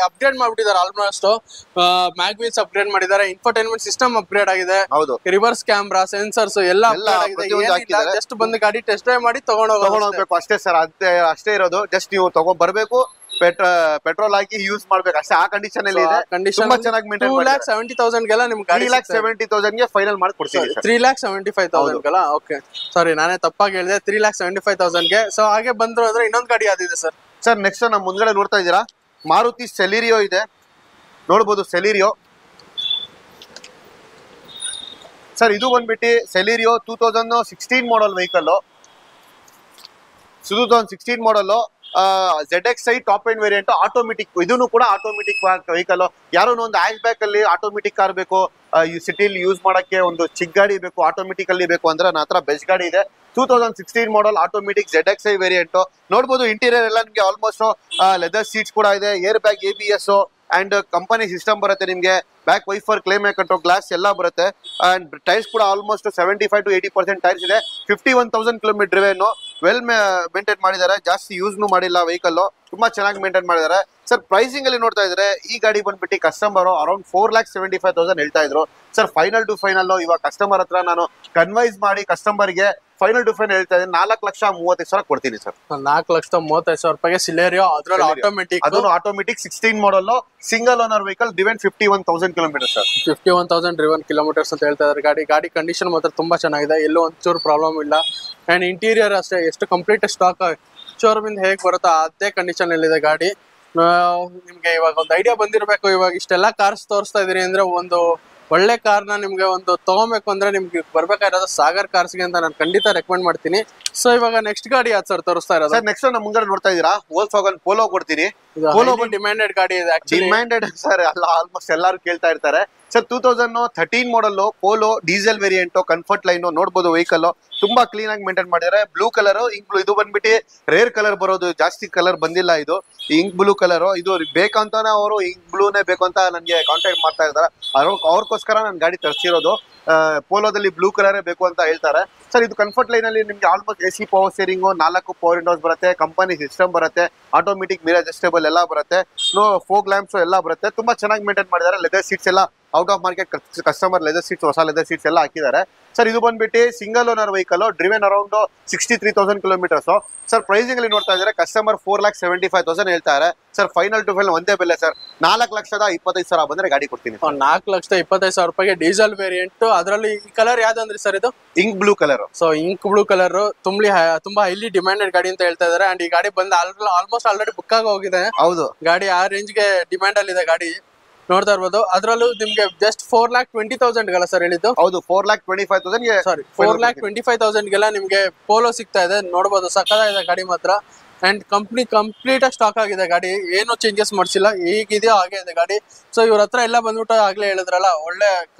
ಅಪ್ಗ್ರೇಡ್ ಮಾಡ್ಬಿಟ್ಟಿದ್ದಾರೆ. ಆಲ್ಮೋಸ್ಟ್ ಮ್ಯಾಗ್ ವೀಲ್ಸ್ ಅಪ್ಗ್ರೇಡ್ ಮಾಡಿದ್ದಾರೆ. ಇನ್ಫೋಟೈನ್ಮೆಂಟ್ ಸಿಸ್ಟಮ್ ಅಪ್ಗ್ರೇಡ್ ಆಗಿದೆ. ಹೌದು, ರಿವರ್ಸ್ ಕ್ಯಾಮ್ರಾ, ಸೆನ್ಸರ್ಸ್ ಎಲ್ಲ ಜಸ್ಟ್ ಬಂದು ಗಾಡಿ ಟೆಸ್ಟ್ ಡ್ರೈವ್ ಮಾಡಿ ತಗೊಂಡೋಗ್ಬೇಕು ಅಷ್ಟೇ ಸರ್. ಅಷ್ಟೇ ಇರೋದು. ಜಸ್ಟ್ ನೀವು ತಗೊಂಡ್ ಬರ್ಬೇಕು, ಪೆಟ್ರೋಲ್ ಹಾಕಿ ಯೂಸ್ ಮಾಡ್ಬೇಕು ಅಷ್ಟೇ. ಆ ಕಂಡೀಷನ್ ಅಲ್ಲಿ ಇದೆ. ತುಂಬಾ ಚೆನ್ನಾಗಿ ಮೇಂಟೈನ್ 2,70,000ಗೆಲ್ಲ ನಿಮ್ಗೆ ಗಾಡಿ 3,70,000ಗೆ ಫೈನಲ್ ಮಾಡಿ ಕೊಡ್ತೀನಿ. 3,75,000ಗೆಲ್ಲ? ಓಕೆ, ಸಾರಿ ನಾನೇ ತಪ್ಪಾಗಿ ಹೇಳಿದೆ. 3,75,000ಗೆ. ಸೊ ಹಾಗೆ ಬಂದ್ರು ಅಂದ್ರೆ ಇನ್ನೊಂದು ಗಾಡಿ ಯಾವ್ದಿದೆ ಸರ್? ಸರ್ ನೆಕ್ಸ್ಟ್ ನಮ್ ಮುಂದ್ಗಡೆ ನೋಡ್ತಾ ಇದ್ದೀರಾ ಮಾರುತಿ ಸೆಲಿರಿಯೋ ಇದೆ. ನೋಡ್ಬೋದು ಸೆಲಿರಿಯೋ ಸರ್. ಇದು ಬಂದ್ಬಿಟ್ಟು ಸೆಲಿರಿಯೋ 2016 ಮಾಡಲ್ ವೆಹಿಕಲ್. 2016 ಮಾಡಲ್ ZXi top end variant automatic. ಇದನ್ನು ಕೂಡ ಆಟೋಮೆಟಿಕ್ ವೆಹಿಕಲ್. ಯಾರೋ ಒಂದು ಹ್ಯಾಶ್ ಬ್ಯಾಕ್ ಅಲ್ಲಿ ಆಟೋಮೆಟಿಕ್ ಕಾರ್ ಬೇಕು, ಸಿಟಿಲಿ ಯೂಸ್ ಮಾಡಕ್ಕೆ ಒಂದು ಚಿಕ್ಕ ಗಾಡಿ ಬೇಕು, ಆಟೋಮೆಟಿಕ್ ಅಲ್ಲಿ ಬೇಕು ಅಂದ್ರೆ ನನ್ನ ಹತ್ರ ಬೆಸ್ಟ್ ಗಾಡಿ ಇದೆ. 2016 ಮಾಡಲ್ ಆಟೋಮೆಟಿಕ್ ZXi ವೇರಿಯಂಟ್. ನೋಡ್ಬೋದು ಇಂಟೀರಿಯರ್ ಎಲ್ಲ ನಿಮ್ಗೆ ಆಲ್ಮೋಸ್ಟ್ ಲೆದರ್ ಸೀಟ್ಸ್ ಕೂಡ ಇದೆ. Air bag, ABS and company system ಬರುತ್ತೆ. ನಿಮ್ಗೆ back wiper, claim control, glass ಎಲ್ಲ ಬರುತ್ತೆ. ಅಂಡ್ ಟೈರ್ಸ್ ಕೂಡ ಆಲ್ಮೋಸ್ಟ್ 75-80% ಟೈರ್ಸ್ ಇದೆ. 51,000 ಕಿಲೋಮೀಟರ್ ಡ್ರಿವೆನ್. ವೆಲ್ ಮೇಂಟೈನ್ ಮಾಡಿದ್ದಾರೆ. ಜಾಸ್ತಿ ಯೂಸ್ನು ಮಾಡಿಲ್ಲ ವೆಹಿಕಲ್. ತುಂಬಾ ಚೆನ್ನಾಗಿ ಮೇಂಟೈನ್ ಮಾಡಿದ್ದಾರೆ ಸರ್. ಪ್ರೈಸಿಂಗ್ ಅಲ್ಲಿ ನೋಡ್ತಾ ಇದ್ರೆ ಈ ಗಾಡಿ ಬಂದ್ಬಿಟ್ಟು ಕಸ್ಟಮರ್ ಅರೌಂಡ್ 4,75,000 ಹೇಳ್ತಾ ಇದ್ರು ಸರ್. ಫೈನಲ್ ಟು ಫೈನಲ್ ಇವಾಗ ಕಸ್ಟಮರ್ ಹತ್ರ ನಾನು ಕನ್ವೈಸ್ ಮಾಡಿ ಕಸ್ಟಮರ್ಗೆ ಫೈನಲ್ ಟು ಫೈನಲ್ ಹೇಳ್ತಾ ಇದ್ದೀನಿ 4,35,000 ಕೊಡ್ತೀನಿ ಸರ್. 4,35,000 ಸಿಲೆರಿಯೋ, ಅದ್ರಲ್ಲಿ ಆಟೋಮೆಟಿಕ್. ಅದನ್ನು automatic 16 model single owner vehicle, driven 51,000 kilometre sir. 51,000 driven kilometres ಅಂತ ಹೇಳ್ತಾ ಇದ್ದಾರೆ. ಗಾಡಿ ಕಂಡೀಷನ್ ಮಾತ್ರ ತುಂಬಾ ಚೆನ್ನಾಗಿದೆ. ಎಲ್ಲೂ ಒಂಚೂರು ಪ್ರಾಬ್ಲಮ್ ಇಲ್ಲ. ಅಂಡ್ ಇಂಟೀರಿಯರ್ ಅಷ್ಟೇ ಎಷ್ಟು ಕಂಪ್ಲೀಟ್ ಸ್ಟಾಕ್ ಶೋರೂಮ್ ಇಂದ ಹೇಗೆ ಬರುತ್ತೋ ಅದೇ ಕಂಡೀಷನ್ ಅಲ್ಲಿದೆ ಗಾಡಿ. ನಿಮ್ಗೆ ಇವಾಗ ಒಂದು ಐಡಿಯಾ ಬಂದಿರಬೇಕು. ಇವಾಗ ಇಷ್ಟೆಲ್ಲ ಕಾರ್ಸ್ ತೋರಿಸ್ತಾ ಇದೀರಿ ಅಂದ್ರೆ ಒಂದು ಒಳ್ಳೆ ಕಾರ್ನ ನಿಮ್ಗೆ ಒಂದು ತಗೋಬೇಕು ಅಂದ್ರೆ ನಿಮ್ಗೆ ಬರ್ಬೇಕಾಗಿರೋದು ಸಾಗರ್ ಕಾರ್ಸ್ಗೆ ಅಂತ ನಾನು ಖಂಡಿತ ರೆಕಮೆಂಡ್ ಮಾಡ್ತೀನಿ. ಸೊ ಇವಾಗ ನೆಕ್ಸ್ಟ್ ಗಾಡಿ ಯಾವ್ದು ಸರ್ ತೋರಿಸ್ತಾ ಇರೋದು? ಸರ್ ನೆಕ್ಸ್ಟ್ ನಮ್ಮ ಮುಂದೆ ನೋಡ್ತಾ ಇದೀರಾ ವೋಲ್ಕ್ಸ್ವ್ಯಾಗನ್ ಪೋಲೋ ಕೊಡ್ತೀನಿ. ಪೋಲೋ ಡಿಮ್ಯಾಂಡೆಡ್ ಗಾಡಿ ಇದೆ. ಡಿಮ್ಯಾಂಡೆಡ್ ಸರ್, ಅಲ್ಲ ಆಲ್ಮೋಸ್ಟ್ ಎಲ್ಲರೂ ಕೇಳ್ತಾ ಇರ್ತಾರೆ sir. 2013 model Polo diesel variant, comfort line. ನೋಡ್ಬೋದು ವೆಹಿಕಲ್ ತುಂಬಾ ಕ್ಲೀನ್ ಆಗಿ ಮೇಂಟೈನ್ ಮಾಡಿದ್ದಾರೆ. ಬ್ಲೂ ಕಲರ್, ಇಂಕ್. ಇದು ಬಂದ್ಬಿಟ್ಟು ರೇರ್ ಕಲರ್ ಬರೋದು, ಜಾಸ್ತಿ ಕಲರ್ ಬಂದಿಲ್ಲ. ಇದು ಇಂಕ್ ಬ್ಲೂ ಕಲರ್. ಇದು ಬೇಕಂತಾನೆ ಅವರು ಇಂಕ್ ಬ್ಲೂನೇ ಬೇಕು ಅಂತ ನನಗೆ ಕಾಂಟ್ಯಾಕ್ಟ್ ಮಾಡ್ತಾ ಇದ್ದಾರೆ. ಅವ್ರಿಗೋಸ್ಕರ ನಾನು ಗಾಡಿ ತರಿಸಿರೋದು. ಪೋಲೋದಲ್ಲಿ ಬ್ಲೂ ಕಲರೇ ಬೇಕು ಅಂತ ಹೇಳ್ತಾರೆ ಸರ್. ಇದು ಕಂಫರ್ಟ್ ಲೈನ್ ಅಲ್ಲಿ ನಿಮ್ಗೆ almost AC power steering, 4 power windows ಬರುತ್ತೆ, ಕಂಪನಿ ಸಿಸ್ಟಮ್ ಬರುತ್ತೆ, ಆಟೋಮೆಟಿಕ್ ಮಿರರ್ ಅಡ್ಜಸ್ಟೇಬಲ್ ಎಲ್ಲ ಬರುತ್ತೆ, ಫೋಗ್ ಲ್ಯಾಂಪ್ಸ್ ಎಲ್ಲ ಬರುತ್ತೆ. ತುಂಬಾ ಚೆನ್ನಾಗಿ ಮೇಂಟೈನ್ ಮಾಡಿದ್ದಾರೆ. ಲೆದರ್ ಸೀಟ್ಸ್ ಎಲ್ಲ out of market customer leather seats, ಹೊಸ ಲೆದರ್ ಸೀಟ್ಸ್ ಎಲ್ಲ ಹಾಕಿದ್ದಾರೆ ಸರ್. ಇದು ಬಂದ್ಬಿಟ್ಟು single owner vehicle, driven around 63,000 kilometres sir. Pricing ಅಲ್ಲಿ ನೋಡ್ತಾ ಇದ್ದಾರೆ ಕಸ್ಟಮರ್ 4,75,000 ಹೇಳ್ತಾರೆ ಸರ್. ಫೈನಲ್ ಟು ಫೈನಲ್ ಒಂದೇ ಬೆಲೆ ಸರ್. 4,25,000 ಬಂದ್ರೆ ಗಾಡಿ ಕೊಡ್ತೀನಿ. 4,25,000 ಡೀಸೆಲ್ ವೇರಿಯಂಟ್. ಅದರಲ್ಲಿ ಈ ಕಲರ್ ಯಾವ್ದಂದ್ರಿ ಸರ್? ಇದು ink blue colour. So ink blue colour ತುಂಬಾ ಹೈಲಿ ಡಿಮ್ಯಾಂಡೆಡ್ ಗಾಡಿ ಅಂತ ಹೇಳ್ತಾ ಇದಾರೆ. ಅಂಡ್ ಈ ಗಾಡಿ ಬಂದು ಆಲ್ಮೋಸ್ಟ್ ಆಲ್ರೆಡಿ ಬುಕ್ ಆಗಿ ಹೋಗಿದೆ. ಹೌದು, ಗಾಡಿ ಆ ರೇಂಜ್ ಗೆ ಡಿಮ್ಯಾಂಡ್ ಅಲ್ಲಿ ಇದೆ ಗಾಡಿ. ನೋಡ್ತಾ ಇರ್ಬೋದು. ಅದ್ರಲ್ಲೂ ನಿಮ್ಗೆ ಜಸ್ಟ್ 4,20,000 ಸರ್ ಹೇಳಿದ್ದು? ಹೌದು, 4,25,000 ಸಾರಿ 4,25,000 ನಿಮ್ಗೆ ಪೋಲೋ ಸಿಗ್ತಾ ಇದೆ. ನೋಡ್ಬೋದು, ಸಕ್ಕತ್ತಾಗಿದೆ ಗಾಡಿ ಮಾತ್ರ. ಅಂಡ್ ಕಂಪ್ಲೀಟ್ ಸ್ಟಾಕ್ ಆಗಿದೆ ಗಾಡಿ. ಏನು ಚೇಂಜಸ್ ಮಾಡಿಸಿಲ್ಲ, ಹೇಗಿದೆಯೋ ಹಾಗೆ ಇದೆ ಗಾಡಿ. ಸೊ ಇವ್ರ ಹತ್ರ ಎಲ್ಲ ಬಂದ್ಬಿಟ್ಟು ಆಗ್ಲೇ ಹೇಳಿದ್ರಲ್ಲ, ಒಳ್ಳೆ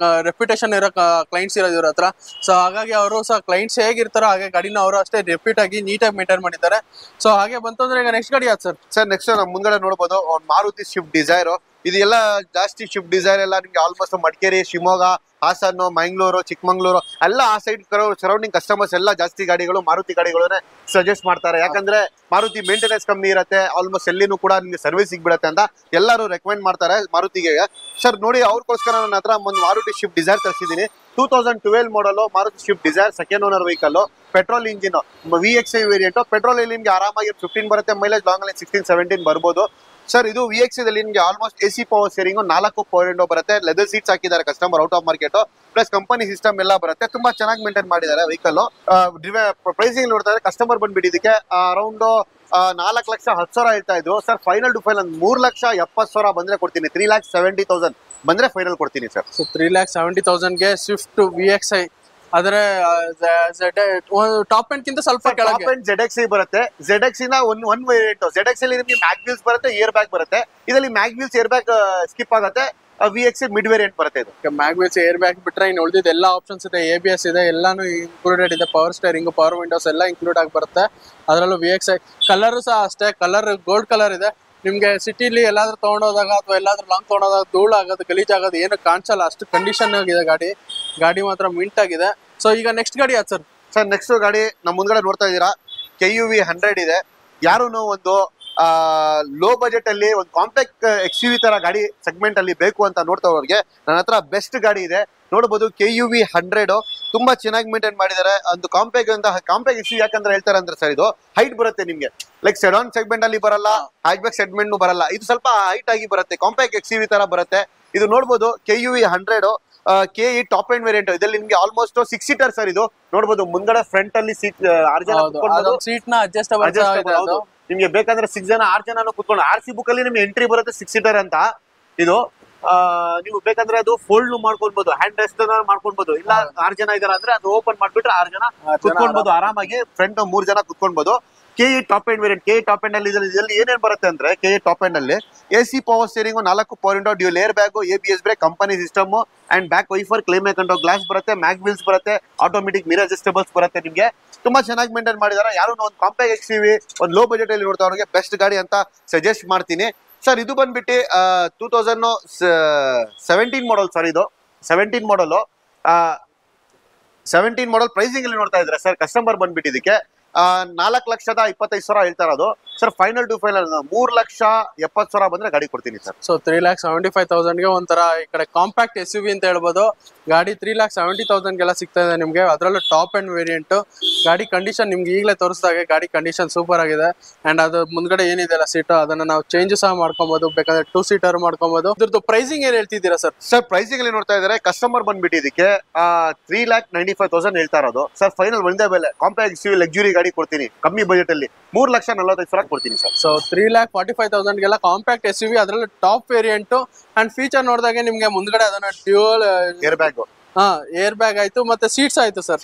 ರೆಪ್ಯುಟೇಷನ್ ಇರೋ ಕ್ಲೈಂಟ್ಸ್ ಇರೋದು ಇವ್ರ ಹತ್ರ. ಸೊ ಹಾಗಾಗಿ ಅವರು ಸಹ ಕ್ಲೈಂಟ್ಸ್ ಹೇಗಿರ್ತಾರೋ ಹಾಗೆ ಗಾಡಿನ ಅವರು ಅಷ್ಟೇ ರೆಪ್ಯೂಟ್ ಆಗಿ ನೀಟಾಗಿ ಮೇಂಟೈನ್ ಮಾಡಿದ್ದಾರೆ. ಸೊ ಹಾಗೆ ಬಂತು ಅಂದ್ರೆ ಈಗ ನೆಕ್ಸ್ಟ್ ಗಾಡಿ ಯಾವ್ದು ಸರ್? ಸರ್ ನೆಕ್ಸ್ಟ್ ನಮ್ಮ ಮುಂದ್ಗಡೆ ನೋಡ್ಬೋದು ಮಾರುತಿ ಸ್ವಿಫ್ಟ್ ಡಿಸೈರ್. ಇದೆಲ್ಲ ಜಾಸ್ತಿ ಶಿಫ್ಟ್ ಡಿಸೈರ್ ಎಲ್ಲ ನಿಮ್ಗೆ ಆಲ್ಮೋಸ್ಟ್ ಮಡಿಕೇರಿ, ಶಿವಮೊಗ್ಗ, ಹಾಸನ, ಮಂಗಳೂರು, ಚಿಕ್ಕಮಂಗ್ಳೂರು ಎಲ್ಲ ಆ ಸೈಡ್ ಸರೌಂಡಿಂಗ್ ಕಸ್ಟಮರ್ಸ್ ಎಲ್ಲ ಜಾಸ್ತಿ ಗಾಡಿಗಳು ಮಾರುತಿ ಗಾಡಿಗಳನ್ನೇ ಸಜೆಸ್ಟ್ ಮಾಡ್ತಾರೆ. ಯಾಕಂದ್ರೆ ಮಾರುತಿ ಮೇಂಟೆನೆನ್ಸ್ ಕಮ್ಮಿ ಇರುತ್ತೆ, ಆಲ್ಮೋಸ್ಟ್ ಎಲ್ಲಿನೂ ಕೂಡ ನಿಮ್ಗೆ ಸರ್ವಿಸ್ ಸಿಗ್ಬಿಡುತ್ತೆ ಅಂತ ಎಲ್ಲರೂ ರೆಕಮೆಂಡ್ ಮಾಡ್ತಾರೆ ಮಾರುತಿಗೆ. ಸರ್ ನೋಡಿ, ಅವ್ರಿಗೋಸ್ಕರ ನನ್ನ ಹತ್ರ ಒಂದು ಮಾರುತಿ ಶಿಫ್ಟ್ ಡಿಸೈರ್ ತರಿಸಿದ್ದೀನಿ. 2012 model Maruti Swift Dzire second owner vehicle, petrol engine, VXi variant. Petrol ಇಲ್ಲಿ ನಿಮ್ಗೆ ಆರಾಮಾಗಿ 15 ಬರುತ್ತೆ, ಮೈಲೇಜ್ ಲಾಂಗ್ ಅಲ್ಲಿ 16-17 ಬರ್ಬೋದು ಸರ್. ಇದು VXi ದಲ್ಲಿ ನಿಮಗೆ almost AC power steering, 4 power window ಬರುತ್ತೆ, ಲೆದರ್ ಸೀಟ್ಸ್ ಹಾಕಿದ್ದಾರೆ customer out of market, plus company system ಎಲ್ಲ ಬರುತ್ತೆ. ತುಂಬಾ ಚೆನ್ನಾಗಿ ಮೇಂಟೈನ್ ಮಾಡಿದ್ದಾರೆ ವೆಹಿಕಲ್. ಪ್ರೈಸಿಂಗ್ ನೋಡ್ತಾ ಇದ್ರೆ ಕಸ್ಟಮರ್ ಬಂದ್ಬಿಟ್ಟಿದ್ದಕ್ಕೆ ಅರೌಂಡ್ 4,10,000 ಹೇಳ್ತಾ ಇದ್ರು ಸರ್. ಫೈನಲ್ ಟು ಫೈನಲ್ 3,70,000 ಬಂದ್ರೆ ಕೊಡ್ತೀನಿ. 3,70,000 ಬಂದ್ರೆ ಫೈನಲ್ ಕೊಡ್ತೀನಿ ಸರ್. ಸೊ 3,70,000ಗೆ ಸ್ವಿಫ್ಟ್ VXi ಆದ್ರೆ ಟಾಪ್ ಎಂಡ್ ಕಿಂತ ಸ್ವಲ್ಪ ಕೆಳಗೆ ZXi ಬರುತ್ತೆ. ZXi ನ ಒನ್ ವೇರಿಯಂಟ್. ZXi ಅಲ್ಲಿ ನಿಮಗೆ ಮ್ಯಾಗ್ ವೀಲ್ಸ್ ಬರುತ್ತೆ, ಏರ್ ಬ್ಯಾಗ್ ಬರುತ್ತೆ. ಇದರಲ್ಲಿ mag wheels air bag skip ಆಗುತ್ತೆ. VXi ಮಿಡ್ ವೇರಿಯಂಟ್ ಬರುತ್ತೆ. ಇದು ಮ್ಯಾಗ್ ವೀಲ್ಸ್ ಏರ್ ಬ್ಯಾಗ್ ಬಿಟ್ರೆ ಇನ್ನು ಉಳಿದಿದ್ದು ಎಲ್ಲ ಆಪ್ಷನ್ಸ್ ಇದೆ. ABS ಇದೆ, ಎಲ್ಲಾನು ಇನ್ಕ್ಲೂಡೆಡ್ ಇದೆ. ಪವರ್ ಸ್ಟೇರಿಂಗ್, ಪವರ್ ವಿಂಡೋಸ್ ಎಲ್ಲ ಇನ್ಕ್ಲೂಡ್ ಆಗಿ ಬರುತ್ತೆ. ಅದರಲ್ಲೂ VXi ಕಲರ್ ಸಹ ಅಷ್ಟೇ, ಕಲರ್ ಗೋಲ್ಡ್ ಕಲರ್ ಇದೆ. ನಿಮ್ಗೆ ಸಿಟಿಲಿ ಎಲ್ಲಾದ್ರೂ ತಗೊಂಡೋದಾಗ ಅಥವಾ ಎಲ್ಲಾದ್ರೂ ಲಾಂಗ್ ತಗೊಂಡೋದಾಗ ಧೂಳು ಆಗೋದು, ಗಲೀಜಾಗೋದು ಏನು ಕಾಣಿಸಲ್ಲ, ಅಷ್ಟು ಕಂಡೀಷನ್ ಆಗಿದೆ ಗಾಡಿ ಮಾತ್ರ ಮಿಂಟ್ ಆಗಿದೆ. ಸೊ ಈಗ ನೆಕ್ಸ್ಟ್ ಗಾಡಿ ಯಾವ್ದು ಸರ್? ನೆಕ್ಸ್ಟ್ ಗಾಡಿ ನಮ್ಮ ಮುಂದ್ಗಡೆ ನೋಡ್ತಾ ಇದ್ದೀರಾ, KUV 100 ಇದೆ. ಯಾರು ಒಂದು ಲೋ ಬಜೆಟ್ ಅಲ್ಲಿ ಒಂದು ಕಾಂಪ್ಯಾಕ್ಟ್ XUV ತರ ಗಾಡಿ ಸೆಗ್ಮೆಂಟ್ ಅಲ್ಲಿ ಬೇಕು ಅಂತ ನೋಡ್ತಾವ್ರಿಗೆ ನನ್ನ ಹತ್ರ ಬೆಸ್ಟ್ ಗಾಡಿ ಇದೆ. ನೋಡಬಹುದು KUV 100 ತುಂಬಾ ಚೆನ್ನಾಗಿ ಮೇಂಟೈನ್ ಮಾಡಿದ್ದಾರೆ. ಒಂದು ಕಾಂಪ್ಯಾಕ್ಟ್ XUV ಯಾಕಂದ್ರೆ ಹೇಳ್ತಾರೆ ಅಂದ್ರೆ ಸರ್, ಇದು ಹೈಟ್ ಬರುತ್ತೆ ನಿಮ್ಗೆ. ಲೈಕ್ ಸೆಡಾನ್ ಸೆಗ್ಮೆಂಟ್ ಅಲ್ಲಿ ಬರಲ್ಲ, ಹ್ಯಾಚ್ಬ್ಯಾಕ್ ಸೆಗ್ಮೆಂಟ್ ಬರಲ್ಲ. ಇದು ಸ್ವಲ್ಪ ಹೈಟ್ ಆಗಿ ಬರುತ್ತೆ, ಕಾಂಪ್ಯಾಕ್ಟ್ XUV ತರ ಬರುತ್ತೆ. ಇದು ನೋಡಬಹುದು KUV 100 KE top end variant. ಇದರಲ್ಲಿ ನಿಮ್ಗೆ ಆಲ್ಮೋಸ್ಟ್ 6 ಸೀಟರ್ ಸರ್. ಇದು ನೋಡಬಹುದು ಮುಂದ್ಗಡೆ ಫ್ರಂಟ್ ಅಲ್ಲಿ ಸೀಟ್ 6 ಜನ ಕುತ್ಕೊಂಡು, ಸೀಟ್ ನ ಅಡ್ಜಸ್ಟಬಲ್. ನಿಮ್ಗೆ ಬೇಕಂದ್ರೆ 6 ಜನ 6 ಜನ ಕುತ್ಕೊಂಡು, RC ಬುಕ್ ಅಲ್ಲಿ ನಿಮ್ಗೆ ಎಂಟ್ರಿ ಬರುತ್ತೆ 6 ಸೀಟರ್ ಅಂತ. ಇದು ನೀವು ಬೇಕಂದ್ರೆ ಅದು ಫೋಲ್ಡ್ ಮಾಡ್ಕೊಳ್ಬಹುದು, ಹ್ಯಾಂಡ್ ರೆಸ್ಟ್ ಮಾಡ್ಕೊಳ್ಬಹುದು. ಇಲ್ಲ 6 ಜನ ಇದಾರೆ ಅಂದ್ರೆ ಅದು ಓಪನ್ ಮಾಡ್ಬಿಟ್ರೆ 6 ಜನ ಕುತ್ಕೊಳ್ಬಹುದು ಆರಾಮಾಗಿ. ಫ್ರಂಟ್ 3 ಜನ ಕುತ್ಕೊಳ್ಬಹುದು. KE top end variant. KE top end ಅಲ್ಲಿ ಇದರಲ್ಲಿ ಏನೇನ್ ಬರುತ್ತೆ ಅಂದ್ರೆ, KE ಟಾಪ್ ಎಂಡ್ ಅಲ್ಲಿ AC power steering, 4 power window, dual air bag, ABS brake, company system and back wiper, climate control glass ಬರುತ್ತೆ, ಮ್ಯಾಗ್ ವೀಲ್ಸ್ ಬರುತ್ತೆ, ಆಟೋಮೆಟಿಕ್ ಮಿರರ್ ಅಡ್ಜಸ್ಟಬಲ್ಸ್ ಬರುತ್ತೆ ನಿಮ್ಗೆ. ತುಂಬಾ ಚೆನ್ನಾಗಿ ಮೇಂಟೈನ್ ಮಾಡಿದಾರೆ. ಯಾರು ಒಂದು ಕಾಂಪ್ಯಾಕ್ಟ್ XUV ಒಂದು ಲೋ ಬಜೆಟ್ ಅಲ್ಲಿ ನೋಡ್ತಾ ಅವ್ರಿಗೆ ಬೆಸ್ಟ್ ಗಾಡಿ ಅಂತ ಸಜೆಸ್ಟ್ ಮಾಡ್ತೀನಿ ಸರ್. ಇದು ಬಂದ್ಬಿಟ್ಟು 2017 ಮಾಡಲ್ ಸರ್. ಇದು 17 ಮಾಡಲ್. 17 ಮಾಡಲ್ ಪ್ರೈಸಿಂಗ್ ಅಲ್ಲಿ ನೋಡ್ತಾ ಇದ್ರೆ ಸರ್, ಕಸ್ಟಮರ್ ಬಂದ್ಬಿಟ್ಟು ಇದಕ್ಕೆ 4,25,000 ಹೇಳ್ತಾ ಇರೋದು ಸರ್. ಫೈನಲ್ ಟು ಫೈನಲ್ 3,70,000 ಬಂದ್ರೆ ಗಾಡಿ ಕೊಡ್ತೀನಿ ಸರ್. ಸೊ 3,75,000ಗೆ ಒಂಥರ ಈ ಕಡೆ ಕಾಂಪ್ಯಾಕ್ಟ್ SUV ಅಂತ ಹೇಳ್ಬೋದು. ಗಾಡಿ 3,70,000ಗೆಲ್ಲ ಸಿಗ್ತಾ ಇದೆ ನಿಮ್ಗೆ. ಅದರಲ್ಲೂ ಟಾಪ್ ಅಂಡ್ ವೇರಿಯಂಟ್. ಗಾಡಿ ಕಂಡೀಷನ್ ನಿಮ್ಗೆ ಈಗಲೇ ತೋರಿಸಿದಾಗೆ ಗಾಡಿ ಕಂಡೀಷನ್ ಸೂಪರ್ ಆಗಿದೆ. ಅಂಡ್ ಅದು ಮುಂದ್ಗಡೆ ಏನಿದೆಲ್ಲ ಸೀಟ್ ಅದನ್ನ ನಾವು ಚೇಂಜ್ ಸಹ ಮಾಡ್ಕೊಬಹುದು, ಬೇಕಾದ್ರೆ 2 ಸೀಟರ್ ಮಾಡ್ಕೊಬಹುದು. ಇದ್ರದ್ದು ಪ್ರೈಸಿಂಗ್ ಏನ್ ಹೇಳ್ತಿದ್ದೀರಾ ಸರ್? ಸರ್ ಪ್ರೈಸಿಂಗ್ ಅಲ್ಲಿ ನೋಡ್ತಾ ಇದ್ದಾರೆ ಕಸ್ಟಮರ್ ಬಂದ್ಬಿಟ್ಟು ಇದಕ್ಕೆ 3,95,000 ಹೇಳ್ತಾ ಇರೋದು ಸರ್. ಫೈನಲ್ ಒಂದೇ ಬೆಲೆ, ಕಾಂಪ್ಯಾಕ್ಟ್ SUV ಲಕ್ಸುರಿ ಗಾಡಿ ಕೊಡ್ತೀನಿ ಕಮ್ಮಿ ಬಜೆಟ್ ಅಲ್ಲಿ 3,45,000 ಕೊಡ್ತೀನಿ ಸರ್. ಸೊ 3,45,000ಗೆಲ್ಲ ಕಾಂಪ್ಯಾಕ್ಟ್ SUV, ಅದರಲ್ಲಿ ಟಾಪ್ ವೇರಿಯಂಟ್. ಅಂಡ್ ಫೀಚರ್ ನೋಡಿದಾಗ ನಿಮ್ಗೆ ಮುಂದ್ಗಡೆ ಅದನ್ನ dual air bag, air bag ಆಯ್ತು, ಮತ್ತೆ ಸೀಟ್ಸ್ ಆಯ್ತು ಸರ್.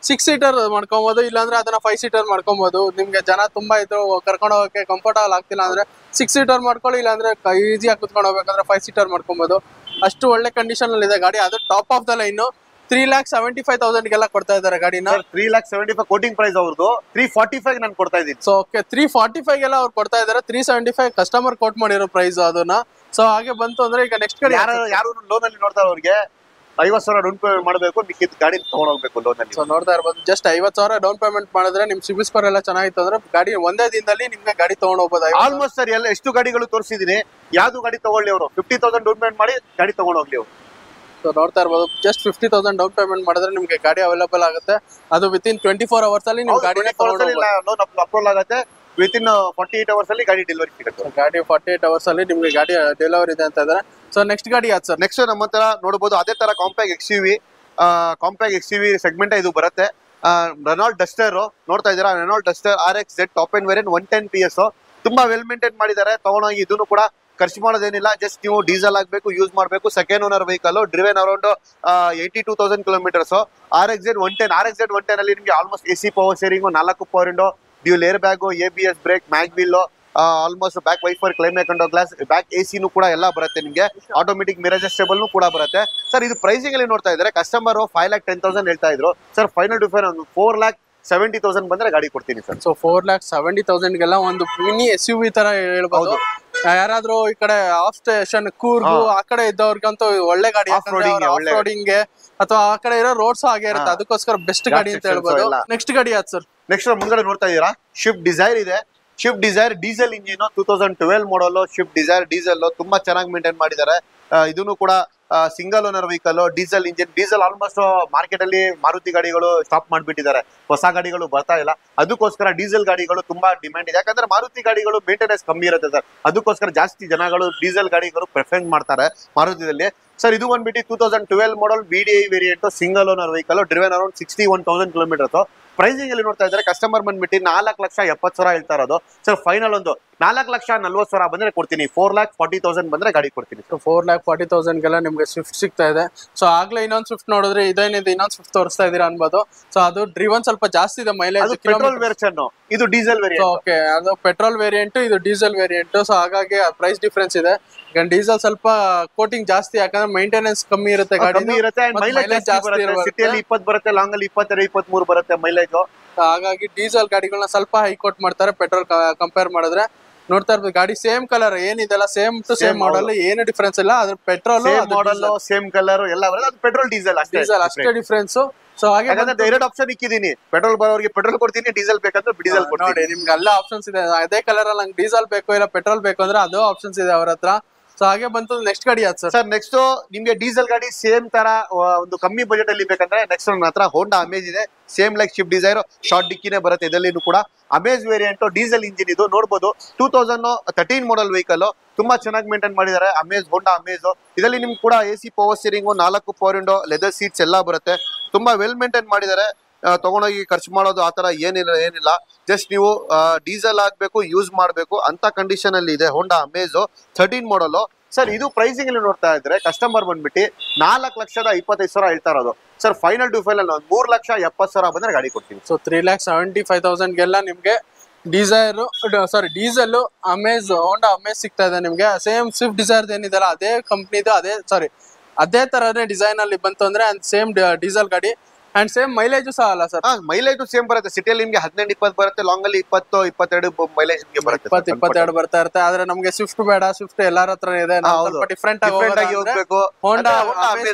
6 ಸೀಟರ್ ಮಾಡ್ಕೊಬಹುದು, ಇಲ್ಲಾಂದ್ರೆ ಅದನ್ನ 5 ಸೀಟರ್ ಮಾಡ್ಕೊಬಹುದು. ನಿಮ್ಗೆ ಜನ ತುಂಬಾ ಇದ್ರು ಕರ್ಕೊಂಡು ಹೋಗಕ್ಕೆ ಕಂಫರ್ಟಬಲ್ ಆಗ್ತಿಲ್ಲ ಅಂದ್ರೆ 6 ಸೀಟರ್ ಮಾಡ್ಕೊಳ್ಳಿ, ಇಲ್ಲಾಂದ್ರೆ ಈಸಿಯಾಗಿ ಕುತ್ಕೊಂಡು ಹೋಗ್ಬೇಕಂದ್ರೆ 5 ಸೀಟರ್ ಮಾಡ್ಕೊಬಹುದು. ಅಷ್ಟು ಒಳ್ಳೆ ಕಂಡೀಷನ್ ಅಲ್ಲಿ ಇದೆ ಗಾಡಿ. ಅದು ಟಾಪ್ ಆಫ್ ದ ಲೈನ್ 3,75,000ಗೆಲ್ಲ ಕೊಡ್ತಾ ಇದ್ದಾರೆ ಗಾಡಿನ. 3,75,000 ಕೋಟಿಂಗ್ ಪ್ರೈಸ್ ಅವ್ರದ್ದು. 345 ನಾನು ಕೊಡ್ತಾ ಇದ್ದೀನಿ. ಸೊ ಓಕೆ, 345ಗೆಲ್ಲ ಅವ್ರು ಕೊಡ್ತಾ ಇದ್ದಾರೆ. 375 ಕಸ್ಟಮರ್ ಕೋಟ್ ಮಾಡಿರೋ ಪ್ರೈಸ್ ಅದನ್ನ. ಸೊ ಹಾಗೆ ಬಂತು ಅಂದ್ರೆ ಈಗ ನೆಕ್ಸ್ಟ್ ಗಾಡಿ ಯಾರು ಲೋನ್ ಅಲ್ಲಿ ನೋಡ್ತಾರೆ ಅವ್ರಿಗೆ 50,000 ಡೌನ್ ಪೇಮೆಂಟ್ ಮಾಡಬೇಕು, ಮಿಕ್ಕಿದ ಗಾಡಿ ತಗೊಂಡ್ ಹೋಗ್ಬೇಕು ಲೋನ್ ಅಲ್ಲಿ. ಸೊ ನೋಡ್ತಾ ಇರ್ಬೋದು, ಜಸ್ಟ್ 50,000 ಡೌನ್ ಪೇಮೆಂಟ್ ಮಾಡಿದ್ರೆ ನಿಮ್ ಸಿಬಿಲ್ ಸ್ಕೋರ್ ಎಲ್ಲ ಚೆನ್ನಾಗಿತ್ತು ಅಂದ್ರೆ ಗಾಡಿ ಒಂದೇ ದಿನದಲ್ಲಿ ನಿಮ್ಗೆ ಗಾಡಿ ತಗೊಂಡ್ ಹೋಗ್ಬೋದು. ಆಲ್ಮೋಸ್ಟ್ ಸರ್ ಎಲ್ಲ ಎಷ್ಟು ಗಾಡಿಗಳು ತೋರಿಸಿದೀನಿ, ಯಾವ್ದು ಗಾಡಿ ತಗೊಳ್ಳಿ ಅವರು 50,000 ಡೌನ್ ಪೇಮೆಂಟ್ ಮಾಡಿ ಗಾಡಿ ತಗೊಂಡ್ ಹೋಗ್ಲಿ ಅವರು. ಸೊ ನೋಡ್ತಾ ಇರ್ಬೋದು, ಜಸ್ಟ್ 50,000 ಡೌನ್ ಪೇಮೆಂಟ್ ಮಾಡಿದ್ರೆ ನಿಮ್ಗೆ ಗಾಡಿ ಅವೈಲೇಬಲ್ ಆಗುತ್ತೆ. ಅದು ವಿತಿನ್ 24 ಅವರ್ಸ್ ಅಲ್ಲಿ ನಿಮ್ ಗಾಡಿ ಲೋನ್ ಅಪ್ರೂವಲ್ ಆಗುತ್ತೆ. ವಿತಿನ್ 48 ಅವರ್ಸ್ ಅಲ್ಲಿ ಗಾಡಿ ಡೆಲಿವರಿ ಸಿಗುತ್ತೆ. ಗಾಡಿ 48 ಅವರ್ಸ್ ಅಲ್ಲಿ ನಿಮ್ಗೆ ಗಾಡಿ ಡೆಲಿವರಿ ಇದೆ ಅಂತ ಇದ್ದಾರೆ. ಸೊ ನೆಕ್ಸ್ಟ್ ಗಾಡಿ ಯಾವ್ದು ಸರ್? ನೆಕ್ಸ್ಟ್ ನಮ್ಮ ಹತ್ರ ನೋಡಬಹುದು ಅದೇ ತರ ಕಾಂಪ್ಯಾಕ್ಟ್ XUV ಸೆಗ್ಮೆಂಟ್ ಇದು ಬರುತ್ತೆ. ರೆನಾಲ್ಡ್ ಡಸ್ಟರ್ ನೋಡ್ತಾ ಇದ್ದೀರಾ, Renault Duster RX Z top end variant 110 PS. ತುಂಬಾ ವೆಲ್ ಮೇಂಟೈನ್ ಮಾಡಿದ್ದಾರೆ. ತಗೊಂಡೋಗಿ ಇದನ್ನು ಕೂಡ ಖರ್ಚು ಮಾಡೋದೇನಿಲ್ಲ, ಜಸ್ಟ್ ನೀವು ಡೀಸೆಲ್ ಆಗಬೇಕು, ಯೂಸ್ ಮಾಡಬೇಕು. Second owner vehicle, driven around 82,000 kilometres. RX Z 110 ಅಲ್ಲಿ ನಿಮಗೆ almost AC power steering, 4 power window, dual air bag, ABS brake, mag wheel, almost back wiper, climate control glass, back AC ಕೂಡ ಎಲ್ಲ ಬರುತ್ತೆ ನಿಮಗೆ. Automatic mirror adjustable ಕೂಡ ಬರುತ್ತೆ sir. ಇದು pricing ಅಲ್ಲಿ ನೋಡ್ತಾ ಇದ್ದಾರೆ ಕಸ್ಟಮರ್ 5,10,000 ಹೇಳ್ತಾ ಇದ್ರು ಸರ್. ಫೈನಲ್ ಟು ಫೈನಲ್ 4,70,000 ಬಂದ್ರೆ ಗಾಡಿ ಕೊಡ್ತೀನಿ ಸರ್. ಸೊ 4,70,000ಗೆಲ್ಲ ಒಂದು ಮಿನಿ SUV ತರ ಹೇಳ್ಬಹುದು. ಯಾರಾದ್ರೂ ಈ ಕಡೆ ಆಫ್ ಸ್ಟೇಷನ್ ಕೂರ್ಗು ಆ ಕಡೆ ಇದ್ದವ್ರಿಗಂತೂ ಒಳ್ಳೆ ಗಾಡಿ, ಆಫ್ ರೋಡಿಂಗ್ ಅಥವಾ ಆ ಕಡೆ ಇರೋ ರೋಡ್ಸ್ ಹಾಗೆ ಇರುತ್ತೆ, ಅದಕ್ಕೋಸ್ಕರ ಬೆಸ್ಟ್ ಗಾಡಿ ಅಂತ ಹೇಳ್ಬೋದು. ನೆಕ್ಸ್ಟ್ ಗಾಡಿ ಯಾವ್ದು ಸರ್? ನೆಕ್ಸ್ಟ್ ಮುಂಗಡೆ ನೋಡ್ತಾ ಇದ್ದೀರಾ ಶಿಫ್ಟ್ ಡಿಸೈರ್ ಇದೆ. ಶಿಫ್ಟ್ ಡಿಸೈರ್ ಡೀಸೆಲ್ ಇಂಜಿನ್ 2012 ಮಾಡಲ್. ಶಿಫ್ಟ್ ಡಿಸೈರ್ ಡೀಸೆಲ್ ತುಂಬಾ ಚೆನ್ನಾಗಿ ಮೇಂಟೈನ್ ಮಾಡಿದ್ದಾರೆ. ಇದನ್ನು ಕೂಡ single owner vehicle, diesel engine. Diesel almost market ಅಲ್ಲಿ ಮಾರುತಿ ಗಾಡಿಗಳು ಸ್ಟಾಪ್ ಮಾಡ್ಬಿಟ್ಟಿದ್ದಾರೆ, ಹೊಸ ಗಾಡಿಗಳು ಬರ್ತಾ ಇಲ್ಲ. ಅದಕ್ಕೋಸ್ಕರ ಡೀಸೆಲ್ ಗಾಡಿಗಳು ತುಂಬಾ ಡಿಮ್ಯಾಂಡ್ ಇದೆ. ಯಾಕಂದ್ರೆ ಮಾರುತಿ ಗಾಡಿಗಳು ಮೇಂಟೆನೆನ್ಸ್ ಕಮ್ಮಿ ಇರುತ್ತೆ ಸರ್, ಅದಕ್ಕೋಸ್ಕರ ಜಾಸ್ತಿ ಜನಗಳು ಡೀಸೆಲ್ ಗಾಡಿಗಳು ಪ್ರಿಫರೆನ್ಸ್ ಮಾಡ್ತಾರೆ ಮಾರುತಿದಲ್ಲಿ. ಸರ್ ಇದು ಬಂದ್ಬಿಟ್ಟು 2012 model VDI variant, single owner vehicle, driven around 61,000 kilometres. Pricing ಅಲ್ಲಿ ನೋಡ್ತಾ ಇದ್ದಾರೆ ಕಸ್ಟಮರ್ ಬಂದ್ಬಿಟ್ಟು 4,70,000 ಹೇಳ್ತಾ ಇರೋದು. ಸರ್ ಫೈನಲ್ ಒಂದು 4,40,000 ಬಂದ್ರೆ ಕೊಡ್ತೀನಿ, 4,40,000 ಬಂದ್ರೆ ಗಾಡಿ ಕೊಡ್ತೀನಿ. 4,40,000 ನಿಮ್ಗೆ ಸ್ವಿಫ್ಟ್ ಸಿಗ್ತಾ ಇದೆ. ಸೊ ಆಗ್ಲೇ ಇನ್ನೊಂದು ಸ್ವಿಫ್ಟ್ ನೋಡಿದ್ರೆ ಇದೇನಿದೆ, ಇನ್ನೊಂದು ಸ್ವಿಫ್ಟ್ ತೋರಿಸ್ತಾ ಇದೀರಾ ಅನ್ಬೋದು. ಸೊ ಅದು ಡ್ರಿವನ್ ಸ್ವಲ್ಪ ಜಾಸ್ತಿ ಇದೆ ಮೈಲೇಜ್. ಪೆಟ್ರೋಲ್ ವೆರ್ಷನ್, ಇದು ಡೀಸೆಲ್ ವೇರಿಯಂಟ್. ಓಕೆ, ಅದು ಪೆಟ್ರೋಲ್ ವೇರಿಯಂಟ್, ಇದು ಡೀಸೆಲ್ ವೇರಿಯಂಟ್. ಸೊ ಹಾಗಾಗಿ ಪ್ರೈಸ್ ಡಿಫರೆನ್ಸ್ ಇದೆ. ಈಗ ಡೀಸೆಲ್ ಸ್ವಲ್ಪ ಕೋಟಿಂಗ್ ಜಾಸ್ತಿ, ಯಾಕಂದ್ರೆ ಮೇಂಟೆನೆನ್ಸ್ ಕಮ್ಮಿ ಇರುತ್ತೆ ಗಾಡಿ, ಕಮ್ಮಿ ಇರುತ್ತೆ. ಮೈಲೇಜ್ ಜಾಸ್ತಿ ಬರುತ್ತೆ. ಸಿಟಿಯಲ್ಲಿ 20 ಬರುತ್ತೆ, ಲಾಂಗ್ ಅಲ್ಲಿ 22, 23 ಬರುತ್ತೆ ಮೈಲೇಜ್. ಹಾಗಾಗಿ ಡೀಸೆಲ್ ಗಾಡಿಗಳನ್ನ ಸ್ವಲ್ಪ ಹೈಕೋಟ್ ಮಾಡ್ತಾರೆ ಪೆಟ್ರೋಲ್ ಕಂಪೇರ್ ಮಾಡಿದ್ರೆ. ನೋಡ್ತಾ ಇರ್ಬೋದು ಗಾಡಿ ಸೇಮ್ ಕಲರ್ ಏನಿದೆಲ್ಲ, ಸೇಮ್ ಟು ಸೇಮ್ ಮಾಡಲ್, ಏನು ಡಿಫರೆನ್ಸ್ ಇಲ್ಲ. ಅದ್ರ ಪೆಟ್ರೋಲ್ ಮಾಡಲ್ ಸೇಮ್ ಕಲರ್ ಎಲ್ಲ ಬರುತ್ತೆ, ಅದು ಪೆಟ್ರೋಲ್ ಡೀಸೆಲ್ ಅಷ್ಟೇ ಡಿಫರೆನ್ಸ್. ಸೊ ಹಾಗೆ ಎರಡು ಆಪ್ಷನ್ ಇಕ್ಕಿದೀನಿ, ಪೆಟ್ರೋಲ್ ಬರೋರಿಗೆ ಪೆಟ್ರೋಲ್ ಕೊಡ್ತೀನಿ, ಡೀಸೆಲ್ ಬೇಕಂದ್ರೆ ಡೀಸೆಲ್ ಕೊಡ್ತೀನಿ. ನೋಡಿ ನಿಮ್ಗೆ ಎಲ್ಲ ಆಪ್ಷನ್ಸ್ ಇದೆ. ಅದೇ ಕಲರ್ ಅಲ್ಲಿ ನಂಗೆ ಡೀಸೆಲ್ ಬೇಕು ಇಲ್ಲ ಪೆಟ್ರೋಲ್ ಬೇಕು ಅಂದ್ರೆ ಅದು ಆಪ್ಷನ್ಸ್ ಇದೆ ಅವ್ರ ಹತ್ರ. ಸೊ ಹಾಗೆ ಬಂತು ನೆಕ್ಸ್ಟ್ ಗಾಡಿ ಯಾವ್ದು ಸರ್? ನೆಕ್ಸ್ಟ್ ನಿಮ್ಗೆ ಡೀಸೆಲ್ ಗಾಡಿ ಸೇಮ್ ತರ ಒಂದು ಕಮ್ಮಿ ಬಜೆಟ್ ಅಲ್ಲಿ ಬೇಕಂದ್ರೆ ನೆಕ್ಸ್ಟ್ ನನ್ನ ಹತ್ರ ಹೋಂಡಾ ಅಮೇಜ್ ಇದೆ. Same like Swift Dzire, short ಡಿಕ್ಕಿನೇ ಬರುತ್ತೆ ಇದರಲ್ಲಿನೂ ಕೂಡ. ಅಮೇಜ್ ವೇರಿಯಂಟ್, ಡೀಸೆಲ್ ಇಂಜಿನ್, ಇದು ನೋಡಬಹುದು 2013 ಮಾಡಲ್ ವೆಹಿಕಲ್. ತುಂಬಾ ಚೆನ್ನಾಗಿ ಮೇಂಟೈನ್ ಮಾಡಿದ್ದಾರೆ ಅಮೇಜ್, ಹೋಂಡಾ ಅಮೇಜ್. ಇದರಲ್ಲಿ ನಿಮ್ಗೆ ಕೂಡ AC power steering, 4 power window, leather seats ಎಲ್ಲ ಬರುತ್ತೆ. ತುಂಬಾ ವೆಲ್ ಮೇಂಟೈನ್ ಮಾಡಿದ್ದಾರೆ. ತಗೊಂಡೋಗಿ ಖರ್ಚು ಮಾಡೋದು ಆತರ ಏನಿಲ್ಲ. ಜಸ್ಟ್ ನೀವು ಡೀಸೆಲ್ ಆಗ್ಬೇಕು, ಯೂಸ್ ಮಾಡ್ಬೇಕು ಅಂತ ಕಂಡೀಷನ್ ಅಲ್ಲಿ ಇದೆ ಹೋಂಡಾ ಅಮೇಜ್ 13 ಮಾಡಲ್. ಸರ್ ಇದು ಪ್ರೈಸಿಂಗ್ ಅಲ್ಲಿ ನೋಡ್ತಾ ಇದ್ರೆ ಕಸ್ಟಮರ್ ಬಂದ್ಬಿಟ್ಟು 4,25,000 ಹೇಳ್ತಾ ಇರೋದು. ಸರ್ ಫೈನಲ್ ಟು ಫೈನಲ್ 3,70,000 ಬಂದ್ರೆ ಗಾಡಿ ಕೊಡ್ತೀನಿ. ಸೊ 3,75,000 ನಿಮ್ಗೆ ಡೀಸೆಲ್ ಅಮೇಜ್, ಹೋಂಡಾ ಅಮೇಜ್ ಸಿಗ್ತಾ ಇದೆ ನಿಮ್ಗೆ. ಸೇಮ್ ಸ್ವಿಫ್ಟ್ ಡಿಸೈರ್ ಏನಿದೆಲ್ಲ ಅದೇ ಕಂಪ್ನಿದು, ಅದೇ ತರನೇ ಡಿಸೈನ್ ಅಲ್ಲಿ ಬಂತು ಅಂದ್ರೆ ಸೇಮ್ ಡೀಸೆಲ್ ಗಾಡಿ ಅಂಡ್ ಸೇಮ್ ಮೈಲೇಜ್ ಸಹ ಅಲ್ಲ ಸರ್? ಮೈಲೇಜ್ ಸೇಮ್ ಬರುತ್ತೆ. ಸಿಟಿಯಲ್ಲಿ ನಿಮ್ಗೆ 18-20 ಬರುತ್ತೆ, ಲಾಂಗ್ ಅಲ್ಲಿ 20-22 ಮೈಲೇಜ್ ಬರುತ್ತೆ, 20-22 ಬರ್ತಾ ಇರುತ್ತೆ. ಆದ್ರೆ ನಮ್ಗೆ ಸ್ವಿಫ್ಟ್ ಬೇಡ, ಸ್ವಿಫ್ಟ್ ಎಲ್ಲಾರ ಹತ್ರ ಇದೆ, ಸ್ವಲ್ಪ ಡಿಫ್ರೆಂಟ್ ಆಗಿ ಹೋಗ್ಬೇಕು. ಹೋಂಡಾ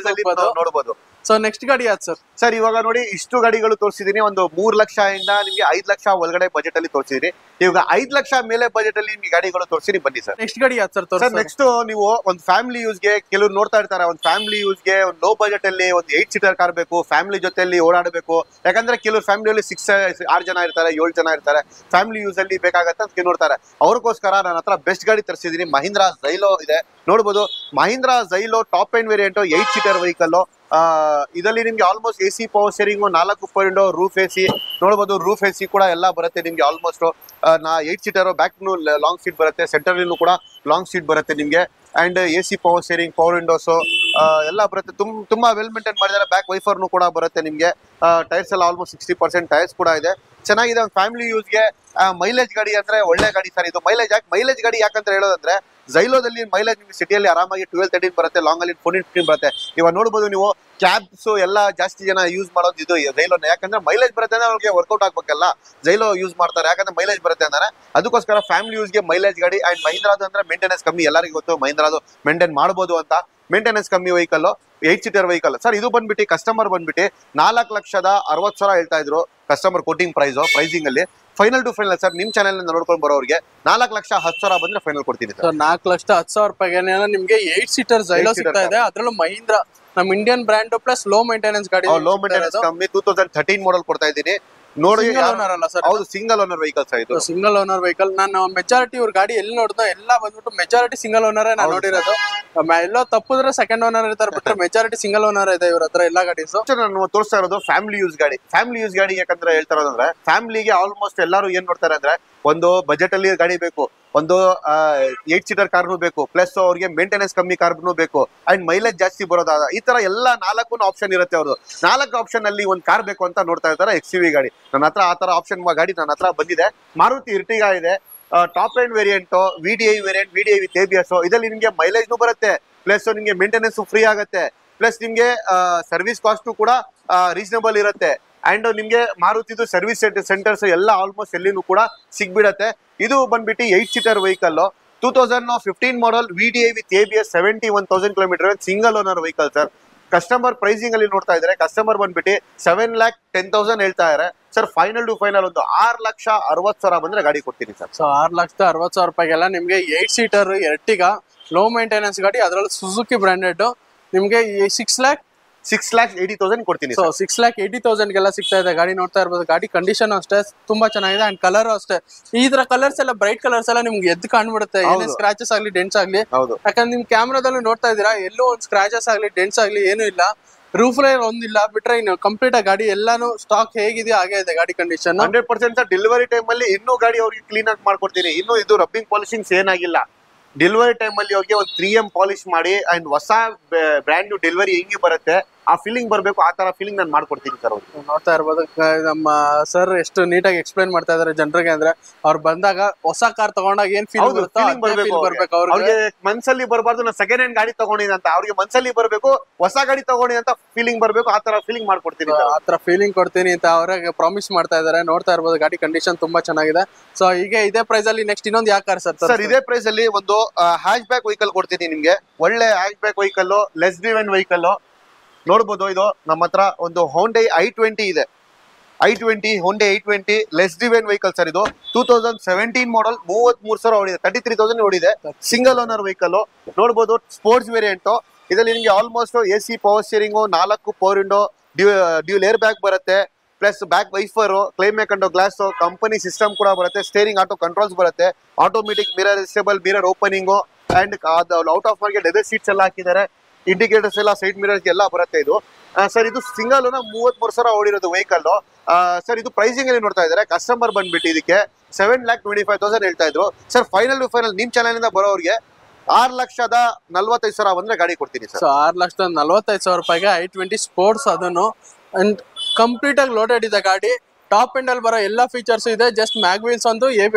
ನೋಡಬಹುದು. ಸೊ ನೆಕ್ಸ್ಟ್ ಗಾಡಿ ಯಾವ್ದು ಸರ್? ಸರ್ ಇವಾಗ ನೋಡಿ ಇಷ್ಟು ಗಾಡಿಗಳು ತೋರಿಸಿದೀನಿ. ಒಂದು 3 ಲಕ್ಷ ಇಂದ ನಿಮ್ಗೆ 5 ಲಕ್ಷ ಒಳಗಡೆ ಬಜೆಟ್ ಅಲ್ಲಿ ತೋರಿಸಿದೀನಿ. ಇವಾಗ 5 ಲಕ್ಷ ಮೇಲೆ ಬಜೆಟ್ ಅಲ್ಲಿ ನಿಮ್ಗೆ ಗಾಡಿಗಳು ತೋರಿಸಿ ಬನ್ನಿ ಸರ್. ನೆಕ್ಸ್ಟ್ ಗಾಡಿ ಯಾವ್ದು ಸರ್? ಸರ್ ನೆಕ್ಸ್ಟ್ ನೀವು ಒಂದು ಫ್ಯಾಮಿಲಿ ಯೂಸ್ಗೆ, ಕೆಲವರು ನೋಡ್ತಾ ಇರ್ತಾರೆ, ಒಂದು ಫ್ಯಾಮಿಲಿ ಯೂಸ್ಗೆ ಒಂದು ಲೋ ಬಜೆಟ್ ಅಲ್ಲಿ ಒಂದು 8 ಸೀಟರ್ ಕಾರ್ ಬೇಕು, ಫ್ಯಾಮಿಲಿ ಜೊತೆಯಲ್ಲಿ ಓಡಾಡಬೇಕು. ಯಾಕಂದ್ರೆ ಕೆಲವರು ಫ್ಯಾಮಿಲಿಯಲ್ಲಿ 6 ಜನ ಇರ್ತಾರೆ, 7 ಜನ ಇರ್ತಾರೆ, ಫ್ಯಾಮಿಲಿ ಯೂಸ್ ಅಲ್ಲಿ ಬೇಕಾಗತ್ತೆ ಅಂತ ನೋಡ್ತಾರೆ. ಅವ್ರಿಗೋಸ್ಕರ ನನ್ನ ಹತ್ರ ಬೆಸ್ಟ್ ಗಾಡಿ ತರಿಸಿದೀನಿ. ಮಹೀಂದ್ರಾ ಝೈಲೋ ಇದೆ, ನೋಡ್ಬೋದು. Mahindra Xylo top end variant, 8 seater vehicle. ಇದರಲ್ಲಿ ನಿಮ್ಗೆ almost AC power steering, 4 power window, roof AC ನೋಡಬಹುದು. ರೂಫ್ AC ಕೂಡ ಎಲ್ಲ ಬರುತ್ತೆ ನಿಮ್ಗೆ. Almost 8 seater, back long seat ಬರುತ್ತೆ, ಸೆಂಟರ್ ಕೂಡ ಲಾಂಗ್ ಸೀಟ್ ಬರುತ್ತೆ ನಿಮ್ಗೆ. And AC power steering, power windows ಎಲ್ಲ ಬರುತ್ತೆ. ತುಂಬಾ ವೆಲ್ ಮೇಂಟೈನ್ ಮಾಡಿದ್ದಾರೆ. ಬ್ಯಾಕ್ ವೈಫರ್ನು ಕೂಡ ಬರುತ್ತೆ ನಿಮ್ಗೆ. ಟೈರ್ಸ್ ಎಲ್ಲ ಆಲ್ಮೋಸ್ಟ್ 60% ಟೈರ್ಸ್ ಕೂಡ ಇದೆ, ಚೆನ್ನಾಗಿದೆ. ಒಂದು ಫ್ಯಾಮಿಲಿ ಯೂಸ್ಗೆ ಮೈಲೇಜ್ ಗಾಡಿ ಅಂದ್ರೆ ಒಳ್ಳೆ ಗಾಡಿ ಸರ್ ಇದು. ಮೈಲೇಜ್ ಗಾಡಿ ಯಾಕಂತ ಹೇಳೋದಂದ್ರೆ ಝೈಲೋದಲ್ಲಿ ಮೈಲೇಜ್ ನಿಮ್ಗೆ ಸಿಟಿಯಲ್ಲಿ ಆರಾಮಾಗಿ 12-13 ಬರುತ್ತೆ, ಲಾಂಗ್ ಅಲ್ಲಿ 14-15 ಬರುತ್ತೆ. ಇವಾಗ ನೋಡ್ಬೋದು ನೀವು ಕ್ಯಾಬ್ಸ್ ಎಲ್ಲ ಜಾಸ್ತಿ ಜನ ಯೂಸ್ ಮಾಡೋದು ಇದು ಝೈಲೋನ. ಯಾಕಂದ್ರೆ ಮೈಲೇಜ್ ಬರುತ್ತೆ ಅಂದ್ರೆ ಅವ್ರಿಗೆ ವರ್ಕೌಟ್ ಆಗ್ಬೇಕಲ್ಲ, ಝೈಲೋ ಯೂಸ್ ಮಾಡ್ತಾರೆ. ಯಾಕಂದ್ರೆ ಮೈಲೇಜ್ ಬರುತ್ತೆ ಅಂದ್ರೆ ಅದಕ್ಕೋಸ್ಕರ ಫ್ಯಾಮಿಲಿ ಯೂಸ್ಗೆ ಮೈಲೇಜ್ ಗಾಡಿ. ಅಂಡ್ ಮಹೀಂದ್ರಾದು ಅಂದ್ರೆ ಮೇಂಟೆನೆನ್ಸ್ ಕಮ್ಮಿ, ಎಲ್ಲರಿಗೂ ಗೊತ್ತು ಮಹೀಂದ್ರಾದು ಮೇಂಟೈನ್ ಮಾಡ್ಬೋದು ಅಂತ. ಮೇಂಟೆನೆನ್ಸ್ ಕಮ್ಮಿ ವೆಹಿಕಲ್, 8 ಸೀಟರ್ ವೆಹಿಕಲ್. ಸರ್ ಇದು ಬಂದ್ಬಿಟ್ಟು ಕಸ್ಟಮರ್ ಬಂದ್ಬಿಟ್ಟು 4,60,000 ಹೇಳ್ತಾ ಇದ್ರು ಕಸ್ಟಮರ್ ಕೋಟಿಂಗ್ ಪ್ರೈಸಿಂಗ್ ಅಲ್ಲಿ. ಫೈನಲ್ ಟು ಫೈನಲ್ ಸರ್ ನಿಮ್ ಚಾನೆಲ್ ನೋಡ್ಕೊಂಡು ಬರೋರಿಗೆ 4,10,000 ಬಂದ್ರೆ ಫೈನಲ್ ಕೊಡ್ತೀನಿ ಸರ್. 4,10,000 ನಿಮ್ಗೆ 8 ಸೀಟರ್ ಝೈಲೋ ಸಿಗ್ತಾ ಇದೆ. ಅದ್ರಲ್ಲೂ ಮಹೀಂದ್ರಾ ನಮ್ Indian brand plus low maintenance ಗಾಡಿ, ಲೋ ಮೇಂಟೆನೆನ್ಸ್ ಕಮ್ಮಿ 2013 ಮಾಡಲ್ ಕೊಡ್ತಾ ಇದ್ದೀನಿ. ನೋಡಿ ಹೌದು, ಸಿಂಗಲ್ ಓನರ್ ವೆಹಿಕಲ್ ಸರ್ ಇದು. Single owner vehicle. ನಾನು ಮೆಜಾರಿಟಿ ಇವ್ರ ಗಾಡಿ ಎಲ್ಲಿ ನೋಡಿದ್ನೋ ಎಲ್ಲ ಬಂದ್ಬಿಟ್ಟು ಮೆಜಾರಿಟಿ ಸಿಂಗಲ್ ಓನರ್ ನಾನು ನೋಡಿರೋದು. ಎಲ್ಲೋ ತಪ್ಪಿದ್ರೆ ಸೆಕೆಂಡ್ ಓನರ್ ಇರ್ತಾರೆ, ಬಿಟ್ರೆ ಮೆಜಾರಿಟಿ ಸಿಂಗಲ್ ಓನರ್ ಇದೆ ಇವ್ರ ಹತ್ರ ಎಲ್ಲ ಗಾಡೀಸ್. ನಾನು ತೋರಿಸ್ತಾ ಇರೋದು ಫ್ಯಾಮಿಲಿ ಯೂಸ್ ಗಾಡಿ. ಯಾಕಂದ್ರೆ ಹೇಳ್ತಾ ಇರೋದಂದ್ರೆ ಫ್ಯಾಮಿಲಿಗೆ ಆಲ್ಮೋಸ್ಟ್ ಎಲ್ಲರೂ ಏನ್ ನೋಡ್ತಾರೆ ಅಂದ್ರೆ ಒಂದು ಬಜೆಟ್ ಅಲ್ಲಿ ಗಾಡಿ ಬೇಕು, ಒಂದು 8 ಸೀಟರ್ ಕಾರ್ನು ಬೇಕು, ಪ್ಲಸ್ ಅವ್ರಿಗೆ ಮೇಂಟೆನೆನ್ಸ್ ಕಮ್ಮಿ ಕಾರ್ನು ಬೇಕು, ಅಂಡ್ ಮೈಲೇಜ್ ಜಾಸ್ತಿ ಬರೋದಾದ. ಈ ತರ ಎಲ್ಲ 4 ಆಪ್ಷನ್ ಇರುತ್ತೆ. ಅವರು 4 ಆಪ್ಷನ್ ಅಲ್ಲಿ ಒಂದು ಕಾರ್ ಬೇಕು ಅಂತ ನೋಡ್ತಾ ಇರ್ತಾರೆ. XUV ಗಾಡಿ ನನ್ನ ಹತ್ರ ಆ ತರ ಆಪ್ಷನ್ ಗಾಡಿ ನನ್ನ ಹತ್ರ ಬಂದಿದೆ. ಮಾರುತಿ ಇರ್ಟಿಗಾ ಇದೆ, top end variant, VDI variant, VDI with ABS. ಇದರಲ್ಲಿ ನಿಮ್ಗೆ ಮೈಲೇಜ್ ಬರುತ್ತೆ, ಪ್ಲಸ್ ನಿಮ್ಗೆ ಮೇಂಟೆನೆನ್ಸ್ ಫ್ರೀ ಆಗುತ್ತೆ, ಪ್ಲಸ್ ನಿಮ್ಗೆ ಸರ್ವಿಸ್ ಕಾಸ್ಟ್ ಕೂಡ ರೀಸನಬಲ್ ಇರುತ್ತೆ. ಅಂಡ್ ನಿಮ್ಗೆ ಮಾರುತಿದು ಸರ್ವಿಸ್ ಸೆಂಟರ್ಸ್ ಎಲ್ಲ ಆಲ್ಮೋಸ್ಟ್ ಎಲ್ಲಿನೂ ಕೂಡ ಸಿಗ್ಬಿಡತ್ತೆ. ಇದು ಬಂದ್ಬಿಟ್ಟು 8 seater vehicle, 2015 model, VDI with ABS, 71,000 kilometre, single owner vehicle sir. Customer pricing ಅಲ್ಲಿ ನೋಡ್ತಾ ಇದ್ದಾರೆ ಕಸ್ಟಮರ್ ಬಂದ್ಬಿಟ್ಟು 7,10,000 ಹೇಳ್ತಾ ಇದ್ದಾರೆ ಸರ್. ಫೈನಲ್ ಟು ಫೈನಲ್ ಒಂದು 6,60,000 ಬಂದ್ರೆ ಗಾಡಿ ಕೊಡ್ತೀನಿ ಸರ್. ಸೊ 6,60,000 ನಿಮ್ಗೆ 8 ಸೀಟರ್ ಎರ್ಟಿಗಾ ಲೋ ಮೇಂಟೆನೆನ್ಸ್ ಗಾಡಿ, ಅದರಲ್ಲಿ ಸುಜುಕಿ ಬ್ರಾಂಡೆಡ್. ನಿಮ್ಗೆ 6,80,000 ಕೊಡ್ತೀನಿ. ಸೊ 6,80,000 ಸಿಗ್ತಾ ಇದೆ ಗಾಡಿ. ನೋಡ್ತಾ ಇರ್ಬೋದು, ಗಾಡಿ ಕಂಡೀಷನ್ ಅಷ್ಟೇ ತುಂಬಾ ಚೆನ್ನಾಗಿದೆ ಅಂಡ್ ಕಲರ್ ಅಷ್ಟೇ. ಇದ್ರ ಕಲರ್ಸ್ ಎಲ್ಲ ಬ್ರೈಟ್ ಕಲರ್ಸ್ ಎಲ್ಲ ನಿಮ್ಗೆ ಎದ್ದು ಕಾಣ್ಬಿಡುತ್ತೆ, ಏನೇ ಸ್ಕ್ರಾಚಸ್ ಆಗ್ಲಿ ಡೆಂಟ್ಸ್ ಆಗ್ಲಿ. ಯಾಕಂದ್ರೆ ನಿಮ್ ಕ್ಯಾಮ್ರಾದಲ್ಲೂ ನೋಡ್ತಾ ಇದೀರಾ, ಎಲ್ಲೂ ಒಂದು ಸ್ಕ್ರಾಚಸ್ ಆಗ್ಲಿ ಡೆಂಟ್ಸ್ ಆಗ್ಲಿ ಏನು ಇಲ್ಲ. ರೂಫ್ ಲೈನ್ ಒಂದಿಲ್ಲ ಬಿಟ್ರೆ ಇನ್ನು ಕಂಪ್ಲೀಟ್ ಆಗಿ ಗಾಡಿ ಎಲ್ಲಾನು ಸ್ಟಾಕ್ ಹೇಗಿದೆ ಹಾಗೆ ಇದೆ ಗಾಡಿ ಕಂಡೀಷನ್. 100% ಡೆಲಿವರಿ ಟೈಮ್ ಅಲ್ಲಿ ಇನ್ನೂ ಗಾಡಿ ಅವ್ರಿಗೆ ಕ್ಲೀನ್ ಆಗಿ ಮಾಡ್ಕೊಡ್ತೀನಿ. ಇನ್ನು ಇದು ರಬ್ಬಿಂಗ್ ಪಾಲಿಶಿಂಗ್ಸ್ ಏನಾಗಿಲ್ಲ. ಡೆಲಿವರಿ ಟೈಮ್ ಅಲ್ಲಿ ಅವ್ರಿಗೆ ಒಂದು 3M ಪಾಲಿಶ್ ಮಾಡಿ ಅಂಡ್ ಹೊಸ ಬ್ರ್ಯಾಂಡ್ ನ್ಯೂ ಡೆಲಿವರಿ ಹೆಂಗೆ ಬರುತ್ತೆ ಆ ಫೀಲಿಂಗ್ ಬರಬೇಕು, ಆ ತರ ಫೀಲಿಂಗ್ ನಾನು ಮಾಡ್ಕೊಡ್ತೀನಿ ಸರ್. ಅವ್ರಿಗೆ ನೋಡ್ತಾ ಇರ್ಬೋದು ನಮ್ಮ ಸರ್ ಎಷ್ಟು ನೀಟಾಗಿ ಎಕ್ಸ್ಪ್ಲೈನ್ ಮಾಡ್ತಾ ಇದಾರೆ ಜನರಿಗೆ. ಅಂದ್ರೆ ಅವ್ರು ಬಂದಾಗ ಹೊಸ ಕಾರ್ ತಗೊಂಡಾಗ ಏನ್ ಫೀಲ್ ಬರ್ಬೇಕು ಅವ್ರಿಗೆ ಮನ್ಸಲ್ಲಿ ಬರಬಾರ್ದು ನಾನು ಸೆಕೆಂಡ್ ಹ್ಯಾಂಡ್ ಗಾಡಿ ತಗೊಂಡಿನಿ ಅಂತ. ಅವ್ರಿಗೆ ಮನ್ಸಲ್ಲಿ ಬರಬೇಕು ಹೊಸ ಗಾಡಿ ತಗೊಂಡಿ ಅಂತ ಫೀಲಿಂಗ್ ಬರಬೇಕು, ಆ ತರ ಫೀಲಿಂಗ್ ಮಾಡ್ಕೊಡ್ತೀನಿ. ಆ ತರ ಫೀಲಿಂಗ್ ಕೊಡ್ತೀನಿ ಅಂತ ಅವ್ರಿಗೆ ಪ್ರಾಮಿಸ್ ಮಾಡ್ತಾ ಇದಾರೆ. ನೋಡ್ತಾ ಇರ್ಬೋದು ಗಾಡಿ ಕಂಡೀಷನ್ ತುಂಬಾ ಚೆನ್ನಾಗಿದೆ. ಸೊ ಈಗ ಇದೇ ಪ್ರೈಸ್ ಅಲ್ಲಿ ನೆಕ್ಸ್ಟ್ ಇನ್ನೊಂದು ಯಾವ ಕಾರ್ ಸರ್? ಸರ್ ಇದೇ ಪ್ರೈಸ್ ಅಲ್ಲಿ ಒಂದು ಹ್ಯಾಚ್ ಬ್ಯಾಕ್ ವೆಹಿಕಲ್ ಕೊಡ್ತೀನಿ ನಿಮ್ಗೆ. ಒಳ್ಳೆ hatch back vehicle, less driven vehicle ನೋಡ್ಬೋದು. ಇದು ನಮ್ಮ ಹತ್ರ ಒಂದು Hyundai i20 ಇದೆ. i20 Hyundai i20 less driven vehicle sir. ಇದು 2017 ಮಾಡಲ್, 33,000 ಓಡಿದೆ, 33,000 ಓಡಿದೆ. ಸಿಂಗಲ್ ಓನರ್ ವೆಹಿಕಲ್ ನೋಡ್ಬೋದು. ಸ್ಪೋರ್ಟ್ಸ್ ವೇರಿಯಂಟ್ ಇದರಲ್ಲಿ ನಿಮ್ಗೆ almost AC power steering, 4 power window, dual air bag ಬರುತ್ತೆ, plus back wiper, climate control glass, company system ಕೂಡ ಬರುತ್ತೆ, ಸ್ಟೇರಿಂಗ್ ಆಟೋ ಕಂಟ್ರೋಲ್ಸ್ ಬರುತ್ತೆ, automatic mirror adjustable mirror opening and out of market leather seats ಎಲ್ಲ ಹಾಕಿದ್ದಾರೆ. Indicators ಎಲ್ಲ side mirrors ಎಲ್ಲ ಬರುತ್ತೆ ಇದು. ಸರ್ ಇದು ಸಿಂಗಲ್ 33,000 ಓಡಿರೋದು ವೆಹಿಕಲ್. ಸರ್ ಇದು ಪ್ರೈಸಿಂಗ್ ಅಲ್ಲಿ ನೋಡ್ತಾ ಇದ್ದಾರೆ. ಕಸ್ಟಮರ್ ಬಂದ್ಬಿಟ್ಟು ಇದಕ್ಕೆ 7,25,000 ಹೇಳ್ತಾ ಇದ್ರು. ಸರ್ ಫೈನಲ್ ಟು ಫೈನಲ್ ನಿಮ್ ಚಾನಲ್ ಇಂದ ಬರೋರಿಗೆ 6,45,000 ಬಂದ್ರೆ ಗಾಡಿ ಕೊಡ್ತೀನಿ ಸರ್. 6,45,000 ರೂಪಾಯಿಗೆ i20 ಸ್ಪೋರ್ಟ್ಸ್, ಅದನ್ನು ಅಂಡ್ ಕಂಪ್ಲೀಟ್ ಆಗಿ ಲೋಡೆಡ್ ಇದೆ ಗಾಡಿ. ಟಾಪ್ ಎಂಡ್ ಅಲ್ಲಿ ಬರೋ ಎಲ್ಲಾ ಫೀಚರ್ಸ್ ಇದೆ. ಜಸ್ಟ್ ಮ್ಯಾಗ್ ವೀಲ್ಸ್ ಒಂದು, ಏರ್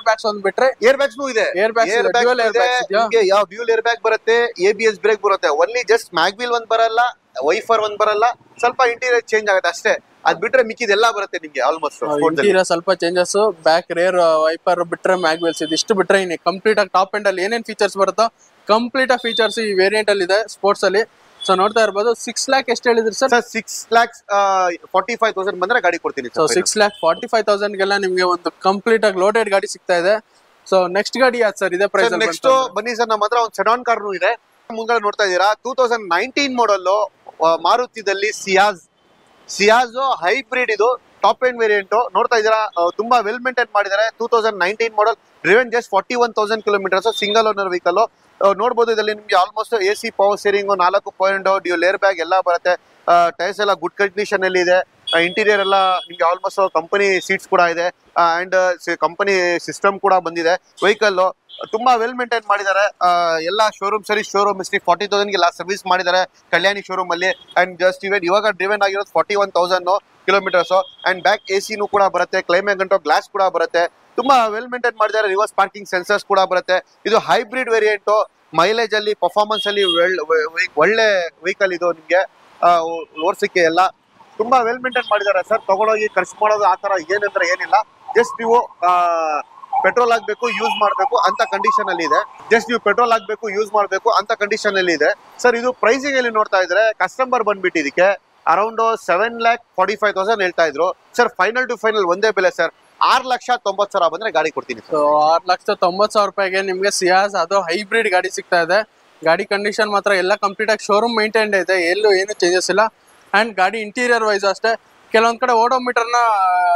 ಬ್ಯಾಗ್ಸ್ ಒಂದು ಬಿಟ್ರೆ ಏರ್ ಬ್ಯಾಗ್ಸ್ ಇದೆ. ಯಾವ ಡ್ಯೂಲ್ ಏರ್ ಬ್ಯಾಗ್ ಬರುತ್ತೆ, ABS ಬ್ರೇಕ್ ಬರುತ್ತೆ. ಒನ್ಲಿ ಜಸ್ಟ್ ಮ್ಯಾಗ್ ವೀಲ್ ಒಂದ್ ಬರಲ್ಲ, ವೈಫರ್ ಒಂದ್ ಬರಲ್ಲ, ಸ್ವಲ್ಪ ಇಂಟೀರಿಯರ್ ಚೇಂಜ್ ಆಗುತ್ತೆ ಅಷ್ಟೇ. ಅದ್ ಬಿಟ್ರೆ ಮಿಕ್ಕಿದೆಲ್ಲ ಬರುತ್ತೆ ನಿಮ್ಗೆ ಆಲ್ಮೋಸ್ಟ್. ಇಂಟೀರಿಯರ್ ಸ್ವಲ್ಪ ಚೇಂಜಸ್, ಬ್ಯಾಕ್ ರೇರ್ ವೈಪರ್ ಬಿಟ್ರೆ ಮ್ಯಾಗ್ ವೀಲ್ಸ್ ಇದಿಷ್ಟು ಬಿಟ್ರೆ ಇನ್ನು ಕಂಪ್ಲೀಟ್ ಆಗಿ ಟಾಪ್ ಎಂಡ್ ಅಲ್ಲಿ ಏನೇನ್ ಫೀಚರ್ಸ್ ಬರುತ್ತೋ ಕಂಪ್ಲೀಟ್ ಆಗಿ ಫೀಚರ್ಸ್ ಈ ವೇರಿಯಂಟ್ ಅಲ್ಲಿ ಇದೆ ಸ್ಪೋರ್ಟ್ಸ್ ಅಲ್ಲಿ. ಸೊ ನೋಡ್ತಾ ಇರ್ಬೋದು. 6 lakh ಎಷ್ಟು ಹೇಳಿದ್ರಿ ಸರ್? 6,45,000 ಬಂದ್ರೆ ಗಾಡಿ ಕೊಡ್ತೀನಿ. ಸೊ 6,45,000 ಗೆಲ್ಲ ನಿಮ್ಗೆ ಒಂದು ಕಂಪ್ಲೀಟ್ ಆಗಿ ಲೋಡೆಡ್ ಗಾಡಿ ಸಿಗ್ತಾ ಇದೆ. ಸೊ ನೆಕ್ಸ್ಟ್ ಗಾಡಿ ಯಾವ್ದು ಸರ್ ಇದೇ ಪ್ರೈಸ್? ನೆಕ್ಸ್ಟ್ ಬನ್ನಿ ಸರ್, ನಮ್ಮ ಹತ್ರ ಒಂದು ಸೆಡಾನ್ ಕಾರ್ ಇದೆ. ಮುಂದೆ ನೋಡ್ತಾ ಇದ್ದೀರಾ 2019 ಮಾಡಲ್ ಮಾರುತಿದಲ್ಲಿ ಸಿಯಾಜ್ ಹೈಬ್ರಿಡ್. ಇದು ಟಾಪ್ ಎಂಡ್ ವೇರಿಯಂಟ್ ನೋಡ್ತಾ ಇದ್ದೀರಾ. ತುಂಬಾ ವೆಲ್ ಮೇಂಟೈನ್ ಮಾಡಿದ್ದಾರೆ. 2019 model, driven just 41,000 kilometres, single owner vehicle ನೋಡ್ಬೋದು. ಇದರಲ್ಲಿ ನಿಮ್ಗೆ almost AC power steering, 4 power window, dual air bag ಎಲ್ಲ ಬರುತ್ತೆ. ಟೈರ್ಸ್ ಎಲ್ಲ ಗುಡ್ ಕಂಡೀಷನ್ ಅಲ್ಲಿ ಇದೆ. ಇಂಟೀರಿಯರ್ ಎಲ್ಲ ನಿಮ್ಗೆ ಆಲ್ಮೋಸ್ಟ್ ಕಂಪನಿ ಸೀಟ್ಸ್ ಕೂಡ ಇದೆ ಅಂಡ್ ಕಂಪನಿ ಸಿಸ್ಟಮ್ ಕೂಡ ಬಂದಿದೆ. ವೆಹಿಕಲ್ ತುಂಬಾ ವೆಲ್ ಮೇಂಟೈನ್ ಮಾಡಿದ್ದಾರೆ. ಎಲ್ಲ ಶೋರೂಮ್ ಶೋರೂಮ್ ಹಿಸ್ಟ್ರಿ 40,000 ಗೆ ಸರ್ವಿಸ್ ಮಾಡಿದ್ದಾರೆ ಕಲ್ಯಾಣಿ ಶೋರೂಮ್ ಅಲ್ಲಿ. ಅಂಡ್ ಜಸ್ಟ್ ಇವಾಗ ಡ್ರಿವನ್ ಆಗಿರೋದು 41,000 ಕಿಲೋಮೀಟರ್ಸ್. ಅಂಡ್ ಬ್ಯಾಕ್ AC ಕೂಡ ಬರುತ್ತೆ, ಕ್ಲೈಮೇಟ್ ಕಂಟ್ರೋಲ್ ಗ್ಲಾಸ್ ಕೂಡ ಬರುತ್ತೆ. ತುಂಬಾ ವೆಲ್ ಮೇಂಟೈನ್ ಮಾಡಿದ್ದಾರೆ. ರಿವರ್ಸ್ ಪಾರ್ಕಿಂಗ್ ಸೆನ್ಸರ್ಸ್ ಕೂಡ ಬರುತ್ತೆ. ಇದು ಹೈಬ್ರಿಡ್ ವೇರಿಯಂಟ್. ಮೈಲೇಜ್ ಅಲ್ಲಿ, ಪರ್ಫಾರ್ಮೆನ್ಸ್ ಅಲ್ಲಿ ಒಳ್ಳೆ ವೆಹಿಕಲ್ ಇದು. ನಿಮ್ಗೆ ಓಡಿಸಕ್ಕೆ ಎಲ್ಲ ತುಂಬಾ ವೆಲ್ ಮೇಂಟೈನ್ ಮಾಡಿದ್ದಾರೆ ಸರ್. ತಗೊಂಡೋಗಿ ಖರ್ಚು ಮಾಡೋದು ಆ ತರ ಏನಂದ್ರೆ ಏನಿಲ್ಲ. ಜಸ್ಟ್ ನೀವು ಪೆಟ್ರೋಲ್ ಹಾಕ್ಬೇಕು, ಯೂಸ್ ಮಾಡಬೇಕು ಅಂತ ಕಂಡೀಷನ್ ಅಲ್ಲಿ ಇದೆ. ಜಸ್ಟ್ ನೀವು ಪೆಟ್ರೋಲ್ ಹಾಕ್ಬೇಕು, ಯೂಸ್ ಮಾಡಬೇಕು ಅಂತ ಕಂಡೀಷನ್ ಅಲ್ಲಿ ಇದೆ ಸರ್. ಇದು ಪ್ರೈಸಿಂಗ್ ಅಲ್ಲಿ ನೋಡ್ತಾ ಇದ್ರೆ ಕಸ್ಟಮರ್ ಬಂದ್ಬಿಟ್ಟು ಇದಕ್ಕೆ ಅರೌಂಡ್ 7,45,000 ಹೇಳ್ತಾ ಇದ್ರು ಸರ್. ಫೈನಲ್ ಟು ಫೈನಲ್ ಒಂದೇ ಬೆಲೆ ಸರ್, 6,90,000 ಬಂದ್ರೆ ಗಾಡಿ ಕೊಡ್ತೀನಿ. 6,90,000 ರೂಪಾಯಿಗೆ ನಿಮ್ಗೆ ಸಿಯಾಜ್, ಅದು ಹೈಬ್ರಿಡ್ ಗಾಡಿ ಸಿಗ್ತಾ ಇದೆ. ಗಾಡಿ ಕಂಡೀಷನ್ ಮಾತ್ರ ಎಲ್ಲ ಕಂಪ್ಲೀಟ್ ಆಗಿ ಶೋರೂಮ್ ಮೇಂಟೈನ್ ಇದೆ, ಎಲ್ಲೂ ಏನು ಚೇಂಜಸ್ ಇಲ್ಲ. ಅಂಡ್ ಗಾಡಿ ಇಂಟೀರಿಯರ್ ವೈಸ್ ಅಷ್ಟೇ. ಕೆಲವೊಂದ್ ಕಡೆ ಓಡೋಮೀಟರ್ ನ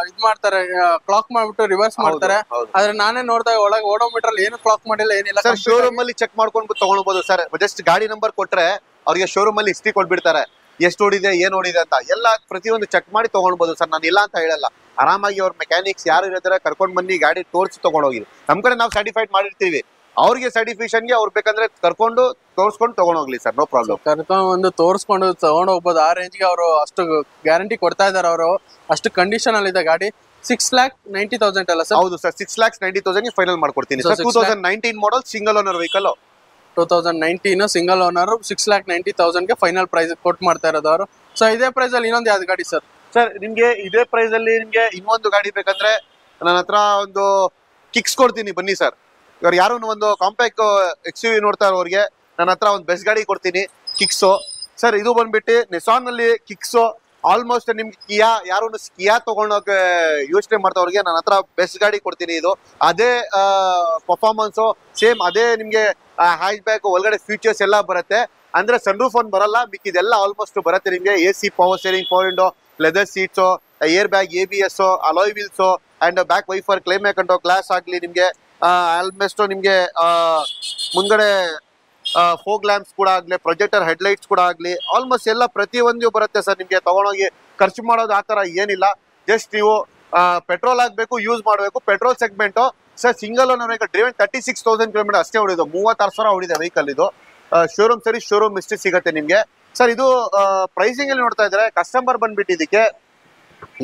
ಇದ್ ಮಾಡ್ತಾರೆ, ಕ್ಲಾಕ್ ಮಾಡ್ಬಿಟ್ಟು ರಿವರ್ಸ್ ಮಾಡ್ತಾರೆ. ಆದ್ರೆ ನಾನೇ ನೋಡಿದಾಗ ಒಳಗೆ ಓಡೋಮೀಟರ್ ಅಲ್ಲಿ ಏನು ಕ್ಲಾಕ್ ಮಾಡಿಲ್ಲ, ಏನಿಲ್ಲ ಸರ್. ಶೋರೂಮ್ ಅಲ್ಲಿ ಚೆಕ್ ಮಾಡ್ಕೊಂಡು ತಗೊಳ್ಬಹುದು ಸರ್. ಜಸ್ಟ್ ಗಾಡಿ ನಂಬರ್ ಕೊಟ್ರೆ ಅವ್ರಿಗೆ ಶೋರೂಮ್ ಅಲ್ಲಿ ಹಿಸ್ಟ್ರಿ ಕೊಟ್ಬಿಡ್ತಾರೆ, ಎಷ್ಟು ಓಡಿದೆ, ಏನ್ ಓಡಿದೆ ಅಂತ ಎಲ್ಲ ಪ್ರತಿಯೊಂದು ಚೆಕ್ ಮಾಡಿ ತಗೊಳ್ಬಹುದು ಸರ್. ನಾನು ಇಲ್ಲ ಅಂತ ಹೇಳಲ್ಲ. ಆರಾಮಾಗಿ ಅವ್ರ ಮೆಕ್ಯಾನಿಕ್ಸ್ ಯಾರು ಇರ್ತಾರೆ ಕರ್ಕೊಂಡ್ ಬನ್ನಿ, ಗಾಡಿ ತೋರಿಸಿ ತಗೊಂಡೋಗಿ. ನಮ್ ಕಡೆ ನಾವು ಸರ್ಟಿಫೈಡ್ ಮಾಡಿರ್ತೀವಿ, ಅವ್ರಿಗೆ ಸರ್ಟಿಫಿಕೇಶನ್ಗೆ ಅವ್ರು ಬೇಕಂದ್ರೆ ಕರ್ಕೊಂಡು ತೋರಿಸ್ಕೊಂಡು ತಗೊಂಡೋಗ್ಲಿ ಸರ್, ನೋ ಪ್ರಾಬ್ಲಮ್. ಕರ್ಕೊಂಡು ತೋರಿಸ್ಕೊಂಡು ತಗೊಂಡು ಹೋಗ್ಬೋದು. ಆ ರೇಂಜ್ಗೆ ಅವರು ಅಷ್ಟು ಗ್ಯಾರಂಟಿ ಕೊಡ್ತಾ ಇದಾರೆ. ಅವರು ಅಷ್ಟು ಕಂಡೀಷನ್ ಅಲ್ಲಿ ಇದೆ ಗಾಡಿ. 6,90,000 ಅಲ್ಲ ಸರ್? ಹೌದು ಸರ್, 6,90,000 ಫೈನಲ್ ಮಾಡ್ಕೊಡ್ತೀನಿ ಸರ್. 2019 ಮಾಡಲ್ single owner vehicle. 2019 single owner 6,90,000 ಗೆ ಫೈನಲ್ ಪ್ರೈಸ್ ಕೊಟ್ಟು ಮಾಡ್ತಾ ಇರೋದು ಅವರು. ಸೊ ಇದೇ ಪ್ರೈಸ್ ಅಲ್ಲಿ ಇನ್ನೊಂದು ಯಾವ್ದು ಗಾಡಿ ಸರ್? ಸರ್ ನಿಮ್ಗೆ ಇದೇ ಪ್ರೈಸ್ ಅಲ್ಲಿ ನಿಮ್ಗೆ ಇನ್ನೊಂದು ಗಾಡಿ ಬೇಕಂದ್ರೆ ನನ್ನ ಹತ್ರ ಒಂದು ಕಿಕ್ಸ್ ಕೊಡ್ತೀನಿ, ಬನ್ನಿ ಸರ್. ಇವ್ರು ಯಾರು ಒಂದು ಕಾಂಪ್ಯಾಕ್ಟ್ XUV ನೋಡ್ತಾ ಇರೋರಿಗೆ ನನ್ನ ಹತ್ರ ಒಂದು ಬೆಸ್ಟ್ ಗಾಡಿ ಕೊಡ್ತೀನಿ, ಕಿಕ್ಸು ಸರ್. ಇದು ಬಂದ್ಬಿಟ್ಟು ನಿಸಾನ್ ಅಲ್ಲಿ ಕಿಕ್ಸು ಆಲ್ಮೋಸ್ಟ್ ನಿಮ್ಗೆ ಕಿಯಾ ಯಾರು ಕಿಯಾ ತಗೊಂಡೋಗ ಯೋಚನೆ ಮಾಡ್ದವ್ರಿಗೆ ನನ್ನ ಹತ್ರ ಬೆಸ್ಟ್ ಗಾಡಿ ಕೊಡ್ತೀನಿ. ಇದು ಅದೇ ಪರ್ಫಾರ್ಮೆನ್ಸ್ ಸೇಮ್ ಅದೇ ನಿಮ್ಗೆ ಹ್ಯಾಚ್ ಬ್ಯಾಕ್ ಒಳಗಡೆ ಫೀಚರ್ಸ್ ಎಲ್ಲ ಬರುತ್ತೆ. ಅಂದ್ರೆ ಸನ್ ರೂಫ್ ಒಂದು ಬರಲ್ಲ, ಮಿಕ್ಕಿದೆಲ್ಲ ಆಲ್ಮೋಸ್ಟ್ ಬರುತ್ತೆ ನಿಮ್ಗೆ. AC, power steering, power window, leather seats, air bag, ABS, alloy wheels and back wiper, climate control, glass ಆಗ್ಲಿ ನಿಮ್ಗೆ ಆಲ್ಮೋಸ್ಟ್ ನಿಮ್ಗೆ ಮುಂದ್ಗಡೆ ಫೋಗ್ ಲ್ಯಾಂಪ್ಸ್ ಕೂಡ ಆಗ್ಲಿ, ಪ್ರೊಜೆಕ್ಟರ್ ಹೆಡ್ಲೈಟ್ಸ್ ಕೂಡ ಆಗ್ಲಿ, ಆಲ್ಮೋಸ್ಟ್ ಎಲ್ಲ ಪ್ರತಿಯೊಂದು ಬರುತ್ತೆ ಸರ್. ನಿಮ್ಗೆ ತಗೊಂಡೋಗಿ ಖರ್ಚು ಮಾಡೋದು ಆತರ ಏನಿಲ್ಲ. ಜಸ್ಟ್ ನೀವು ಪೆಟ್ರೋಲ್ ಹಾಕ್ಬೇಕು, ಯೂಸ್ ಮಾಡಬೇಕು. Petrol segment sir single owner vehicle driven 36,000 kilometre ಅಷ್ಟೇ ಹೊಡಿದು, 36,000 ಹೊಡಿದೆ ವೆಹಿಕಲ್. ಇದು ಶೋರೂಮ್ ಸರಿ ಶೋರೂಮ್ ಇಷ್ಟು ಸಿಗುತ್ತೆ ನಿಮ್ಗೆ ಸರ್. ಇದು ಪ್ರೈಸಿಂಗ್ ಅಲ್ಲಿ ನೋಡ್ತಾ ಇದ್ರೆ ಕಸ್ಟಮರ್ ಬಂದ್ಬಿಟ್ಟು ಇದಕ್ಕೆ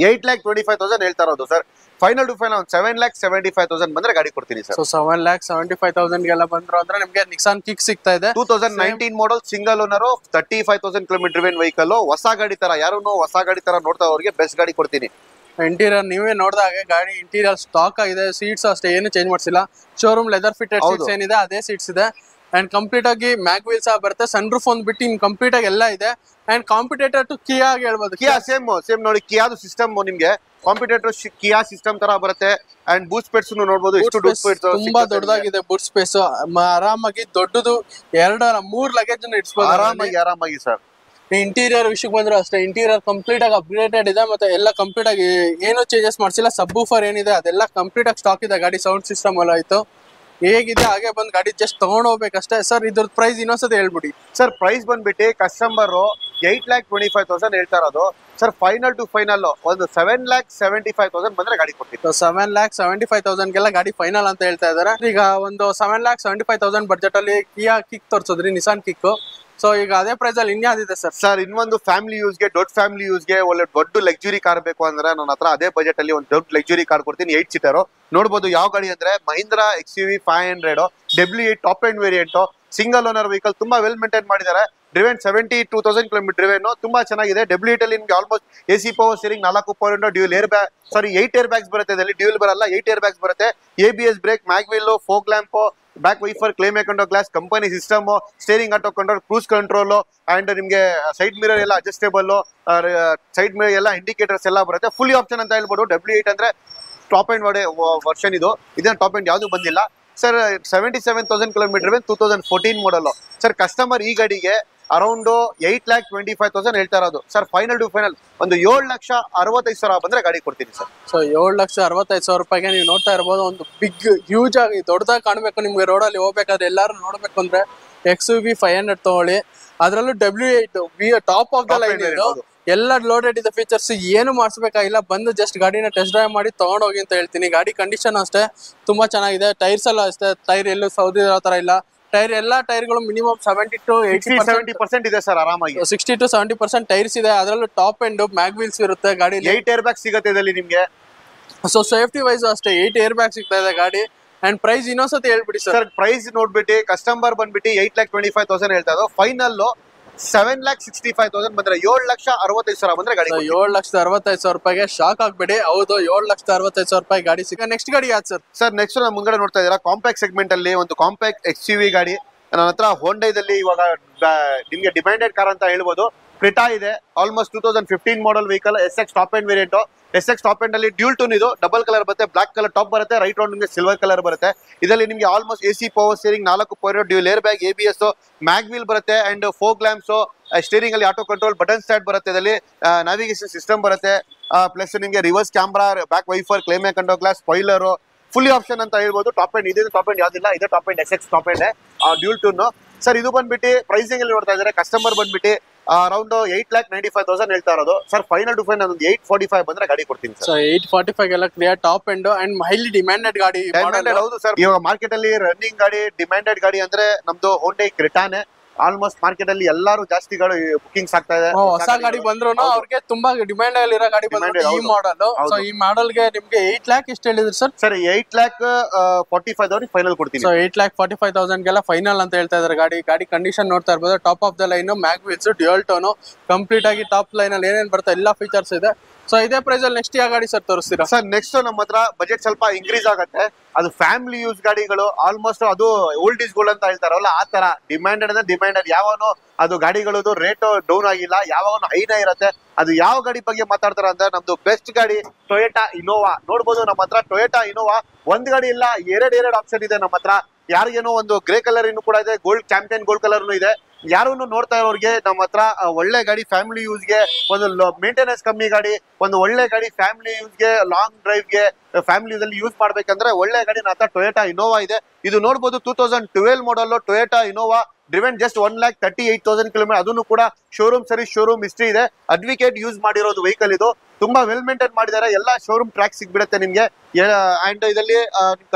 8,25,000 ಹೇಳ್ತಾ ಇರೋದು ಸರ್. ಫೈನಲ್ ಟು ಫೈನಲ್ 7,75,000 ಬಂದ್ರೆ ಗಾಡಿ ಕೊಡ್ತೀನಿ ಸರ್. 7,75,000 ಗೆಲ್ಲ ಬಂದ್ರು ಅಂದ್ರೆ ನಿಮ್ಗೆ ನಿಕ್ಸಾನ್ ಕಿಕ್ ಸಿಗ್ತಾ ಇದೆ. 2019 ಮಾಡಲ್ single owner 35,000 kilometre driven vehicle. ಹೊಸ ಗಾಡಿ ತರ ಯಾರು ಹೊಸ ಗಾಡಿ ತರ ನೋಡ್ತಾ ಅವ್ರಿಗೆ ಬೆಸ್ಟ್ ಗಾಡಿ ಕೊಡ್ತೀನಿ. ಇಂಟೀರಿಯರ್ ನೀವೇ ನೋಡಿದಾಗ ಗಾಡಿ ಇಂಟೀರಿಯರ್ ಸ್ಟಾಕ್ ಆಗಿದೆ. ಸೀಟ್ಸ್ ಅಷ್ಟೇ ಏನು ಚೇಂಜ್ ಮಾಡಿಸಿಲ್ಲ. ಶೋರೂಮ್ ಲೆದರ್ ಫಿಟೆಡ್ ಸೀಟ್ಸ್ ಏನಿದೆ ಅದೇ ಸೀಟ್ಸ್ ಇದೆ. ಅಂಡ್ ಕಂಪ್ಲೀಟ್ ಆಗಿ ಮ್ಯಾಗ್ ವೀಲ್ಸ್ ಬರುತ್ತೆ. ಸನ್ ರೂಫ್ ಒಂದು ಬಿಟ್ಟು ಇನ್ ಕಂಪ್ಲೀಟ್ ಆಗಿ ಎಲ್ಲ ಇದೆ. ಅಂಡ್ ಕಾಂಪಿಟೇಟರ್ ಟು ಕಿಯಾ ಹೇಳ್ಬೋದು. ಕಿಯಾ ಸೇಮ್ ನೋಡಿ, ಕಿಯಾದು ಸಿಸ್ಟಮ್ ನಿಮ್ಗೆ ಕಾಂಪಿಟೇಟರ್ ಕಿಯಾ ಸಿಸ್ಟಮ್ ತರ ಬರುತ್ತೆ. ಅಂಡ್ ಬೂಟ್ ಸ್ಪೇಸ್ ನೋಡಬಹುದು, ಎಷ್ಟು ಬೂಟ್ ಸ್ಪೇಸ್ ತುಂಬಾ ದೊಡ್ಡದಾಗಿದೆ. ಬೂಟ್ ಸ್ಪೇಸ್ ಆರಾಮಾಗಿ ದೊಡ್ಡದು 2-3 ಲಗೇಜ್ ಇಡ್ಸ್ಬೋದು ಆರಾಮಾಗಿ ಸರ್. ಇಂಟೀರಿಯರ್ ವಿಷಯಕ್ಕೆ ಬಂದ್ರು ಅಷ್ಟೇ, ಇಂಟೀರಿಯರ್ ಕಂಪ್ಲೀಟ್ ಆಗಿ ಅಪ್ಗ್ರೇಡೆಡ್ ಇದೆ. ಮತ್ತೆ ಎಲ್ಲ ಕಂಪ್ಲೀಟ್ ಆಗಿ ಏನು ಚೇಂಜಸ್ ಮಾಡಿಸಿಲ್ಲ. ಸಬ್ ವೂಫರ್ ಏನಿದೆ ಅದೆಲ್ಲ ಕಂಪ್ಲೀಟ್ ಆಗಿ ಸ್ಟಾಕ್ ಇದೆ. ಗಾಡಿ ಸೌಂಡ್ ಸಿಸ್ಟಮ್ ಎಲ್ಲ ಆಯ್ತು ಹೇಗಿದೆ ಹಾಗೆ ಬಂದು ಗಾಡಿ ಜಸ್ಟ್ ತಗೊಂಡ್ ಹೋಗ್ಬೇಕಷ್ಟೇ ಸರ್. ಇದ್ರದ್ದು ಪ್ರೈಸ್ ಇನ್ನೊಂದ್ಸತಿ ಹೇಳ್ಬಿಡಿ ಸರ್. ಪ್ರೈಸ್ ಬಂದ್ಬಿಟ್ಟು ಕಸ್ಟಮರ್ 8,25,000 ಹೇಳ್ತಾ ಇರೋದು ಸರ್. ಫೈನಲ್ ಟು ಫೈನಲ್ ಒಂದು 7,75,000 ಬಂದ್ರೆ ಗಾಡಿ ಕೊಡ್ತೀವಿ. 7,75,000 ಗೆಲ್ಲ ಗಾಡಿ ಫೈನಲ್ ಅಂತ ಹೇಳ್ತಾ ಇದಾರೆ. ಈಗ ಒಂದು 7,75,000 ಬಡ್ಜೆಟ್ ಅಲ್ಲಿ ಕಿಯಾ ಕಿಕ್ ತೋರಿಸಿದ್ರಿ, ನಿಸಾನ್ ಕಿಕ್. ಸೊ ಈಗ ಅದೇ ಪ್ರೈಸ್ ಅಲ್ಲಿ ಇನ್ಯಾವ್ದಿದೆ ಸರ್? ಸರ್ ಇನ್ನೊಂದು ಫ್ಯಾಮಿಲಿ ಯೂಸ್ಗೆ, ದೊಡ್ಡ ಫ್ಯಾಮಿಲಿ ಯೂಸ್ಗೆ ಒಳ್ಳೆ ದೊಡ್ಡ ಲಕ್ಸುರಿ ಕಾರ್ ಬೇಕು ಅಂದ್ರೆ ನನ್ನ ಹತ್ರ ಅದೇ ಬಜೆಟ್ ಅಲ್ಲಿ ಒಂದು ದೊಡ್ಡ ಲಕ್ಸುರಿ ಕಾರ್ ಕೊಡ್ತೀನಿ. 8 ಸೀಟರ್ ನೋಡಬಹುದು. ಯಾವ ಗಾಡಿ ಅಂದ್ರೆ Mahindra XUV 500 W8 top end variant, single owner vehicle. ತುಂಬಾ ವೆಲ್ ಮೇಂಟೈನ್ ಮಾಡಿದ್ದಾರೆ. ಡ್ರಿವೆನ್ 72,000 ಕಿಲೋಮೀಟರ್ ಡ್ರಿವೆನ್, ತುಂಬಾ ಚೆನ್ನಾಗಿದೆ. W8 ಅಲ್ಲಿ ನಿಮ್ಗೆ almost AC, power steering, 4 power window, dual air bag, sorry 8 air bags ಬರುತ್ತೆ. ಇದರಲ್ಲಿ ಡ್ಯೂಲ್ ಬರಲ್ಲ, 8 ಏರ್ ಬ್ಯಾಗ್ಸ್ ಬರುತ್ತೆ. ABS brake, mag wheel, fog lamp, back wiper, climate control, glass, company system, steering auto control, cruise control and ನಿಮ್ಗೆ side mirror ಎಲ್ಲ adjustable, side mirror ಎಲ್ಲ indicators ಎಲ್ಲ ಬರುತ್ತೆ. Fully option ಅಂತ ಹೇಳ್ಬೋದು. W8 ಅಂದ್ರೆ ಟಾಪ್ ಎಂಡ್ ವರ್ಷನ್ ಇದು. ಇದನ್ನ ಟಾಪ್ ಎಂಡ್ ಯಾವ್ದು ಬಂದಿಲ್ಲ sir. 77,000 kilometre 2014 model sir. Customer ಈ ಗಾಡಿಗೆ ಅರೌಂಡ್ 8,25,000 ಹೇಳ್ತಾ ಇರೋದು ಸರ್. ಫೈನಲ್ ಟು ಫೈನಲ್ ಒಂದು 7,65,000 ಬಂದ್ರೆ ಗಾಡಿ ಕೊಡ್ತೀನಿ ಸರ್. ಸೊ 7,65,000 ರೂಪಾಯಿಗೆ ನೀವು ನೋಡ್ತಾ ಇರ್ಬೋದು. ಒಂದು ಬಿಗ್ ಹ್ಯೂಜ್ ಆಗಿ ದೊಡ್ಡದಾಗಿ ಕಾಣಬೇಕು ನಿಮ್ಗೆ ರೋಡಲ್ಲಿ ಹೋಗ್ಬೇಕಾದ್ರೆ. ಎಲ್ಲಾರು ನೋಡ್ಬೇಕು ಅಂದ್ರೆ XUV 500 ತಗೊಳ್ಳಿ. ಅದರಲ್ಲೂ W8 top of the line ಇದು. ಎಲ್ಲ ಲೋಡೆಡ್ ಇದೆ ಫೀಚರ್ಸ್, ಏನು ಮಾಡಿಸ್ಬೇಕಾಗಿಲ್ಲ. ಬಂದು ಜಸ್ಟ್ ಗಾಡಿನ ಟೆಸ್ಟ್ ಡ್ರೈವ್ ಮಾಡಿ ತಗೊಂಡೋಗಿ ಅಂತ ಹೇಳ್ತೀನಿ. ಗಾಡಿ ಕಂಡೀಷನ್ ಅಷ್ಟೇ ತುಂಬಾ ಚೆನ್ನಾಗಿದೆ. ಟೈರ್ಸ್ ಎಲ್ಲ ಅಷ್ಟೇ, ಟೈರ್ ಎಲ್ಲೂ ಸೌದಿ ತರ ಇಲ್ಲ. ಟೈರ್ ಎಲ್ಲ ಟೈರ್ಗಳು ಮಿನಿಮಮ್ 70 to 80% ಇದೆ ಸರ್. ಆರಾಮಾಗಿ 60 to 70% ಟೈರ್ಸ್ ಇದೆ. ಅದರಲ್ಲೂ ಟಾಪ್ ಎಂಡ್ ಮ್ಯಾಗ್ ವೀಲ್ಸ್ ಇರುತ್ತೆ ಗಾಡಿ. 8 ಏರ್ ಬ್ಯಾಗ್ ಸಿಗುತ್ತೆ ಇದರಲ್ಲಿ ನಿಮ್ಗೆ. ಸೊ ಸೇಫ್ಟಿ ವೈಸ್ ಅಷ್ಟೇ 8 ಏರ್ ಬ್ಯಾಗ್ ಸಿಗ್ತಾ ಇದೆ ಗಾಡಿ. ಅಂಡ್ ಪ್ರೈಸ್ ಇನ್ನೊಂದ್ಸತಿ ಹೇಳ್ಬಿಡಿ ಸರ್. ಪ್ರೈಸ್ ನೋಡ್ಬಿಟ್ಟು ಕಸ್ಟಮರ್ ಬಂದ್ಬಿಟ್ಟು 8,25,000 ಹೇಳ್ತಾ ಇದ್ರು. ಫೈನಲ್ 7,65,000 ಬಂದ್ರೆ 7,65,000 ಬಂದ್ರೆ ಗಾಡಿ. 7,65,000 ರೂಪಾಯಿಗೆ ಶಾಕ್ ಆಗ್ಬೇಡಿ. ಹೌದು, 7,65,000 ರೂಪಾಯಿ ಗಾಡಿ ಸಿಗ. ನೆಕ್ಸ್ಟ್ ಗಾಡಿ ಯಾವ್ದು ಸರ್? ಸರ್ ನೆಕ್ಸ್ಟ್ ನಾವು ಮುಂಗಡೆ ನೋಡ್ತಾ ಇದ್ದೀರಾ ಕಾಂಪ್ಯಾಕ್ಟ್ ಸೆಗ್ಮೆಂಟ್ ಅಲ್ಲಿ ಒಂದು ಕಾಂಪ್ಯಾಕ್ಟ್ XUV ಗಾಡಿ. ನನ್ನ ಹತ್ರ ಹೋಂಡೈದಲ್ಲಿ ಇವಾಗ ನಿಮ್ಗೆ ಡಿಮ್ಯಾಂಡೆಡ್ ಕಾರ್ ಅಂತ ಹೇಳ್ಬೋದು. ಕ್ರೆಟಾ ಇದೆ, almost 2015 model vehicle. SX top end variant. SX top end ಅಲ್ಲಿ ಡ್ಯೂಲ್ ಟೂನ್ ಇದು. ಡಬಲ್ ಕಲರ್ ಬರುತ್ತೆ, ಬ್ಲಾಕ್ ಕಲರ್ ಟಾಪ್ ಬರುತ್ತೆ, ರೈಟ್ ರೌಂಡ್ ನಿಮಗೆ ಸಿಲ್ವರ್ ಕಲರ್ ಬರುತ್ತೆ. ಇದರಲ್ಲಿ ನಿಮಗೆ almost AC, power steering, 4 power dual air bag, ABS, mag wheel ಬರುತ್ತೆ. And fog lamps, steering ಅಲ್ಲಿ ಆಟೋ ಕಂಟ್ರೋಲ್, ಬಟನ್ ಸ್ಟಾರ್ಟ್ ಬರುತ್ತೆ. ಇದರಲ್ಲಿ ನ್ಯಾವಿಗೇಷನ್ ಸಿಸ್ಟಮ್ ಬರುತ್ತೆ. ಪ್ಲಸ್ ನಿಮಗೆ reverse camera, back wiper, climate control, glass, spoiler, fully option ಅಂತ ಹೇಳ್ಬೋದು. Top end ಇದೆ. Top end ಯಾವ್ದಿಲ್ಲ, ಇದೆ top end SX top end dual tune sir. ಇದು ಬಂದ್ಬಿಟ್ಟು ಪ್ರೈಸಿಂಗ್ ಅಲ್ಲಿ ನೋಡ್ತಾ ಇದ್ದಾರೆ ಕಸ್ಟಮರ್ ಬಂದ್ಬಿಟ್ಟು ಅರೌಂಡ್ 8,95,000 ಹೇಳ್ತಾ ಇರೋದು ಸರ್. ಫೈನಲ್ ಟು ಫೈನಲ್ ಒಂದು 845 ಬಂದ್ರೆ ಗಾಡಿ ಕೊಡ್ತೀನಿ ಸರ್. 845 ಎಲ್ಲ clear top end and highly demanded ಗಾಡಿ. ಹೌದು ಸರ್. ಇವಾಗ ಮಾರ್ಕೆಟ್ ಅಲ್ಲಿ ರನ್ನಿಂಗ್ ಗಾಡಿ, ಡಿಮ್ಯಾಂಡೆಡ್ ಗಾಡಿ ಅಂದ್ರೆ ನಮ್ದು ಹೋಂಡೈ ಕ್ರೆಟಾನೆ. ಆಲ್ಮೋಸ್ಟ್ ಮಾರ್ಕೆಟ್ ಅಲ್ಲಿ ಎಲ್ಲರೂ ಜಾಸ್ತಿ ಗಾಡಿ ಬುಕಿಂಗ್ಸ್ ಆಗ್ತಾ ಇದೆ. ಹೊಸ ಗಾಡಿ ಬಂದ್ರು ಅವ್ರಿಗೆ ತುಂಬಾ ಡಿಮ್ಯಾಂಡ್ ಅಲ್ಲಿರೋ ಗಾಡಿ ಬಂದ್ರು ಈ ಮಾಡಲ್. ಸೊ ಈ ಮಾಡಲ್ ಗೆ ನಿಮ್ಗೆ 8 lakh ಎಷ್ಟು ಹೇಳಿದ್ರಿ ಸರ್? ಸರ್ 8,45,000 ಫೈನಲ್ ಕೊಡ್ತೀನಿ. ಸೊ 8,45,000 ಗೆಲ್ಲ ಫೈನಲ್ ಅಂತ ಹೇಳ್ತಾ ಇದಾರೆ ಗಾಡಿ. ಗಾಡಿ ಕಂಡೀಷನ್ ನೋಡ್ತಾ ಇರ್ಬೋದು. Top of the line, mag wheels, dual tone, complete ಆಗಿ ಟಾಪ್ ಲೈನ್ ಅಲ್ಲಿ ಏನೇನ್ ಬರುತ್ತೆ ಎಲ್ಲ ಫೀಚರ್ಸ್ ಇದೆ. ಸೊ ಇದೇ ಪ್ರೈಸ್ ಅಲ್ಲಿ ನೆಕ್ಸ್ಟ್ ಯಾವ ಗಾಡಿ ಸರ್ ತೋರಿಸ್ತೀರಾ? ಸರ್ ನೆಕ್ಸ್ಟ್ ನಮ್ಮ ಹತ್ರ ಬಜೆಟ್ ಸ್ವಲ್ಪ ಇನ್ಕ್ರೀಸ್ ಆಗುತ್ತೆ. ಅದು ಫ್ಯಾಮಿಲಿ ಯೂಸ್ ಗಾಡಿಗಳು ಆಲ್ಮೋಸ್ಟ್ ಅದು ಓಲ್ಡ್ ಈಸ್ ಗೋಲ್ಡ್ ಅಂತ ಹೇಳ್ತಾರಲ್ಲ ಆ ತರ ಡಿಮ್ಯಾಂಡೆಡ್ ಅಂದ್ರೆ ಡಿಮ್ಯಾಂಡೆಡ್. ಯಾವನು ಅದು ಗಾಡಿಗಳದು ರೇಟ್ ಡೌನ್ ಆಗಿಲ್ಲ, ಯಾವಾಗನು ಹೈನ ಇರುತ್ತೆ. ಅದು ಯಾವ ಗಾಡಿ ಬಗ್ಗೆ ಮಾತಾಡ್ತಾರ ಅಂದ್ರೆ ನಮ್ದು ಬೆಸ್ಟ್ ಗಾಡಿ ಟೊಯೋಟಾ ಇನೋವಾ. ನೋಡ್ಬೋದು ನಮ್ಮ ಹತ್ರ ಟೊಯೋಟಾ ಇನೋವಾ ಒಂದ್ ಗಾಡಿ ಇಲ್ಲ, ಎರಡು ಆಪ್ಷನ್ ಇದೆ ನಮ್ಮ ಹತ್ರ. ಯಾರಿಗೇನೋ ಒಂದು ಗ್ರೇ ಕಲರ್ ಇನ್ನು ಕೂಡ ಇದೆ, ಗೋಲ್ಡ್ ಚಾಂಪಿಯನ್ ಗೋಲ್ಡ್ ಕಲರ್ ಇದೆ. ಯಾರು ನೋಡ್ತಾ ಇರೋರಿಗೆ ನಮ್ಮ ಹತ್ರ ಒಳ್ಳೆ ಗಾಡಿ ಫ್ಯಾಮಿಲಿ ಯೂಸ್ಗೆ, ಒಂದು ಮೇಂಟೆನೆನ್ಸ್ ಕಮ್ಮಿ ಗಾಡಿ, ಒಂದು ಒಳ್ಳೆ ಗಾಡಿ ಫ್ಯಾಮಿಲಿ ಯೂಸ್ಗೆ, ಲಾಂಗ್ ಡ್ರೈವ್ಗೆ, ಫ್ಯಾಮಿಲಿ ಯೂಸ್ ಅಲ್ಲಿ ಯೂಸ್ ಮಾಡ್ಬೇಕಂದ್ರೆ ಒಳ್ಳೆ ಗಾಡಿ ನನ್ನ ಹತ್ರ ಟೊಯೋಟಾ ಇನೋವಾ ಇದೆ. ಇದು ನೋಡ್ಬೋದು 2012 model Toyota Innova, driven just 1,38,000 kilometre. ಅದನ್ನು ಕೂಡ ಶೋರೂಮ್ ಸರ್ವಿಸ್, ಶೋರೂಮ್ ಹಿಸ್ಟ್ರಿ ಇದೆ. ಅಡ್ವೊಕೇಟ್ ಯೂಸ್ ಮಾಡಿರೋದು ವೆಹಿಕಲ್ ಇದು. ತುಂಬಾ ವೆಲ್ ಮೇಂಟೈನ್ ಮಾಡಿದ್ದಾರೆ. ಎಲ್ಲ ಶೋರೂಮ್ ಟ್ರ್ಯಾಕ್ ಸಿಗ್ಬಿಡುತ್ತೆ ನಿಮ್ಗೆ. ಅಂಡ್ ಇದರಲ್ಲಿ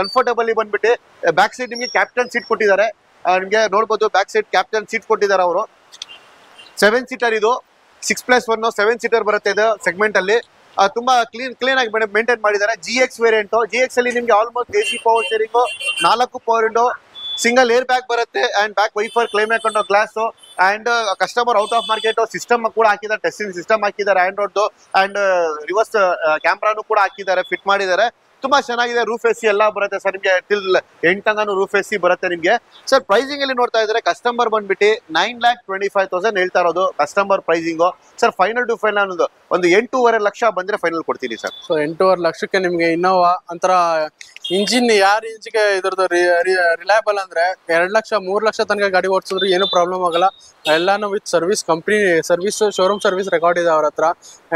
ಕಂಫರ್ಟಬಲಿ ಬಂದ್ಬಿಟ್ಟು ಬ್ಯಾಕ್ ಸೈಡ್ ನಿಮ್ಗೆ ಕ್ಯಾಪ್ಟನ್ ಸೀಟ್ ಕೊಟ್ಟಿದ್ದಾರೆ. ನಿಮ್ಗೆ ನೋಡ್ಬೋದು ಬ್ಯಾಕ್ ಸೈಡ್ ಕ್ಯಾಪ್ಟನ್ ಸೀಟ್ ಕೊಟ್ಟಿದ್ದಾರೆ ಅವರು. 7 ಸೀಟರ್ ಇದು, 6+1 7 ಸೀಟರ್ ಬರುತ್ತೆ ಇದು ಸೆಗ್ಮೆಂಟ್ ಅಲ್ಲಿ. ತುಂಬಾ ಕ್ಲೀನ್ ಆಗಿ ಮೇಂಟೈನ್ ಮಾಡಿದ್ದಾರೆ. GX ವೇರಿಯಂಟ್, GX ಅಲ್ಲಿ ನಿಮ್ಗೆ almost AC power steering, 4 power window, single air bag ಬರುತ್ತೆ ಅಂಡ್ ಬ್ಯಾಕ್ ವೈಫರ್ ಕ್ಲೈಮ್ ಹಾಕೊಂಡು glass. And customer out of market system ಕೂಡ ಹಾಕಿದ್ದಾರೆ, ಟೆಸ್ಟಿಂಗ್ ಸಿಸ್ಟಮ್ ಹಾಕಿದ್ದಾರೆ ಆಂಡ್ರಾಯ್ಡ್. ಅಂಡ್ ರಿವರ್ಸ್ ಕ್ಯಾಮ್ರಾನು ಕೂಡ ಹಾಕಿದ್ದಾರೆ, ಫಿಟ್ ಮಾಡಿದ್ದಾರೆ. ತುಂಬಾ ಚೆನ್ನಾಗಿದೆ. ರೂಫ್ AC ಎಲ್ಲ ಬರುತ್ತೆ ಸರ್ ನಿಮ್ಗೆ, ಟಿಲ್ 8 ತನಕ ರೂಫ್ AC ಬರುತ್ತೆ ನಿಮ್ಗೆ. ಸರ್ ಪ್ರೈಸಿಂಗ್ ಅಲ್ಲಿ ನೋಡ್ತಾ ಇದ್ರೆ ಕಸ್ಟಮರ್ ಬಂದ್ಬಿಟ್ಟು 9,25,000 ಹೇಳ್ತಾ ಇರೋದು customer pricing. Sir final to final ಅನ್ನೋದು ಒಂದು 8.5 ಲಕ್ಷ ಬಂದ್ರೆ ಫೈನಲ್ ಕೊಡ್ತೀನಿ ಸರ್. ಸೊ 8.5 ಲಕ್ಷಕ್ಕೆ ನಿಮ್ಗೆ ಇನ್ನೋವಾ ಒಂಥರ ಇಂಜಿನ್ ಯಾರ ಇಂಜಿಗೆ ಇದ್ರದ್ದು ರಿಲಯಬಲ್ ಅಂದ್ರೆ 2 ಲಕ್ಷ 3 ಲಕ್ಷ ತನಕ ಗಾಡಿ ಓಡಿಸಿದ್ರು ಏನು ಪ್ರಾಬ್ಲಮ್ ಆಗಲ್ಲ. ಎಲ್ಲಾನು with service company service, showroom service record ಇದೆ ಅವ್ರ ಹತ್ರ.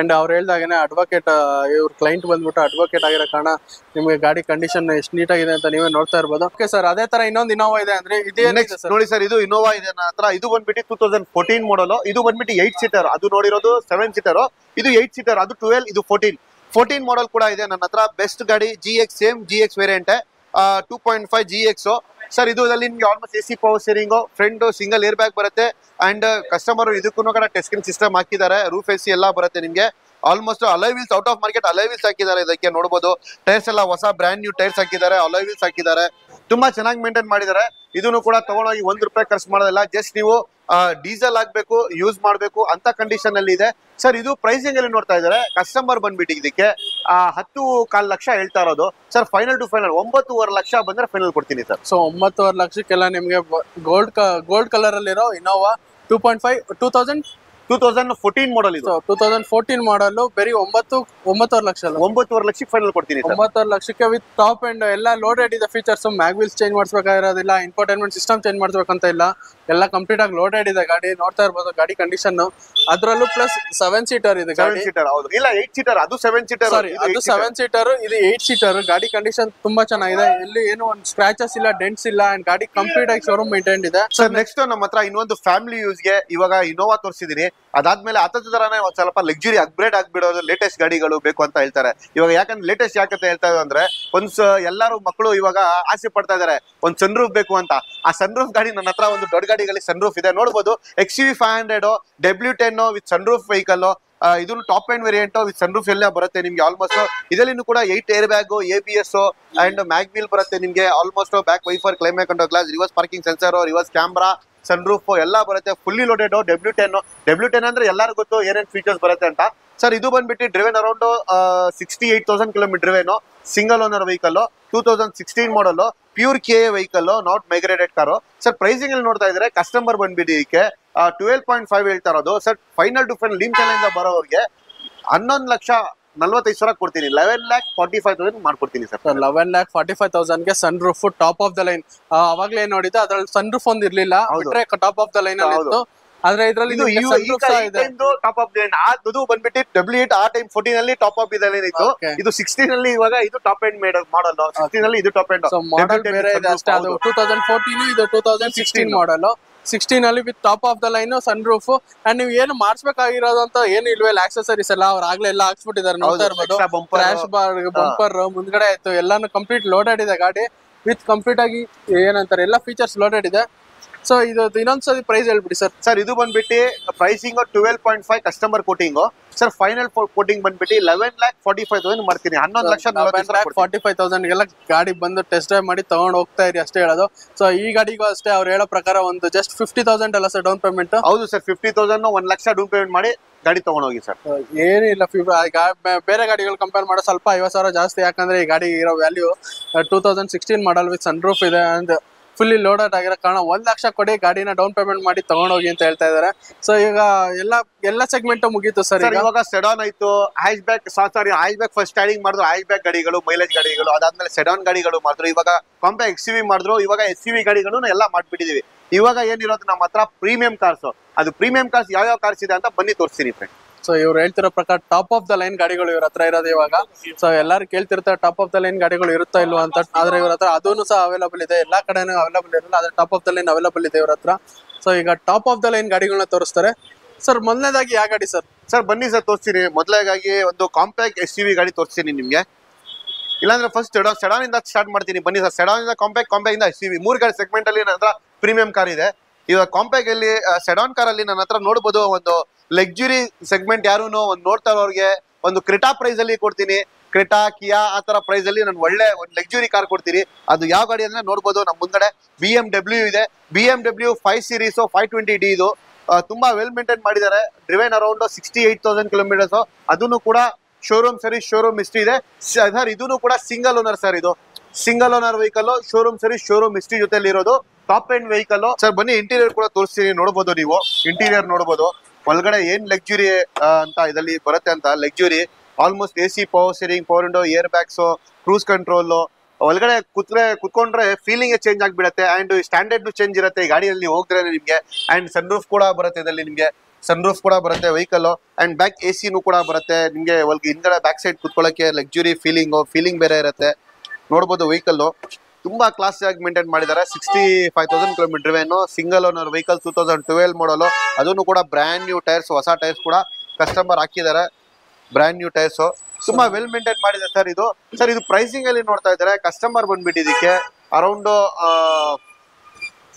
ಅಂಡ್ ಅವ್ರು ಹೇಳ್ದಾಗೇನೆ ಅಡ್ವೊಕೇಟ್, ಇವ್ರ ಕ್ಲೈಂಟ್ ಬಂದ್ಬಿಟ್ಟು ಅಡ್ವೊಕೇಟ್ ಆಗಿರೋ ಕಾರಣ ನಿಮ್ಗೆ ಗಾಡಿ ಕಂಡೀಷನ್ ಎಷ್ಟು ನೀಟಾಗಿದೆ ಅಂತ ನೀವೇ ನೋಡ್ತಾ ಇರ್ಬೋದು. ಓಕೆ ಸರ್, ಅದೇ ತರ ಇನ್ನೊಂದು ಇನೋವಾ ಇದೆ ಅಂದ್ರೆ ಇದೇ ನೋಡಿ ಸರ್. ಇದು ಇನೋವಾ ಇದೆ ನನ್ನ ಹತ್ರ. ಇದು ಬಂದ್ಬಿಟ್ಟು 2014 ಮಾಡಲ್. ಇದು ಬಂದ್ಬಿಟ್ಟು 8 ಸೀಟರ್. ಅದು ನೋಡಿರೋದು 7 ಸೀಟರ್, ಇದು 8 ಸೀಟರ್. ಅದು 12, ಇದು 14 ಮಾಡಲ್ ಕೂಡ ಇದೆ ನನ್ನ ಹತ್ರ. ಬೆಸ್ಟ್ ಗಾಡಿ GX, same GX variant 2.5 GX. Sir ಇದು ನಿಮ್ಗೆ almost AC power steering, front single air bag ಬರುತ್ತೆ. ಅಂಡ್ ಕಸ್ಟಮರ್ ಇದಕ್ಕೂ ಕೂಡ ಟೆಸ್ಟಿಂಗ್ ಸಿಸ್ಟಮ್ ಹಾಕಿದ್ದಾರೆ, ರೂಫ್ AC ಎಲ್ಲ ಬರುತ್ತೆ ನಿಮ್ಗೆ. Almost alloy wheels, out of market alloy wheels ಹಾಕಿದ್ದಾರೆ. ಇದಕ್ಕೆ ನೋಡಬಹುದು ಟೈರ್ಸ್ ಎಲ್ಲ ಹೊಸ ಬ್ರ್ಯಾಂಡ್ ನ್ಯೂ ಟೈರ್ಸ್ ಹಾಕಿದ್ದಾರೆ, ಅಲಾಯ್ ವೀಲ್ಸ್ ಹಾಕಿದ್ದಾರೆ. ತುಂಬಾ ಚೆನ್ನಾಗಿ ಮೇಂಟೈನ್ ಮಾಡಿದ್ದಾರೆ. ಇದನ್ನು ಕೂಡ ತಗೊಂಡೋಗಿ 1 ರೂಪಾಯಿ ಖರ್ಚು ಮಾಡೋದಿಲ್ಲ. ಜಸ್ಟ್ ನೀವು ಡೀಸೆಲ್ ಹಾಕ್ಬೇಕು, ಯೂಸ್ ಮಾಡ್ಬೇಕು ಅಂತ ಕಂಡೀಷನ್ ಅಲ್ಲಿ ಇದೆ ಸರ್. ಇದು ಪ್ರೈಸಿಂಗ್ ಅಲ್ಲಿ ನೋಡ್ತಾ ಇದ್ದಾರೆ ಕಸ್ಟಮರ್ ಬಂದ್ಬಿಟ್ಟು ಇದಕ್ಕೆ 10.25 ಲಕ್ಷ ಹೇಳ್ತಾ ಇರೋದು sir. Final to final 9.5 lakh ಬಂದ್ರೆ ಫೈನಲ್ ಕೊಡ್ತೀನಿ ಸರ್. ಸೊ 9.5 ಲಕ್ಷಕ್ಕೆಲ್ಲ ನಿಮ್ಗೆ ಗೋಲ್ಡ್ ಕಲರ್ ಅಲ್ಲಿರೋ ಇನೋವಾ 2014 ಮಾಡಲ್ ಇದು. 2014 ಮಾಡಲ್ ಬರೀ 9.5 ಲಕ್ಷ ಅಲ್ಲ, 9.5 ಲಕ್ಷಕ್ಕೆ ಫೈನಲ್ ಕೊಡ್ತೀನಿ ಸರ್. 9.5 ಲಕ್ಷಕ್ಕೆ ವಿತ್ ಟಾಪ್ ಅಂಡ್ ಎಲ್ಲ ಲೋಡೆಡ್ ಇದೆ ಫೀಚರ್ಸ್. ಮ್ಯಾಗ್ವಿಲ್ಸ್ ಚೇಂಜ್ ಮಾಡಿಸ್ಬೇಕಾಗಿರೋದಿಲ್ಲ, ಇನ್ಫೋಟೈನ್ಮೆಂಟ್ ಸಿಸ್ಟಮ್ ಚೇಂಜ್ ಮಾಡಿಸ್ಬೇಕಂತ ಇಲ್ಲ, ಎಲ್ಲ ಕಂಪ್ಲೀಟ್ ಆಗಿ ಲೋಡೆಡ್ ಇದೆ ಗಾಡಿ. ನೋಡ್ತಾ ಇರ್ಬೋದು ಗಾಡಿ ಕಂಡೀಷನ್. ಅದ್ರಲ್ಲೂ ಪ್ಲಸ್ 7 ಸೀಟರ್ ಇದೆ ಗಾಡಿ. 7 ಸೀಟರ್ ಹೌದು, ಇಲ್ಲ 8 ಸೀಟರ್. ಅದು 7 ಸೀಟರ್, ಸಾರಿ ಅದು 7 ಸೀಟರ್, ಇದು 8 ಸೀಟರ್. ಗಾಡಿ ಕಂಡೀಷನ್ ತುಂಬಾ ಚೆನ್ನಾಗಿದೆ. ಇಲ್ಲಿ ಏನು ಒಂದು ಸ್ಕ್ರಾಚಸ್ ಇಲ್ಲ, ಡೆಂಟ್ಸ್ ಇಲ್ಲ. ಅಂಡ್ ಗಾಡಿ ಕಂಪ್ಲೀಟ್ ಆಗಿ ಶೋರೂಮ್ ಮೇಂಟೈನ್ ಇದೆ ಸರ್. ನೆಕ್ಸ್ಟ್ ನಮ್ಮ ಹತ್ರ ಇನ್ನೊಂದು ಫ್ಯಾಮಿಲಿ ಯೂಸ್ಗೆ ಇವಾಗ ಇನೋವಾ ತೋರಿಸಿದೀನಿ. ಅದಾದ್ಮೇಲೆ ತರನೇ ಒಂದ್ ಸ್ವಲ್ಪ ಲಕ್ಸುರಿ ಅಪ್ಗ್ರೇಡ್ ಆಗ್ಬಿಡೋದು, ಲೇಟೆಸ್ಟ್ ಗಾಡಿಗಳು ಬೇಕು ಅಂತ ಹೇಳ್ತಾರೆ ಇವಾಗ. ಯಾಕಂದ್ರೆ ಲೇಟೆಸ್ಟ್ ಯಾಕಂತ ಹೇಳ್ತಾ ಅಂದ್ರೆ ಎಲ್ಲಾರು ಮಕ್ಕಳು ಇವಾಗ ಆಸೆ ಪಡ್ತಾ ಇದಾರೆ ಒಂದ್ ಸನ್ ರೂಫ್ ಬೇಕು ಅಂತ. ಆ ಸನ್ ರೂಫ್ ಗಾಡಿ ನನ್ನ ಹತ್ರ ಒಂದು ದೊಡ್ಡ ಗಾಡಿಗಳಲ್ಲಿ ಸನ್ ರೂಫ್ ಇದೆ. ನೋಡಬಹುದು XUV 500 W10 with sun roof vehicle. ಇದನ್ನು top end variant with sun roof ಎಲ್ಲ ಬರುತ್ತೆ ನಿಮ್ಗೆ. ಆಲ್ಮೋಸ್ಟ್ ಇದರಲ್ಲಿ ಕೂಡ 8 air bag, ABS and mag wheel ಬರುತ್ತೆ ನಿಮ್ಗೆ. Almost back wiper, climate control glass, reverse parking sensor, reverse camera, sunroof ಎಲ್ಲ ಬರುತ್ತೆ. ಫುಲ್ಲಿ ಲೋಡೆಡ್ W10 ಅಂದ್ರೆ ಎಲ್ಲರಿಗೂ ಗೊತ್ತು ಏನೇನ್ ಫೀಚರ್ಸ್ ಬರುತ್ತೆ ಅಂತ ಸರ್. ಇದು ಬಂದ್ಬಿಟ್ಟು driven around 68,000 kilometre driven, single owner vehicle, 2016 model, pure KA vehicle, not migrated car sir. Pricing ಅಲ್ಲಿ ನೋಡ್ತಾ ಇದ್ರೆ ಕಸ್ಟಮರ್ ಬಂದ್ಬಿಟ್ಟು ಇದಕ್ಕೆ 12.5 ಹೇಳ್ತಾ ಇರೋದು ಸರ್. ಫೈನಲ್ ಟು ಫೈನಲ್ ನಿಮ್ ಚಾನೆಲ್ ಬರೋರಿಗೆ 11,45,000 ಕೊಡ್ತೀನಿ. 11,45,000 ಮಾಡ್ಕೊಡ್ತೀನಿ ಸರ್. 11,45,000ಗೆ sunroof top of the line. ಅವಾಗ್ಲೇ ನೋಡಿದ್ದೆ ಅದ್ರಲ್ಲಿ ಸನ್ ರೂಫ್ ಒಂದ್ ಇರ್ಲಿಲ್ಲ, ಟಾಪ್ ಆಫ್ ದ ಲೈನ್ ಅಲ್ಲಿ ಇತ್ತು. ಆದ್ರೆ ಇದ್ರಲ್ಲಿ ಟಾಪ್ ಆಫ್ ಅದು ಬಂದ್ಬಿಟ್ಟು W8 ಆ ಟೈಮ್ 14 ಅಲ್ಲಿ ಟಾಪ್ ಆಫ್ ಇದೆ ಇತ್ತು. ಇದು 16 ಅಲ್ಲಿ ಇವಾಗ ಇದು ಟಾಪ್ ಎಂಡ್ ಮಾಡಲ್. 16 ಅಲ್ಲಿ ಇದು ಟಾಪ್ ಎಂಡ್ ಮಾಡಲ್ ಬೇರೆ ಇದೆ ಅಷ್ಟೇ. ಅದು 2014, ಇದು 2016 ಮಾಡಲ್. 16 ಅಲ್ಲಿ with top of the line, sun roof. And ನೀವು ಏನು ಮಾಡಿಸ್ಬೇಕಾಗಿರೋದು ಅಂತ ಏನು ಇಲ್ವೇ ಇಲ್ಲ. ಆಕ್ಸೆಸರೀಸ್ ಎಲ್ಲ ಅವ್ರು ಆಗ್ಲೇ ಎಲ್ಲ ಹಾಕ್ಸ್ಬಿಟ್ಟಿದ್ದಾರೆ, ನೋಡ್ತಾ ಇರ್ಬೋದು. ಕ್ರಾಶ್ ಬಾರ್, ಬಂಪರ್ ಮುಂದ್ಗಡೆ ಆಯ್ತು, ಎಲ್ಲಾನು ಕಂಪ್ಲೀಟ್ ಲೋಡೆಡ್ ಇದೆ ಗಾಡಿ. ವಿತ್ ಕಂಪ್ಲೀಟ್ ಆಗಿ ಏನಂತಾರೆ ಎಲ್ಲ ಫೀಚರ್ಸ್ ಲೋಡೆಡ್ ಇದೆ. ಸೊ ಇದು ಇನ್ನೊಂದ್ಸತಿ ಪ್ರೈಸ್ ಹೇಳ್ಬಿಡಿ ಸರ್. ಸರ್ ಇದು ಬಂದ್ಬಿಟ್ಟು pricing 12.5 customer quoting sir final quoting ಬಂದ್ಬಿಟ್ಟು 11,45,000 ಮಾಡ್ತೀನಿ. 11,40,000 45,000 ಗಾಡಿ ಬಂದು ಟೆಸ್ಟ್ ಡ್ರೈವ್ ಮಾಡಿ ತಗೊಂಡು ಹೋಗ್ತಾ ಇರಿ ಅಷ್ಟೇ ಹೇಳೋದು. ಸೊ ಈ ಗಾಡಿಗೂ ಅಷ್ಟೇ ಅವ್ರು ಹೇಳೋ ಪ್ರಕಾರ ಒಂದು ಜಸ್ಟ್ 50,000 ಅಲ್ಲ ಸರ್ ಡೌನ್ ಪೇಮೆಂಟ್? ಹೌದು ಸರ್, 50,000 1 ಲಕ್ಷ ಡೌನ್ ಪೇಮೆಂಟ್ ಮಾಡಿ ಗಾಡಿ ತಗೊಂಡೋಗಿ ಸರ್. ಏನಿಲ್ಲ, ಬೇರೆ ಗಾಡಿಗಳು ಕಂಪೇರ್ ಮಾಡೋ ಸ್ವಲ್ಪ 50,000 ಜಾಸ್ತಿ. ಯಾಕಂದ್ರೆ ಈ ಗಾಡಿ ಇರೋ value 2016 model with sun roof ಇದೆ ಅಂಡ್ ಫುಲ್ಲಿ ಲೋಡೆಡ್ ಆಗಿರೋ ಕಾರಣ 1 ಲಕ್ಷ ಕೊಡಿ ಗಾಡಿನ ಡೌನ್ ಪೇಮೆಂಟ್ ಮಾಡಿ ತಗೊಂಡೋಗಿ ಅಂತ ಹೇಳ್ತಾ ಇದಾರೆ. ಸೊ ಈಗ ಎಲ್ಲ ಸೆಗ್ಮೆಂಟ್ ಮುಗೀತು ಸರ್. ಇವಾಗ ಸೆಡಾನ್ ಆಯ್ತು, ಹ್ಯಾಶ್ ಬ್ಯಾಕ್ ಫಸ್ಟ್ ಸ್ಟಾರ್ಟಿಂಗ್ ಮಾಡಿದ್ರು, ಹ್ಯಾಶ್ ಬ್ಯಾಕ್ ಗಾಡಿಗಳು, ಮೈಲೇಜ್ ಗಾಡಿಗಳು, ಅದಾದ್ಮೇಲೆ ಸೆಡಾನ್ ಗಾಡಿಗಳು ಮಾಡಿದ್ರು, ಇವಾಗ ಕಾಂಪ್ಯಾಕ್ಟ್ XUV ಮಾಡಿದ್ರು, ಇವಾಗ SUV ಗಾಡಿಗಳು ಎಲ್ಲ ಮಾಡ್ಬಿಟ್ಟಿದೀವಿ. ಇವಾಗ ಏನಿರೋದು ನಮ್ಮ ಹತ್ರ ಪ್ರೀಮಿಯಂ ಕಾರ್ಸ್. ಅದು ಪ್ರೀಮಿಯಂ ಕಾರ್ಸ್ ಯಾವ ಕಾರ್ಸ್ ಇದೆ ಅಂತ ಬನ್ನಿ ತೋರಿಸ್ತೀನಿ ಫ್ರೆಂಡ್. ಸೊ ಇವ್ರು ಹೇಳ್ತಿರೋ ಪ್ರಕಾರ ಟಾಪ್ ಆಫ್ ದ ಲೈನ್ ಗಾಡಿಗಳು ಇವ್ರ ಹತ್ರ ಇರೋದು ಇವಾಗ. ಸೊ ಎಲ್ಲರೂ ಕೇಳ್ತಿರ್ತಾರೆ ಟಾಪ್ ಆಫ್ ದ ಲೈನ್ ಗಾಡಿಗಳು ಇರುತ್ತಾ ಇಲ್ವಾ ಅಂತ. ಆದ್ರೆ ಇವ್ರ ಹತ್ರ ಅದೂ ಸಹ ಅವೈಲಬಲ್ ಇದೆ. ಎಲ್ಲಾ ಕಡೆನೂ ಅವೈಲಬಲ್ ಇರಲ್ಲ, ಆದ್ರೆ top of the line available ಇದೆ ಇವ್ರ ಹತ್ರ. ಸೊ ಈಗ ಟಾಪ್ ಆಫ್ ದ ಲೈನ್ ಗಾಡಿಗಳನ್ನ ತೋರಿಸ್ತಾರೆ. ಸರ್ ಮೊದಲನೇದಾಗಿ ಯಾವ ಗಾಡಿ ಸರ್? ಸರ್ ಬನ್ನಿ ಸರ್ ತೋರಿಸ್ತೀನಿ. ಮೊದಲಾಗಿ ಒಂದು ಕಾಂಪ್ಯಾಕ್ಟ್ SUV ಗಾಡಿ ತೋರಿಸ್ತೀನಿ ನಿಮ್ಗೆ. ಇಲ್ಲಾಂದ್ರೆ ಫಸ್ಟ್ ಸೆಡಾನ್ ಇಂದ ಸ್ಟಾರ್ಟ್ ಮಾಡ್ತೀನಿ. ಬನ್ನಿ ಸರ್, ಸೆಡಾನ್ ಇಂದ ಕಾಂಪ್ಯಾಕ್ಟ್ ಇಂದ SUV 3 ಗಾಡಿ ಸೆಗ್ಮೆಂಟ್ ಅಲ್ಲಿ ನನ್ನ ಹತ್ರ ಪ್ರೀಮಿಯಂ ಕಾರ್ ಇದೆ. ಇವಾಗ ಕಾಂಪ್ಯಾಕ್ಟ್ ಅಲ್ಲಿ ಸೆಡಾನ್ ಕಾರ್ ಅಲ್ಲಿ ನನ್ನ ಹತ್ರ ನೋಡ್ಬೋದು ಒಂದು ಲಕ್ಸುರಿ ಸೆಗ್ಮೆಂಟ್. ಯಾರು ಒಂದು ನೋಡ್ತಾ ಇರೋರಿಗೆ ಒಂದು ಕ್ರೆಟಾ ಪ್ರೈಸ್ ಅಲ್ಲಿ ಕೊಡ್ತೀನಿ. ಕ್ರೆಟಾ, ಕಿಯಾ ಆ ತರ ಪ್ರೈಸ್ ಅಲ್ಲಿ ನಾನು ಒಳ್ಳೆ ಒಂದು ಲಕ್ಸುರಿ ಕಾರ್ ಕೊಡ್ತೀನಿ. ಅದು ಯಾವ ಗಾಡಿ ಅಂದ್ರೆ ನೋಡ್ಬೋದು ನಮ್ಮ ಮುಂದಡೆ BMW ಇದೆ. BMW 5 ಸೀರೀಸ್ 520D ಇದು ತುಂಬಾ ವೆಲ್ ಮೇಂಟೈನ್ ಮಾಡಿದ್ದಾರೆ. Driven around 68,000 kilometres. ಅದನ್ನು ಕೂಡ ಶೋರೂಮ್ ಸರ್ವಿಸ್, ಶೋರೂಮ್ ಹಿಸ್ಟ್ರಿ ಇದೆ ಸರ್. ಇದನ್ನು ಕೂಡ ಸಿಂಗಲ್ ಓನರ್ ಸರ್. ಇದು single owner vehicle, showroom service, showroom history ಜೊತೆಲಿ ಇರೋದು ಟಾಪ್ ಎಂಡ್ ವೆಹಿಕಲ್ ಸರ್. ಬನ್ನಿ ಇಂಟೀರಿಯರ್ ಕೂಡ ತೋರಿಸ್ತೀನಿ, ನೋಡ್ಬೋದು ನೀವು. ಇಂಟೀರಿಯರ್ ನೋಡ್ಬೋದು ಒಳಗಡೆ ಏನ್ ಲಕ್ಸುರಿ ಅಂತ ಇದರಲ್ಲಿ ಬರುತ್ತೆ ಅಂತ. Luxury almost AC, power steering, power window, air bags, cruise control. ಒಳಗಡೆ ಕುತ್ಕೊಂಡ್ರೆ ಫೀಲಿಂಗ್ ಚೇಂಜ್ ಆಗ್ಬಿಡುತ್ತೆ. ಅಂಡ್ ಸ್ಟ್ಯಾಂಡರ್ಡ್ ಚೇಂಜ್ ಇರುತ್ತೆ ಈ ಗಾಡಿಯಲ್ಲಿ ಹೋಗಿದ್ರೆ ನಿಮ್ಗೆ. ಅಂಡ್ ಸನ್ ರೂಫ್ ಕೂಡ ಬರುತ್ತೆ ಇದರಲ್ಲಿ ನಿಮ್ಗೆ. ಸನ್ ರೂಫ್ ಕೂಡ ಬರುತ್ತೆ ವೆಹಿಕಲ್. ಅಂಡ್ ಬ್ಯಾಕ್ AC ಕೂಡ ಬರುತ್ತೆ ನಿಮ್ಗೆ. ಹಿಂದ್ಗಡೆ ಬ್ಯಾಕ್ ಸೈಡ್ ಕುತ್ಕೊಳ್ಳೋಕೆ ಲಕ್ಸುರಿ ಫೀಲಿಂಗ್ ಬೇರೆ ಇರುತ್ತೆ. ನೋಡ್ಬೋದು ವೆಹಿಕಲ್ ತುಂಬಾ ಕ್ಲಾಸ್ ಆಗಿ ಮೇಂಟೈನ್ ಮಾಡಿದ್ದಾರೆ. 65,000 ಕಿಲೋಮೀಟರ್ ವೇನು, ಸಿಂಗಲ್ ಓನರ್ ವೆಹಿಕಲ್, 2012 ಮಾಡಲು. ಅದನ್ನು ಕೂಡ ಬ್ರ್ಯಾಂಡ್ ನ್ಯೂ ಟೈರ್ಸ್, ಹೊಸ ಟೈರ್ಸ್ ಕೂಡ ಕಸ್ಟಮರ್ ಹಾಕಿದ್ದಾರೆ. ಬ್ರ್ಯಾಂಡ್ ನ್ಯೂ ಟೈರ್ಸ್ ತುಂಬಾ ವೆಲ್ ಮೇಂಟೈನ್ ಮಾಡಿದೆ ಸರ್ ಇದು. ಸರ್ ಇದು ಪ್ರೈಸಿಂಗ್ ಅಲ್ಲಿ ನೋಡ್ತಾ ಇದ್ದಾರೆ ಕಸ್ಟಮರ್ ಬಂದ್ಬಿಟ್ಟು ಇದಕ್ಕೆ ಅರೌಂಡ್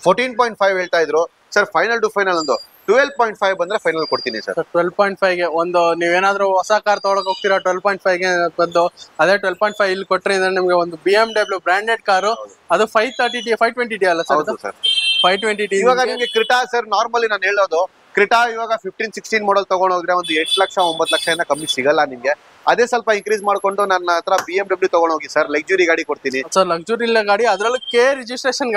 14.5 ಹೇಳ್ತಾ ಇದ್ರು ಸರ್. ಫೈನಲ್ ಟು ಫೈನಲ್ ಒಂದು 12.5 ಬಂದ್ರೆ ಫೈನಲ್ ಕೊಡ್ತೀನಿ ಸರ್. 12.5 ಗೆ ಒಂದು ನೀವೇನಾದ್ರೂ ಹೊಸ ಕಾರ್ ತಗೊಳಕ್ ಹೋಗ್ತೀರಾ 12.5 ಗೆ ಬಂದು ಅದೇ 12.5 ಇಲ್ಲಿ ಕೊಟ್ರೆ ನಿಮ್ಗೆ ಒಂದು BMW ಬ್ರಾಂಡೆಡ್ ಕಾರು. ಅದು 520D ಅಲ್ಲ ಸರ್? 520D. ಇವಾಗ ನಿಮ್ಗೆ ಕ್ರಿಟಾ ಸರ್ ನಾರ್ಮಲಿ ನಾನು ಹೇಳೋದು, ಕ್ರಿಟಾ ಇವಾಗ 15-16 ಮಾಡಲ್ ತಗೊಂಡೋದ್ರೆ ಒಂದು 8 ಲಕ್ಷ 9 ಲಕ್ಷ ಕಮ್ಮಿ ಸಿಗಲ್ಲ ನಿಮ್ಗೆ. ಅದೇ ಸ್ವಲ್ಪ ಇನ್ಕ್ರೀಸ್ ಮಾಡ್ಕೊಂಡು ನನ್ನ ಹತ್ರ BMW ತಗೊಂಡೋಗಿ ಸರ್. ಲಕ್ಸುರಿ ಗಾಡಿ ಕೊಡ್ತೀನಿ ಸರ್. ಲಕ್ಸುರಿ ಗಾಡಿ, ಅದ್ರಲ್ಲೂ K ರಿಜಿಸ್ಟ್ರೇಷನ್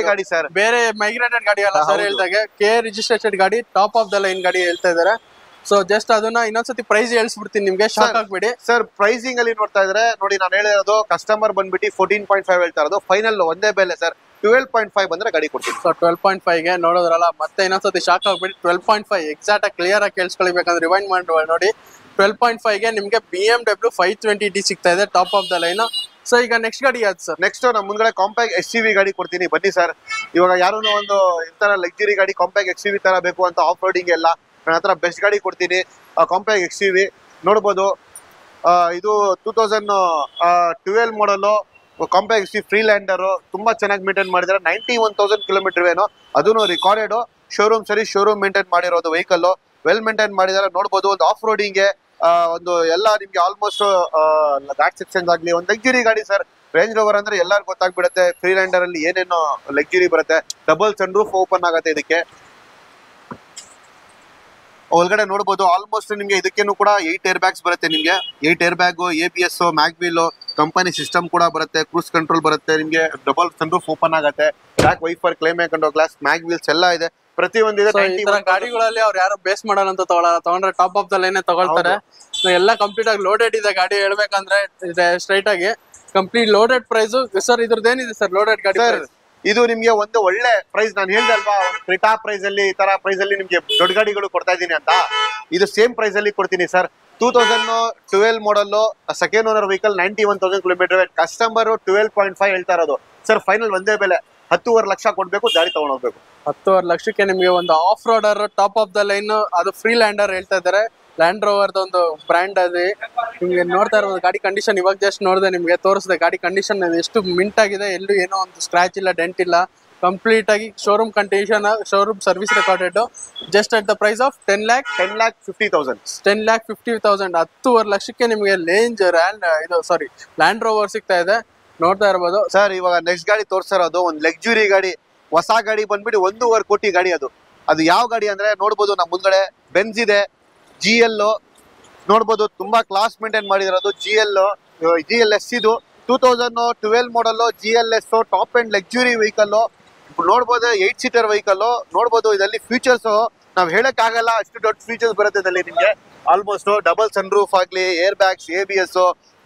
ಗಾಡಿ ಸರ್. ಬೇರೆ ಮೈಗ್ರೇಟೆಡ್ ಗಾಡಿ ಅಲ್ಲ ಸರ್. ಹೇಳ್ದಾಗೆ K ರಿಜಿಸ್ಟ್ರೇಷನ್ ಗಾಡಿ, ಟಾಪ್ ಆಫ್ ದ ಲೈನ್ ಗಾಡಿ ಹೇಳ್ತಾ ಇದಾರೆ. ಸೊ ಜಸ್ಟ್ ಅದನ್ನ ಇನ್ನೊಂದ್ಸತಿ ಪ್ರೈಸ್ ಹೇಳ್ಸ್ಬಿಡ್ತೀನಿ ನಿಮ್ಗೆ, ಶಾಕ್ ಆಗ್ಬೇಡಿ ಸರ್. ಪ್ರೈಸಿಂಗ್ ಅಲ್ಲಿ ನೋಡ್ತಾ ಇದ್ರೆ ನೋಡಿ, ನಾನು ಹೇಳಿರೋದು ಕಸ್ಟಮರ್ ಬಂದ್ಬಿಟ್ಟು 14.5 ಹೇಳ್ತಾ ಇರೋದು. ಫೈನಲ್ ಒಂದೇ ಬೆಲೆ ಸರ್, 12.5 ಬಂದ್ರೆ ಗಾಡಿ ಕೊಡ್ತೀನಿ. ಸೊ 12.5 ಗೆ ನೋಡೋದ್ರಲ್ಲ, ಮತ್ತೆ ಇನ್ನೊಂದ್ಸತಿ ಶಾಕ್ ಆಗ್ಬಿಡಿ. 12.5 ಎಕ್ಸಾಕ್ಟ್ ಆಗಿ ಕ್ಲಿಯರ್ ಆಗಿ ಕೇಳಿಸ್ಕೊಳ್ಬೇಕಂದ್ರೆ ರಿವೈಂಡ್ ಮಾಡಿ ನೋಡಿ. 12.5 ಗೆ ನಿಮ್ಗೆ BMW 520D ಸಿಗ್ತಾ ಇದೆ, top of the line. So ಈಗ ನೆಕ್ಸ್ಟ್ ಗಾಡಿ ಯಾವ್ದು ಸರ್? ನೆಕ್ಸ್ಟ್ ನಮ್ಮ ಮುಂದ್ಗಡೆ ಕಾಂಪ್ಯಾಕ್ಟ್ SUV ಗಾಡಿ ಕೊಡ್ತೀನಿ. ಬನ್ನಿ ಸರ್. ಇವಾಗ ಯಾರು ಒಂದು ಇಂತರ ಲಕ್ಸುರಿ ಗಾಡಿ ಕಾಂಪ್ಯಾಕ್ಟ್ SUV ತರ ಬೇಕು ಅಂತ ಆಫ್ ರೋಡಿಂಗ್ ಎಲ್ಲ ನನ್ನ ಹತ್ರ ಬೆಸ್ಟ್ ಗಾಡಿ ಕೊಡ್ತೀನಿ. ಕಾಂಪ್ಯಾಕ್ಟ್ XUV ನೋಡ್ಬೋದು. ಇದು 2012 ಮಾಡಲು ಕಾಂಪ್ಯಾಕ್ಟ್ SUV ಫ್ರೀಲ್ಯಾಂಡರ್. ತುಂಬಾ ಚೆನ್ನಾಗಿ ಮೇಂಟೈನ್ ಮಾಡಿದ್ದಾರೆ. 91,000 ಕಿಲೋಮೀಟರ್ ವೇನು. ಅದನ್ನು ರಿಕಾರ್ಡೆಡ್, ಶೋರೂಮ್ ಸರಿ, ಶೋರೂಮ್ ಮೇಂಟೈನ್ ಮಾಡಿರೋದು ವೆಹಿಕಲ್. ವೆಲ್ ಮೇಂಟೈನ್ ಮಾಡಿದ್ದಾರೆ. ನೋಡ್ಬೋದು ಒಂದು ಆಫ್ ರೋಡಿಂಗ್ಗೆ ಒಂದು ಎಲ್ಲ ನಿಮ್ಗೆ ಆಲ್ಮೋಸ್ಟ್ ಘಾಟ್ ಸೆಕ್ಷನ್ ಆಗ್ಲಿ. ಒಂದು ಲಕ್ಸುರಿ ಗಾಡಿ ಸರ್. ರೇಂಜ್ ರೋವರ್ ಅಂದ್ರೆ ಎಲ್ಲರಿಗೂ ಗೊತ್ತಾಗ್ಬಿಡುತ್ತೆ ಫ್ರೀಲ್ಯಾಂಡರ್ ಅಲ್ಲಿ ಏನೇನು ಲಕ್ಸುರಿ ಬರುತ್ತೆ. ಡಬಲ್ ಸನ್ ರೂಫ್ ಓಪನ್ ಆಗುತ್ತೆ ಇದಕ್ಕೆ. ಒಳಗಡೆ ನೋಡ್ಬೋದು ಆಲ್ಮೋಸ್ಟ್ ನಿಮ್ಗೆ ಇದಕ್ಕೇನು ಕೂಡ 8 ಏರ್ ಬ್ಯಾಗ್ಸ್ ಬರುತ್ತೆ ನಿಮ್ಗೆ. 8 air bag, ABS, mag wheel, company system ಕೂಡ ಬರುತ್ತೆ. ಕ್ರೂಸ್ ಕಂಟ್ರೋಲ್ ಬರುತ್ತೆ ನಿಮ್ಗೆ. ಡಬಲ್ ಸನ್ ರೂಫ್ ಓಪನ್ ಆಗುತ್ತೆ. ಬ್ಯಾಕ್ ವೈಫರ್, ಕ್ಲೈಮ್ ಕಂಡೋ ಗ್ಲಾಸ್, ಮ್ಯಾಗ್ವೀಲ್ಸ್ ಎಲ್ಲ ಇದೆ. ಪ್ರತಿಯೊಂದಿದೆ. ಗಾಡಿಗಳಲ್ಲಿ ಅವ್ರು ಯಾರು ಬೇಸ್ ಮಾಡಲ್ಲ ಅಂತ ತಗೊಂಡ್ರೆ ಟಾಪ್ ಆಫ್ ದ ಲೈನ್ ತಗೊಳ್ತಾರೆ. ಎಲ್ಲ ಕಂಪ್ಲೀಟ್ ಆಗಿ ಲೋಡೆಡ್ ಇದೆ ಗಾಡಿ. ಹೇಳ್ಬೇಕಂದ್ರೆ ಸ್ಟ್ರೈಟ್ ಆಗಿ ಕಂಪ್ಲೀಟ್ ಲೋಡೆಡ್ ಪ್ರೈಸ್ ಸರ್. ಇದ್ರದ್ದೇನಿದೆ ಸರ್ ಲೋಡೆಡ್ ಗಾಡಿ? ಇದು ನಿಮ್ಗೆ ಒಂದು ಒಳ್ಳೆ ಪ್ರೈಸ್. ನಾನು ಹೇಳ್ದೆ ಅಲ್ವಾ, ಕ್ರಿಟಾ ಪ್ರೈಸ್ ಅಲ್ಲಿ ಈ ತರ ಪ್ರೈಸ್ ಅಲ್ಲಿ ನಿಮ್ಗೆ ದೊಡ್ಡ ಗಾಡಿಗಳು ಕೊಡ್ತಾ ಇದೀನಿ ಅಂತ. ಇದು ಸೇಮ್ ಪ್ರೈಸ್ ಅಲ್ಲಿ ಕೊಡ್ತೀನಿ sir. 2012 model, second owner vehicle, 91,000 kilometre. Customer 12.5 ಹೇಳ್ತಾ ಇರೋದು ಸರ್. ಫೈನಲ್ ಒಂದೇ ಬೆಲೆ, 10.5 ಲಕ್ಷ ಕೊಡ್ಬೇಕು, ಗಾಡಿ ತಗೊಂಡ್ ಹೋಗ್ಬೇಕು. 10.5 ಲಕ್ಷಕ್ಕೆ ನಿಮ್ಗೆ ಒಂದು of ರೋಡರ್ top of the line, ಅದು ಫ್ರೀಲ್ಯಾಂಡರ್ ಹೇಳ್ತಾ ಇದಾರೆ. ಲ್ಯಾಂಡ್ ರೋವರ್ದ ಒಂದು ಬ್ರ್ಯಾಂಡ್ ಅದು. ನಿಮ್ಗೆ ನೋಡ್ತಾ ಇರೋದು ಗಾಡಿ ಕಂಡೀಷನ್ ಇವಾಗ ಜಸ್ಟ್ ನೋಡಿದೆ, ನಿಮ್ಗೆ ತೋರಿಸಿದೆ ಗಾಡಿ ಕಂಡೀಷನ್ ಎಷ್ಟು ಮಿಂಟ್ ಆಗಿದೆ. ಎಲ್ಲೂ ಏನೋ ಒಂದು ಸ್ಕ್ರಾಚ್ ಇಲ್ಲ, ಡೆಂಟ್ ಇಲ್ಲ. ಕಂಪ್ಲೀಟ್ ಆಗಿ showroom condition, showroom service recorded, just at the price of 10,50,000. 10,50,000 10.5 ಲಕ್ಷಕ್ಕೆ ನಿಮಗೆ ಲ್ಯಾಂಡ್ ರೋವರ್ ಸಿಗ್ತಾ ಇದೆ, ನೋಡ್ತಾ ಇರ್ಬೋದು ಸರ್. ಇವಾಗ ನೆಕ್ಸ್ಟ್ ಗಾಡಿ ತೋರಿಸಿರೋದು ಒಂದು ಲಕ್ಸುರಿ ಗಾಡಿ, ಹೊಸ ಗಾಡಿ ಬಂದ್ಬಿಟ್ಟು 1.5 ಕೋಟಿ ಗಾಡಿ. ಅದು ಯಾವ ಗಾಡಿ ಅಂದ್ರೆ ನೋಡ್ಬೋದು, ನಮ್ಮ ಮುಂದ್ಗಡೆ ಬೆನ್ಸ್ ಇದೆ, GL ನೋಡ್ಬೋದು, ತುಂಬಾ ಕ್ಲಾಸ್ ಮೇಂಟೈನ್ ಮಾಡಿರೋದು. GLS ಇದು 2012 ಮಾಡಲ್ GLS, top and luxury vehicle ನೋಡ್ಬೋದು. 8 ಸೀಟರ್ ವೆಹಿಕಲ್ ನೋಡ್ಬೋದು. ಇದರಲ್ಲಿ ಫೀಚರ್ಸ್ ನಾವ್ ಹೇಳಕ್ ಆಗಲ್ಲ, ಅಷ್ಟು ದೊಡ್ಡ ಫೀಚರ್ಸ್ ಬರುತ್ತೆ ಇದರಲ್ಲಿ ನಿಮ್ಗೆ. ಆಲ್ಮೋಸ್ಟ್ ಡಬಲ್ ಸನ್ ರೂಫ್ ಆಗ್ಲಿ, air bags, ABS,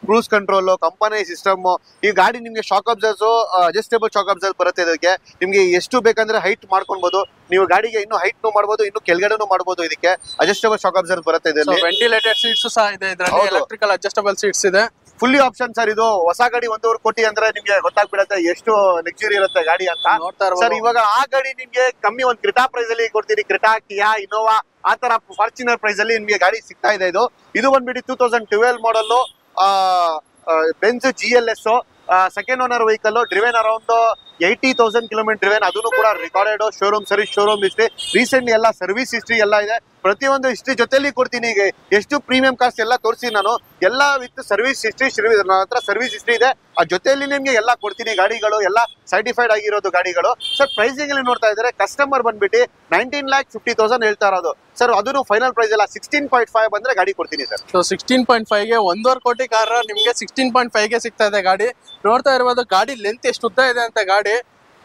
cruise control, company system. ಈ ಗಾಡಿ ನಿಮ್ಗೆ ಶಾಕ್ ಅಬ್ಸರ್ಸ್, ಅಡ್ಜಸ್ಟೇಬಲ್ ಶಾಕ್ ಅಬ್ಸರ್ಸ್ ಬರುತ್ತೆ. ಇದಕ್ಕೆ ನಿಮ್ಗೆ ಎಷ್ಟು ಬೇಕಂದ್ರೆ ಹೈಟ್ ಮಾಡ್ಕೊಬಹುದು. ನೀವು ಗಾಡಿಗೆ ಇನ್ನು ಹೈಟ್ ಮಾಡಬಹುದು, ಇನ್ನು ಕೆಳಗಡೆನೂ ಮಾಡಬಹುದು. ಇದಕ್ಕೆ ಅಡ್ಜಸ್ಟೇಬಲ್ ಶಾಕ್ ಅಬ್ಸರ್ಸ್ ಬರುತ್ತೆ. ಇದರಲ್ಲಿ ವೆಂಟಿಲೇಟೆಡ್ ಸೀಟ್ಸ್ ಸಹ ಇದೆ, ಇದರಲ್ಲಿ ಎಲೆಕ್ಟ್ರಿಕಲ್ ಅಡ್ಜಸ್ಟಬಲ್ ಸೀಟ್ಸ್ ಇದೆ. Fully option sir. ಇದು ಹೊಸ ಗಾಡಿ 1.5 ಕೋಟಿ ಅಂದ್ರೆ ನಿಮ್ಗೆ ಗೊತ್ತಾಗ್ಬಿಡತ್ತೆ ಎಷ್ಟು ಲಕ್ಸುರಿ ಇರುತ್ತೆ ಗಾಡಿ ಅಂತ. ಸರ್ ಇವಾಗ ಆ ಗಾಡಿ ನಿಮ್ಗೆ ಕಮ್ಮಿ ಒಂದು ಕ್ರೆಟಾ ಪ್ರೈಸ್ ಅಲ್ಲಿ ಕೊಡ್ತೀರಿ. ಕ್ರೆಟಾ, ಕಿಯಾ, ಇನೋವಾ ಆ ತರ ಫಾರ್ಚುನರ್ ಪ್ರೈಸ್ ಅಲ್ಲಿ ನಿಮ್ಗೆ ಗಾಡಿ ಸಿಗ್ತಾ ಇದೆ. ಇದು ಬಂದ್ಬಿಟ್ಟು 2012 model Benz GLS, second owner vehicle, driven around 80,000 kilometre driven. ಅದನ್ನು ಕೂಡ ರೆಕಾರ್ಡೆಡ್ ಶೋರೂಮ್ ಹಿಸ್ಟ್ರಿ, ರೀಸೆಂಟ್ಲಿ ಎಲ್ಲ ಸರ್ವಿಸ್ ಹಿಸ್ಟ್ರಿ ಎಲ್ಲ ಇದೆ. ಪ್ರತಿಯೊಂದು ಹಿಸ್ಟ್ರಿ ಜೊತೆಲಿ ಕೊಡ್ತೀನಿ. ಈಗ ಎಷ್ಟು ಪ್ರೀಮಿಯಂ ಕಾಸ್ಟ್ ಎಲ್ಲ ತೋರಿಸಿ ನಾನು, ಎಲ್ಲ ವಿತ್ ಸರ್ವಿಸ್ ಹಿಸ್ಟ್ರಿ. ನನ್ನ ಹತ್ರ ಸರ್ವಿಸ್ ಹಿಸ್ಟ್ರಿ ಇದೆ, ಆ ಜೊತೆಯಲ್ಲಿ ನಿಮ್ಗೆ ಎಲ್ಲ ಕೊಡ್ತೀನಿ. ಗಾಡಿಗಳು ಎಲ್ಲ ಸರ್ಟಿಫೈಡ್ ಆಗಿರೋದು ಗಾಡಿಗಳು. ಸರ್ ಪ್ರೈಸಿಂಗ್ ಅಲ್ಲಿ ನೋಡ್ತಾ ಇದ್ದಾರೆ, ಕಸ್ಟಮರ್ ಬಂದ್ಬಿಟ್ಟು 19,50,000 ಹೇಳ್ತಾ ಇರೋದು ಸರ್. ಅದನ್ನು ಫೈನಲ್ ಪ್ರೈಸ್ ಎಲ್ಲ 16.5 ಬಂದ್ರೆ ಗಾಡಿ ಕೊಡ್ತೀನಿ ಸರ್. ಸೊ 16.5ಗೆ 1.5 ಕೋಟಿ ಕಾರ್ ನಿಮ್ಗೆ 16.5ಗೆ ಸಿಗ್ತಾ ಇದೆ ಗಾಡಿ. ನೋಡ್ತಾ ಇರ್ಬೋದು ಗಾಡಿ ಲೆಂತ್ ಎಷ್ಟು ಉದ್ದ ಇದೆ ಅಂತ. ಗಾಡಿ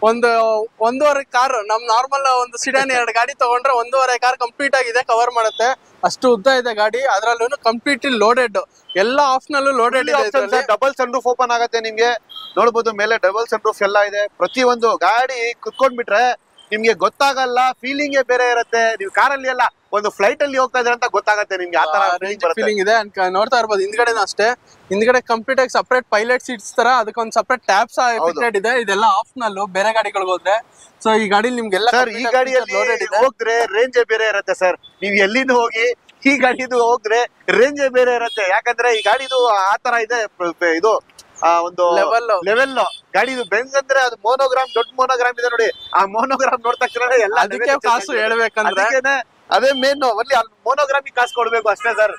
1.5 ಕಾರ್, ನಮ್ ನಾರ್ಮಲ್ ಒಂದು ಸಿಡಾನ್ 2 ಗಾಡಿ ತಗೊಂಡ್ರೆ 1.5 ಕಾರ್ ಕಂಪ್ಲೀಟ್ ಆಗಿದೆ, ಕವರ್ ಮಾಡುತ್ತೆ. ಅಷ್ಟು ಉದ್ದ ಇದೆ ಗಾಡಿ. ಅದ್ರಲ್ಲೂ ಕಂಪ್ಲೀಟ್ಲಿ ಲೋಡೆಡ್, ಎಲ್ಲ ಆಪ್ಷನಲ್ಲೂ ಲೋಡೆಡ್ ಇದೆ. ಡಬಲ್ ಸನ್ ರೂಫ್ ಓಪನ್ ಆಗುತ್ತೆ ನಿಮ್ಗೆ, ನೋಡ್ಬೋದು. ಮೇಲೆ ಡಬಲ್ ಸನ್ ರೂಫ್ ಎಲ್ಲ ಇದೆ. ಪ್ರತಿಯೊಂದು ಗಾಡಿ ಕುತ್ಕೊಂಡ್ಬಿಟ್ರೆ ನಿಮ್ಗೆ ಗೊತ್ತಾಗಲ್ಲ, ಫೀಲಿಂಗ್ ಬೇರೆ ಇರುತ್ತೆ. ನೀವು ಕಾರಲ್ಲಿ ಎಲ್ಲ ಒಂದು ಫ್ಲೈಟ್ ಅಲ್ಲಿ ಹೋಗ್ತಾ ಇದ್ರೆ ಅಂತ ಗೊತ್ತಾಗುತ್ತೆ ನಿಮ್ಗೆ. ಆ ತರ ಫೀಲಿಂಗ್ ಇದೆ. ನೋಡ್ತಾ ಇರ್ಬೋದು ಹಿಂದ್ಗಡೆ ಅಷ್ಟೇ, ಹಿಂದ್ಗಡೆ ಕಂಪ್ಲೀಟ್ ಆಗಿ ಸಪರೇಟ್ ಪೈಲಟ್ ಸೀಟ್ಸ್ ತರ ಅದಕ್ಕೊಂದು ಸಪರೇಟ್ ಟ್ಯಾಬ್ಸ್ ಫಿಟೆಡ್ ಇದೆ. ಇದೆಲ್ಲ ಆಪ್ಷನಲ್ ಬೇರೆ ಗಾಡಿಗಳಿಗೆ ಹೋದ್ರೆ. ಸೊ ಈ ಗಾಡಿ ನಿಮ್ಗೆಲ್ಲ ಸರ್, ಈ ಗಾಡಿಯಲ್ಲಿ ಹೋದ್ರೆ ರೇಂಜೇ ಬೇರೆ ಇರುತ್ತೆ ಸರ್. ನೀವು ಎಲ್ಲಿಂದ ಹೋಗಿ ಈ ಗಾಡಿದು ಹೋದ್ರೆ ರೇಂಜೇ ಬೇರೆ ಇರುತ್ತೆ. ಯಾಕಂದ್ರೆ ಈ ಗಾಡಿದು ಆ ತರ ಇದೆ. ಇದು ಒಂದು ಲೆವೆಲ್ ಗಾಡಿ. ಇದು ಬೆನ್ಸ್ ಅಂದ್ರೆ ಅದು ಮೋನೋಗ್ರಾಮ್, ದೊಡ್ಡ ಮೋನೋಗ್ರಾಮ್ ಇದೆ ನೋಡಿ. ಆ ಮೋನೋಗ್ರಾಮ್ ನೋಡ್ ತಕ್ಷಣ ಎಲ್ಲ ಅದಕ್ಕೆ ಕಾಸು ಹೇಳ್ಬೇಕಂದ್ರೆ ಅದೇ ಮೇನ್ ಒನ್ಲಿ ಮೋನೋಗ್ರಾಮಿಗೆ ಕಾಸು ಕೊಡ್ಬೇಕು ಅಷ್ಟೇ ಸರ್.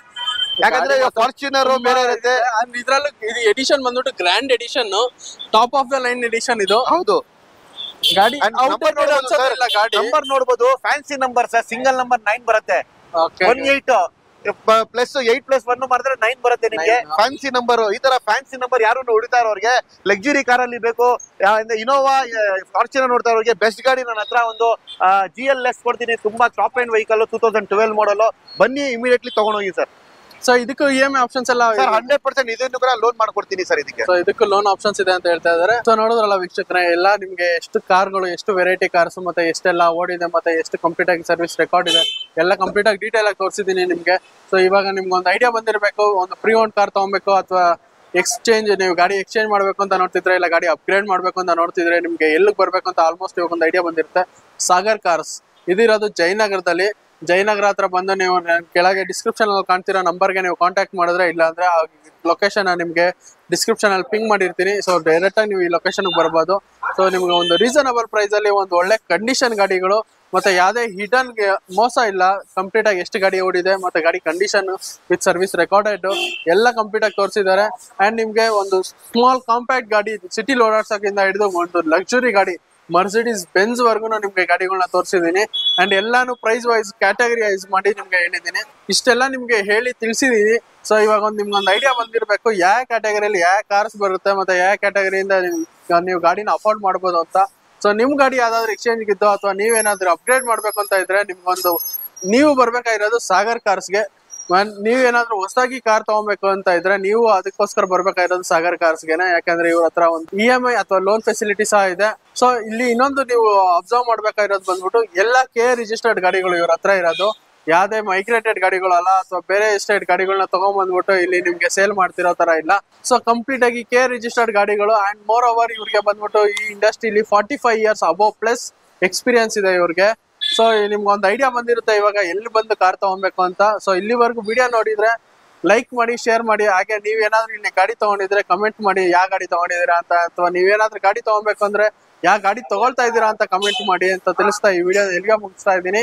ಯಾಕಂದ್ರೆ ಫಾರ್ಚುನರ್ ಬೇರೆ ಇರುತ್ತೆ. ಇದ್ರಲ್ಲೂ ಇದು ಎಡಿಷನ್ ಬಂದ್ಬಿಟ್ಟು grand edition, top of the line edition ಇದು. ಹೌದು. ಗಾಡಿ ನಂಬರ್ ನೋಡ್ಬೋದು, fancy number sir. Single number 9 ಬರುತ್ತೆ. 18 ಪ್ಲಸ್ 8+1 ಮಾಡಿದ್ರೆ 9 ಬರುತ್ತೆ ನಿಮ್ಗೆ. Fancy number. ಈ ತರ ಫ್ಯಾನ್ಸಿ ನಂಬರ್ ಯಾರು ಹೊಡಿತಾ ಇರೋರಿಗೆ, ಲಕ್ಸುರಿ ಕಾರ್ ಅಲ್ಲಿ ಬೇಕು, ಇನೋವಾ, ಫಾರ್ಚುನರ್ ನೋಡ್ತಾ ಇರೋರಿಗೆ ಬೆಸ್ಟ್ ಗಾಡಿ ನನ್ನ ಹತ್ರ ಒಂದು GLS ಕೊಡ್ತೀನಿ. ತುಂಬಾ ಟಾಪ್ ಎಂಡ್ ವೆಹಿಕಲ್, 2012 ಮಾಡಲ್. ಬನ್ನಿ, ಇಮಿಡಿಯೇಟ್ಲಿ ತಗೊಂಡೋಗಿ ಸರ್. ಸೊ ಇದಕ್ಕೂ EMI ಆಪ್ಷನ್ಸ್ ಎಲ್ಲ 100% ಇದನ್ನು ಕೂಡ ಲೋನ್ ಮಾಡ್ಕೊಡ್ತೀನಿ ಸರ್. ಇದಕ್ಕೂ ಲೋನ್ ಆಪ್ಷನ್ಸ್ ಇದೆ ಅಂತ ಹೇಳ್ತಾ ಇದಾರೆ. ಸೊ ನೋಡಿದ್ರಲ್ಲ ವೀಕ್ಷಕರೇ, ಎಲ್ಲ ನಿಮ್ಗೆ ಎಷ್ಟು ಕಾರ್ಗಳು, ಎಷ್ಟು ವೆರೈಟಿ ಕಾರ್ಸ್, ಮತ್ತೆ ಎಷ್ಟೆಲ್ಲ ಓಡಿದೆ, ಮತ್ತೆ ಎಷ್ಟು ಕಂಪ್ಲೀಟ್ ಆಗಿ ಸರ್ವಿಸ್ ರೆಕಾರ್ಡ್ ಇದೆ, ಎಲ್ಲ ಕಂಪ್ಲೀಟ್ ಆಗಿ ಡೀಟೇಲ್ ಆಗಿ ತೋರಿಸಿದೀನಿ ನಿಮ್ಗೆ. ಸೊ ಇವಾಗ ನಿಮ್ಗೆ ಒಂದು ಐಡಿಯಾ ಬಂದಿರಬೇಕು, ಒಂದು ಪ್ರೀ ಓನ್ ಕಾರ್ ತಗೊಬೇಕು ಅಥವಾ ಎಕ್ಸ್ಚೇಂಜ್, ನೀವು ಗಾಡಿ ಎಕ್ಸ್ಚೇಂಜ್ ಮಾಡ್ಬೇಕು ಅಂತ ನೋಡ್ತಿದ್ರೆ, ಇಲ್ಲ ಗಾಡಿ ಅಪ್ಗ್ರೇಡ್ ಮಾಡ್ಬೇಕು ಅಂತ ನೋಡ್ತಿದ್ರೆ, ನಿಮ್ಗೆ ಎಲ್ಲಿಗೆ ಬರ್ಬೇಕು ಅಂತ ಆಲ್ಮೋಸ್ಟ್ ಇವಾಗ ಒಂದು ಐಡಿಯಾ ಬಂದಿರುತ್ತೆ. ಸಾಗರ್ ಕಾರ್ಸ್ ಇದಿರೋದು ಜಯನಗರದಲ್ಲಿ. ಜಯನಗರ ಹತ್ರ ಬಂದು ನೀವು ಕೆಳಗೆ ಡಿಸ್ಕ್ರಿಪ್ಷನ್ ಅಲ್ಲಿ ಕಾಣ್ತಿರೋ ನಂಬರ್ಗೆ ನೀವು ಕಾಂಟ್ಯಾಕ್ಟ್ ಮಾಡಿದ್ರೆ, ಇಲ್ಲ ಅಂದ್ರೆ ಲೊಕೇಶನ್ ನಿಮ್ಗೆ ಡಿಸ್ಕ್ರಿಪ್ಷನ್ ಅಲ್ಲಿ ಪಿಂಗ್ ಮಾಡಿರ್ತೀನಿ. ಸೊ ಡೈರೆಕ್ಟ್ ಆಗಿ ನೀವು ಈ ಲೊಕೇಶನ್ ಬರ್ಬೋದು. ಸೊ ನಿಮ್ಗೆ ಒಂದು ರೀಸನಬಲ್ ಪ್ರೈಸ್ ಅಲ್ಲಿ ಒಂದು ಒಳ್ಳೆ ಕಂಡೀಷನ್ ಗಾಡಿಗಳು, ಮತ್ತೆ ಯಾವುದೇ ಹಿಡನ್ ಮೋಸ ಇಲ್ಲ. ಕಂಪ್ಲೀಟ್ ಆಗಿ ಎಷ್ಟು ಗಾಡಿ ಓಡಿದೆ, ಮತ್ತೆ ಗಾಡಿ ಕಂಡೀಷನ್ ವಿತ್ ಸರ್ವಿಸ್ ರೆಕಾರ್ಡೆಡ್ ಎಲ್ಲ ಕಂಪ್ಲೀಟ್ ಆಗಿ ತೋರಿಸಿದ್ದಾರೆ. ಅಂಡ್ ನಿಮ್ಗೆ ಒಂದು ಸ್ಮಾಲ್ ಕಾಂಪ್ಯಾಕ್ಟ್ ಗಾಡಿ, ಸಿಟಿ ಓಡಾಡ್ಸೋಕ್ಕಿಂತ ಹಿಡಿದು ಒಂದು ಲಕ್ಸುರಿ ಗಾಡಿ ಮರ್ಸಿಡೀಸ್ ಬೆನ್ಸ್ ವರ್ಗು ನಿಮ್ಗೆ ಗಾಡಿಗಳನ್ನ ತೋರಿಸಿದೀನಿ. ಅಂಡ್ ಎಲ್ಲಾನು ಪ್ರೈಸ್ ವೈಸ್ ಕ್ಯಾಟಗರಿ ವೈಸ್ ಮಾಡಿ ನಿಮ್ಗೆ ಹೇಳಿದೀನಿ. ಇಷ್ಟೆಲ್ಲ ನಿಮ್ಗೆ ಹೇಳಿ ತಿಳಿಸಿದೀನಿ. ಸೊ ಇವಾಗ ನಿಮ್ಗೆ ಒಂದು ಐಡಿಯಾ ಬಂದಿರಬೇಕು, ಯಾವ ಕ್ಯಾಟಗರಿಯಲ್ಲಿ ಯಾವ ಕಾರ್ಸ್ ಬರುತ್ತೆ, ಮತ್ತೆ ಯಾವ ಕ್ಯಾಟಗರಿಯಿಂದ ನೀವು ಗಾಡಿನ ಅಫೋರ್ಡ್ ಮಾಡ್ಬೋದು ಅಂತ. ಸೊ ನಿಮ್ ಗಾಡಿ ಯಾವ್ದಾದ್ರು ಎಕ್ಸ್ಚೇಂಜ್ ಇದ್ದು, ಅಥವಾ ನೀವೇನಾದ್ರೂ ಅಪ್ಗ್ರೇಡ್ ಮಾಡ್ಬೇಕು ಅಂತ ಇದ್ರೆ, ನಿಮ್ಗೊಂದು ನೀವು ಬರ್ಬೇಕಾಗಿರೋದು ಸಾಗರ್ ಕಾರ್ಸ್ಗೆ. ನೀವೇನಾದ್ರೂ ಹೊಸದಾಗಿ ಕಾರ್ ತಗೊಬೇಕು ಅಂತ ಇದ್ರೆ, ನೀವು ಅದಕ್ಕೋಸ್ಕರ ಬರ್ಬೇಕಾಗಿರೋದು ಸಾಗರ್ ಕಾರ್ಸ್ಗೆನೆ. ಯಾಕಂದ್ರೆ ಇವ್ರ ಹತ್ರ ಒಂದು EMI ಅಥವಾ ಲೋನ್ ಫೆಸಿಲಿಟಿ ಸಹ ಇದೆ. ಸೊ ಇಲ್ಲಿ ಇನ್ನೊಂದು ನೀವು ಅಬ್ಸರ್ವ್ ಮಾಡ್ಬೇಕಾಗಿರೋದು ಬಂದ್ಬಿಟ್ಟು, ಎಲ್ಲ KA ರಿಜಿಸ್ಟರ್ಡ್ ಗಾಡಿಗಳು ಇವ್ರ ಹತ್ರ ಇರೋದು. ಯಾವ್ದೇ ಮೈಗ್ರೇಟೆಡ್ ಗಾಡಿಗಳಲ್ಲ, ಅಥವಾ ಬೇರೆ ಎಸ್ಟೇಟ್ ಗಾಡಿಗಳನ್ನ ತಗೊಂಡ್ಬಂದ್ಬಿಟ್ಟು ಇಲ್ಲಿ ನಿಮ್ಗೆ ಸೇಲ್ ಮಾಡ್ತಿರೋ ತರ ಇಲ್ಲ. ಸೊ ಕಂಪ್ಲೀಟ್ ಆಗಿ KA ರಿಜಿಸ್ಟರ್ಡ್ ಗಾಡಿಗಳು. ಅಂಡ್ ಮೋರ್ ಓವರ್ ಇವ್ರಿಗೆ ಬಂದ್ಬಿಟ್ಟು ಈ ಇಂಡಸ್ಟ್ರಿಲಿ 45 years ಅಬೋವ್ ಪ್ಲಸ್ ಎಕ್ಸ್ಪೀರಿಯನ್ಸ್ ಇದೆ ಇವ್ರಿಗೆ. ಸೊ ನಿಮ್ಗೆ ಒಂದು ಐಡಿಯಾ ಬಂದಿರುತ್ತೆ ಇವಾಗ ಎಲ್ಲಿ ಬಂದು ಕಾರ್ ತಗೊಬೇಕು ಅಂತ. ಸೊ ಇಲ್ಲಿವರೆಗೂ ವಿಡಿಯೋ ನೋಡಿದ್ರೆ ಲೈಕ್ ಮಾಡಿ, ಶೇರ್ ಮಾಡಿ. ಹಾಗೆ ನೀವೇನಾದ್ರೂ ಇಲ್ಲಿ ಗಾಡಿ ತಗೊಂಡಿದ್ರೆ ಕಮೆಂಟ್ ಮಾಡಿ ಯಾವ ಗಾಡಿ ತಗೊಂಡಿದ್ದೀರಾ ಅಂತ. ಅಥವಾ ನೀವೇನಾದ್ರೂ ಗಾಡಿ ತಗೊಬೇಕು ಅಂದ್ರೆ ಯಾವ ಗಾಡಿ ತಗೊಳ್ತಾ ಇದ್ದೀರಾ ಅಂತ ಕಮೆಂಟ್ ಮಾಡಿ ಅಂತ ತಿಳಿಸ್ತಾ ಈ ವಿಡಿಯೋ ಎಲ್ಲಿಗೆ ಮುಗಿಸ್ತಾ ಇದ್ದೀನಿ.